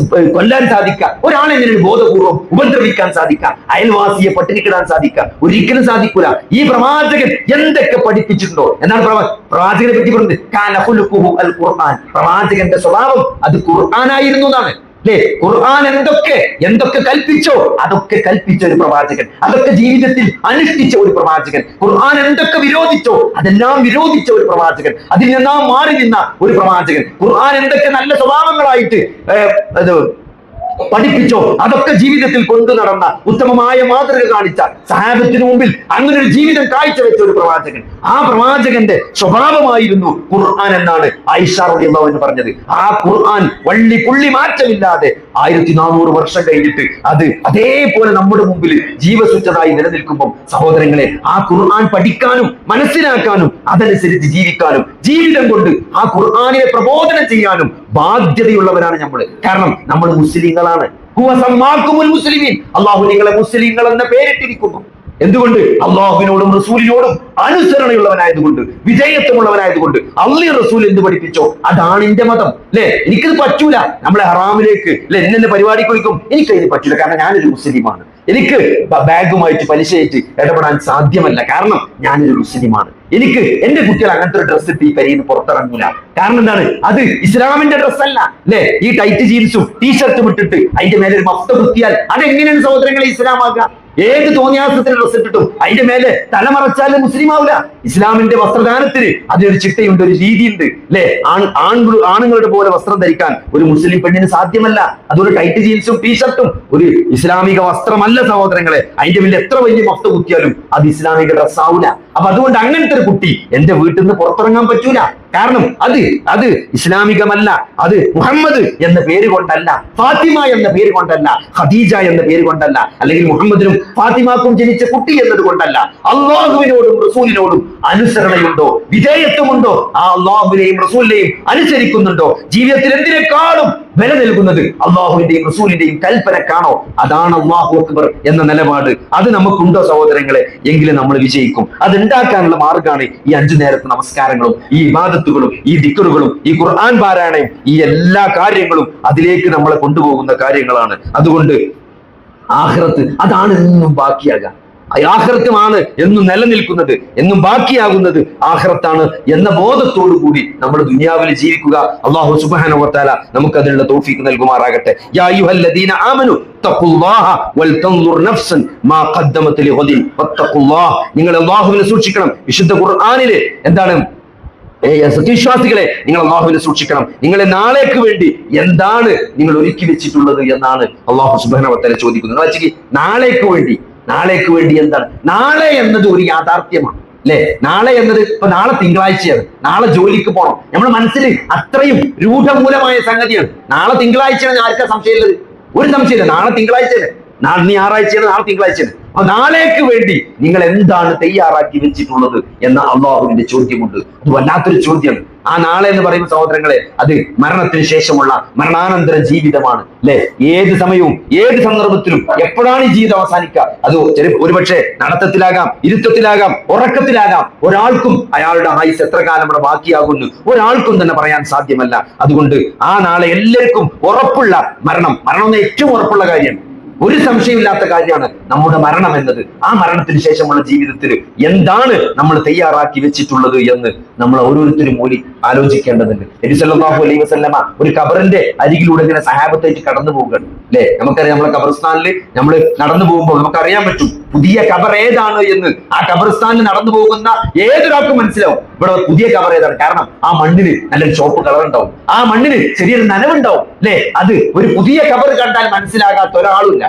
കൊല്ലാൻ സാധിക്കുക? ഒരാളെങ്ങനെയാണ് ബോധപൂർവ്വം ഉപദ്രവിക്കാൻ സാധിക്കുക? അയൽവാസിയെ പട്ടിണിക്കിടാൻ സാധിക്കുക? ഒരിക്കലും സാധിക്കൂല. ഈ പ്രവാചകൻ എന്തൊക്കെ പഠിപ്പിച്ചിട്ടുണ്ടോ? എന്താണ് പ്രവാചകനെ പറ്റി പറഞ്ഞത്? കാന ഖുലുഖുഹു അൽ ഖുർആൻ, പ്രവാചകന്റെ സ്വഭാവം അത് ഖുർആനായിരുന്നു എന്നാണ്. അല്ലെ? ഖുർആൻ എന്തൊക്കെ കൽപ്പിച്ചോ അതൊക്കെ കൽപ്പിച്ച ഒരു പ്രവാചകൻ, അതൊക്കെ ജീവിതത്തിൽ അനുഷ്ഠിച്ച ഒരു പ്രവാചകൻ. ഖുർആൻ എന്തൊക്കെ വിരോധിച്ചോ അതെല്ലാം വിരോധിച്ച ഒരു പ്രവാചകൻ, അതിൽ നിന്നാ മാറി നിന്ന ഒരു പ്രവാചകൻ. ഖുർആൻ എന്തൊക്കെ നല്ല സ്വഭാവങ്ങളായിട്ട് പഠിപ്പിച്ചോ അതൊക്കെ ജീവിതത്തിൽ കൊണ്ടു നടന്ന, ഉത്തമമായ മാതൃക കാണിച്ച, സഹാബത്തിന് മുമ്പിൽ അങ്ങനെ ഒരു ജീവിതം കാഴ്ചവെച്ച ഒരു പ്രവാചകൻ. ആ പ്രവാചകന്റെ സ്വഭാവമായിരുന്നു ഖുർആൻ എന്നാണ് ആയിഷ റളിയല്ലാഹു അൻഹ പറഞ്ഞത്. ആ ഖുർആൻ വള്ളി പുള്ളി മാറ്റമില്ലാതെ 1400 വർഷം കഴിഞ്ഞിട്ട് അത് അതേപോലെ നമ്മുടെ മുമ്പിൽ ജീവസുറ്റതായി നിലനിൽക്കുമ്പോൾ സഹോദരങ്ങളെ, ആ ഖുർആൻ പഠിക്കാനും മനസ്സിലാക്കാനും അതനുസരിച്ച് ജീവിക്കാനും ജീവിതം കൊണ്ട് ആ ഖുർആനിനെ പ്രബോധനം ചെയ്യാനും ബാധ്യതയുള്ളവരാണ് നമ്മൾ. കാരണം നമ്മൾ മുസ്ലിങ്ങളാണ്. അള്ളാഹു നിങ്ങളെ മുസ്ലിങ്ങൾ എന്ന പേരിട്ടിരിക്കുന്നു. എന്തുകൊണ്ട്? അള്ളാഹുവിനോടും റസൂലിനോടും അനുസരണയുള്ളവനായതുകൊണ്ട്, വിജയത്വമുള്ളവനായതുകൊണ്ട്. അള്ളാഹു റസൂൽ എന്ത് പഠിപ്പിച്ചോ അതാണ് എന്റെ മതം. അല്ലെ? എനിക്കത് പറ്റൂല. നമ്മളെ ഹറാമിലേക്ക് എന്നെ പരിപാടിക്ക് വിളിക്കും, എനിക്കതിന് പറ്റൂല. കാരണം ഞാനൊരു മുസ്ലിമാണ്. എനിക്ക് ബാഗുമായിട്ട് പലിശയായിട്ട് ഇടപെടാൻ സാധ്യമല്ല. കാരണം ഞാനൊരു മുസ്ലിമാണ്. എനിക്ക് എന്റെ കുട്ടികൾ അങ്ങനത്തെ ഒരു ഡ്രസ്സ് ഇട്ട് ഈ പരിയിൽ പുറത്തിറങ്ങൂല. കാരണം എന്താണ്? അത് ഇസ്ലാമിന്റെ ഡ്രസ്സല്ല. അല്ലെ? ഈ ടൈറ്റ് ജീൻസും ടീഷർട്ടും ഇട്ടിട്ട് അതിന്റെ മേലെ ഒരു മഫ്ത കുത്തിയാൽ അതെങ്ങനെയാണ് സഹോദരങ്ങളെ ഇസ്ലാമാക്കുക? ഏത് തോന്നിയാസത്തിന് ഡ്രസ് ഇട്ടിട്ടും അതിന്റെ മേലെ തലമറച്ചാലും മുസ്ലിം ആവില്ല. ഇസ്ലാമിന്റെ വസ്ത്രദാനത്തിന് അതിനൊരു ചിട്ടയുണ്ട്, ഒരു രീതിയുണ്ട്. അല്ലെ? ആണുങ്ങളുടെ പോലെ വസ്ത്രം ധരിക്കാൻ ഒരു മുസ്ലിം പെണ്ണിന് സാധ്യമല്ല. അതൊരു ടൈറ്റ് ജീൻസും ടീഷർട്ടും ഒരു ഇസ്ലാമിക വസ്ത്രമല്ല സഹോദരങ്ങളെ. അതിന്റെ മേലെ എത്ര വലിയ മഫ്ത കുത്തിയാലും അത് ഇസ്ലാമിക ഡ്രസ് ആവില്ല. അപ്പൊ അതുകൊണ്ട് അങ്ങനത്തെ ഒരു കുട്ടി എന്റെ വീട്ടിൽ നിന്ന് പുറത്തിറങ്ങാൻ പറ്റൂല. കാരണം അത് ഇസ്ലാമികമല്ല. അത് മുഹമ്മദ് എന്ന പേര് കൊണ്ടല്ല, ഫാത്തിമ എന്ന പേര് കൊണ്ടല്ല, ഖദീജ എന്ന പേര് കൊണ്ടല്ല, അല്ലെങ്കിൽ മുഹമ്മദിനും ഫാത്തിമാക്കും ജനിച്ച കുട്ടി എന്നത് കൊണ്ടല്ല. അള്ളാഹുവിനോടും റസൂലിനോടും അനുസരണയുണ്ടോ, വിധേയത്വമുണ്ടോ, ആ അള്ളാഹുവിനെയും റസൂലിനെയും അനുസരിക്കുന്നുണ്ടോ, ജീവിതത്തിൽ എന്തിനേക്കാളും വില നൽകുന്നത് അള്ളാഹുവിന്റെയും റസൂലിന്റെയും കൽപ്പനക്കാണോ, അതാണ് അല്ലാഹു അക്ബർ എന്ന നിലപാട്. അത് നമുക്കുണ്ടോ സഹോദരങ്ങളെ? എങ്കിലും നമ്മൾ വിജയിക്കും. അതുണ്ടാക്കാനുള്ള മാർഗമാണ് ഈ 5 നേരത്തെ നമസ്കാരങ്ങളും, ഈ ഇബാദത്തുകളും, ഈ ദിക്റുകളും, ഈ ഖുർആൻ പാരായണയും, ഈ എല്ലാ കാര്യങ്ങളും അതിലേക്ക് നമ്മളെ കൊണ്ടുപോകുന്ന കാര്യങ്ങളാണ്. അതുകൊണ്ട് ആഖിറത്ത് അതാണ് എന്നും ബാക്കിയാകുക. ആഖിറത്തുമാണ് എന്നും നിലനിൽക്കുന്നത്, എന്നും ബാക്കിയാകുന്നത് ആഖിറത്താണ് എന്ന ബോധത്തോടു കൂടി നമ്മൾ ദുനിയാവിൽ ജീവിക്കുക. അല്ലാഹു സുബ്ഹാനഹു വ തആല നമുക്ക് അതിനുള്ള തൗഫീഖ് നൽകുമാറാകട്ടെ. യാ അയ്യുഹല്ലദീന ആമനു തഖുല്ലാഹ വൽ തൻദുർ നഫ്സൻ മാ ഖദ്ദമത് ലിഗദിൻ വത്തഖുല്ലാഹ, നിങ്ങൾ അല്ലാഹുവിനെ സൂക്ഷിക്കണം. വിശുദ്ധ ഖുർആനിലെ എന്താണ്? സത്യവിശ്വാസികളെ, നിങ്ങൾ അല്ലാഹുവിനെ സൂക്ഷിക്കണം. നിങ്ങളെ നാളേക്ക് വേണ്ടി എന്താണ് നിങ്ങൾ ഒരുക്കി വെച്ചിട്ടുള്ളത് എന്നാണ് അല്ലാഹു സുബ്ഹാനഹു വ തആല ചോദിക്കുന്നത്. നാളേക്ക് വേണ്ടി എന്താണ്? നാളെ എന്നത് ഒരു യാഥാർത്ഥ്യമാണ്. അല്ലെ? നാളെ എന്നത് ഇപ്പൊ നാളെ തിങ്കളാഴ്ചയാണ്, നാളെ ജോലിക്ക് പോകണം. നമ്മുടെ മനസ്സിൽ അത്രയും രൂഢമൂലമായ സംഗതിയാണ്. നാളെ തിങ്കളാഴ്ചയാണ്. ആർക്കാ സംശയമുള്ളത്? ഒരു സംശയമില്ല. നാളെ തിങ്കളാഴ്ചയാണ്, നാളെ ഞായറാഴ്ചയാണ്, നാളെ തിങ്കളാഴ്ചയാണ്. അപ്പൊ നാളേക്ക് വേണ്ടി നിങ്ങൾ എന്താണ് തയ്യാറാക്കി വെച്ചിട്ടുള്ളത് എന്ന അള്ളാഹുവിന്റെ ചോദ്യമുണ്ട്. അത് വല്ലാത്തൊരു ചോദ്യം. ആ നാളെ എന്ന് പറയുന്ന സഹോദരങ്ങളെ, അത് മരണത്തിന് ശേഷമുള്ള മരണാനന്തര ജീവിതമാണ്. അല്ലെ? ഏത് സമയവും ഏത് സന്ദർഭത്തിലും എപ്പോഴാണ് ഈ ജീവിതം അവസാനിക്കുക? അത് ഒരുപക്ഷെ നടത്തത്തിലാകാം, ഇരുത്തത്തിലാകാം, ഉറക്കത്തിലാകാം. ഒരാൾക്കും അയാളുടെ ആയുസ് എത്ര കാലം ഇവിടെ ബാക്കിയാകുന്നു ഒരാൾക്കും തന്നെ പറയാൻ സാധ്യമല്ല. അതുകൊണ്ട് ആ നാളെ എല്ലാവർക്കും ഉറപ്പുള്ള മരണം എന്ന ഏറ്റവും ഉറപ്പുള്ള കാര്യം. ഒരു സംശയമില്ലാത്ത കാര്യമാണ് നമ്മുടെ മരണം എന്നത്. ആ മരണത്തിന് ശേഷമുള്ള ജീവിതത്തിൽ എന്താണ് നമ്മൾ തയ്യാറാക്കി വെച്ചിട്ടുള്ളത് എന്ന് നമ്മൾ ഓരോരുത്തരും കൂടി ആലോചിക്കേണ്ടതുണ്ട്. നബി സല്ലല്ലാഹു അലൈഹി വസല്ലമ ഒരു ഖബറിന്റെ അരികിലൂടെ ഇങ്ങനെ സഹാബത്തായിട്ട് കടന്നു പോകുകയാണ് അല്ലെ. നമുക്കറിയാം, നമ്മളെ ഖബർസ്ഥാനിൽ നമ്മൾ നടന്നു പോകുമ്പോൾ നമുക്കറിയാൻ പറ്റും പുതിയ ഖബർ ഏതാണ് എന്ന്. ആ ഖബർസ്ഥാനിൽ നടന്നു പോകുന്ന ഏതൊരാൾക്കും മനസ്സിലാവും ഇവിടെ പുതിയ ഖബർ ഏതാണ്. കാരണം ആ മണ്ണിന് നല്ലൊരു ചുവപ്പ് കളർ ഉണ്ടാവും, ആ മണ്ണിന് ചെറിയൊരു നനവുണ്ടാവും അല്ലെ. അത് ഒരു പുതിയ ഖബർ കണ്ടാൽ മനസ്സിലാകാത്ത ഒരാളുമില്ല.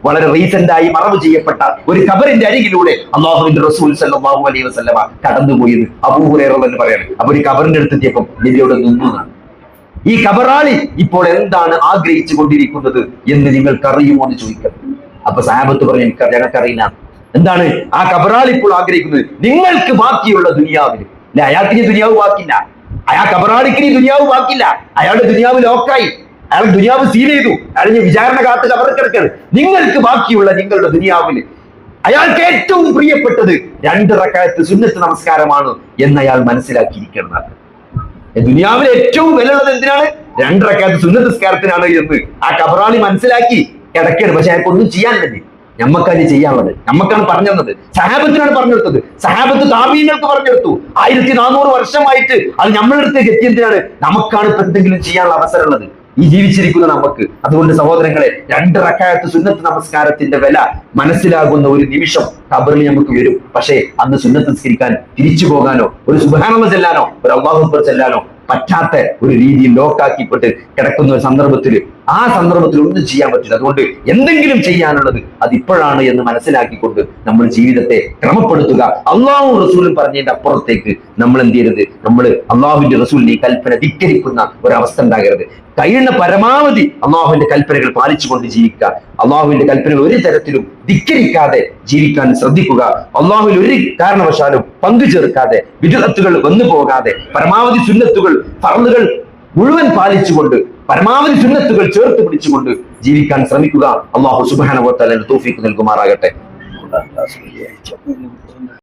വളരെ റീസെന്റ് ആയി മറവ് ചെയ്യപ്പെട്ട ഒരു ഖബറിന്റെ അരികിലൂടെ അല്ലാഹുവിന്റെ റസൂൽ സല്ലല്ലാഹു അലൈഹി വസല്ലമ കടന്നുപോയത് അബൂ ഹുറൈറ എന്ന് പറയാണ്. അപ്പൊ ഒരു ഖബറിന്റെ അടുത്ത് എത്തിയപ്പോൾ നബിയോട് നിന്നതാണ്. ഈ ഖബറാളി ഇപ്പോൾ എന്താണ് ആഗ്രഹിച്ചു കൊണ്ടിരിക്കുന്നത് എന്ന് നിങ്ങൾക്ക് അറിയുമോ എന്ന് ചോദിക്കണം. അപ്പൊ സഹാബത്ത് പറഞ്ഞു, ഞങ്ങൾക്കറിയില്ല. എന്താണ് ആ ഖബറാളി ഇപ്പോൾ ആഗ്രഹിക്കുന്നത്? നിങ്ങൾക്ക് ബാക്കിയുള്ള ദുനിയാവിൽ അല്ലെ, അയാൾക്ക് ദുനിയാവ് ബാക്കില്ല, അയാൾ ഖബറാളിക്ക് ദുനിയാവ് ബാക്കില്ല, അയാളുടെ ദുനിയാവ് ലോക്കായി, അയാൾ ദുനിയാവ് സീൽ ചെയ്തു, അയാൾ വിചാരണ കാത്ത് ഖബറിൽ കിടക്കാണ്. നിങ്ങൾക്ക് ബാക്കിയുള്ള നിങ്ങളുടെ ദുനിയാവിൽ അയാൾക്ക് ഏറ്റവും പ്രിയപ്പെട്ടത് 2 റക്അത്ത് സുന്നത്ത് നമസ്കാരമാണ് എന്ന് അയാൾ മനസ്സിലാക്കിയിരിക്കണം. ദുനിയാവിൽ ഏറ്റവും വിലയുള്ളത് എന്തിനാണ്? 2 റക്അത്ത് സുന്നത്ത് നമസ്കാരത്തിനാണ് എന്ന് ആ ഖബറാളി മനസ്സിലാക്കി കിടക്കാണ്. പക്ഷെ അയാൾക്ക് ഒന്നും ചെയ്യാനില്ല. നമ്മക്കത് ചെയ്യാനുള്ളത് നമ്മക്കാണ് പറഞ്ഞു തന്നത്, സഹാബത്തിനാണ് പറഞ്ഞെടുത്തത്. സഹാബത്ത് താബീങ്ങൾക്ക് പറഞ്ഞെടുത്തു. 1400 വർഷമായിട്ട് അത് നമ്മളുടെ അടുത്തേക്ക് എത്തിയതിനാണ്. നമുക്കാണ് ഇപ്പൊ എന്തെങ്കിലും ചെയ്യാനുള്ള അവസരമുള്ളത് ഈ ജീവിച്ചിരിക്കുന്ന നമുക്ക്. അതുകൊണ്ട് സഹോദരങ്ങളെ, 2 റക്അത്ത് സുന്നത്ത് നമസ്കാരത്തിന്റെ വില മനസ്സിലാകുന്ന ഒരു നിമിഷം ഖബറിൽ നമുക്ക് വരും. പക്ഷേ അന്ന് സുന്നത്ത് നിസ്കരിക്കാൻ തിരിച്ചു പോകാനോ ഒരു സുബ്ഹാനല്ലാഹ് ചെല്ലാനോ ഒരു അല്ലാഹു അക്ബർ ചെല്ലാനോ പറ്റാത്ത ഒരു രീതിയിൽ ലോക്കാക്കിപ്പെട്ട് കിടക്കുന്ന ഒരു സന്ദർഭത്തിൽ ഒന്നും ചെയ്യാൻ പറ്റില്ല. അതുകൊണ്ട് എന്തെങ്കിലും ചെയ്യാനുള്ളത് അത് ഇപ്പോഴാണ് എന്ന് മനസ്സിലാക്കിക്കൊണ്ട് നമ്മൾ ജീവിതത്തെ ക്രമപ്പെടുത്തുക. അള്ളാഹു റസൂലും പറഞ്ഞതിന്റെ അപ്പുറത്തേക്ക് നമ്മൾ എന്ത് ചെയ്യരുത്, നമ്മൾ അള്ളാഹുവിന്റെ റസൂലിനെ ഈ കൽപ്പന ധിക്കരിക്കുന്ന ഒരവസ്ഥ ഉണ്ടാകരുത്. കഴിയുന്ന പരമാവധി അള്ളാഹുവിന്റെ കൽപ്പനകൾ പാലിച്ചുകൊണ്ട് ജീവിക്കുക. അള്ളാഹുവിന്റെ കൽപ്പനകൾ ഒരു തരത്തിലും ധിക്കരിക്കാതെ ജീവിക്കാൻ ശ്രദ്ധിക്കുക. അള്ളാഹുവിൽ ഒരു കാരണവശാലും പങ്കു ചേർക്കാതെ, വിദഅത്തുകൾ വന്നു പോകാതെ, പരമാവധി സുന്നത്തുകൾ ഫർളുകൾ മുഴുവൻ പാലിച്ചുകൊണ്ട് പരമാവധി സുന്നത്തുകൾ ചേർത്ത് പിടിച്ചുകൊണ്ട് ജീവിക്കാൻ ശ്രമിക്കുക. അള്ളാഹു സുബ്ഹാനഹു വ തആല തൗഫീഖ് നൽകുമാറാകട്ടെ.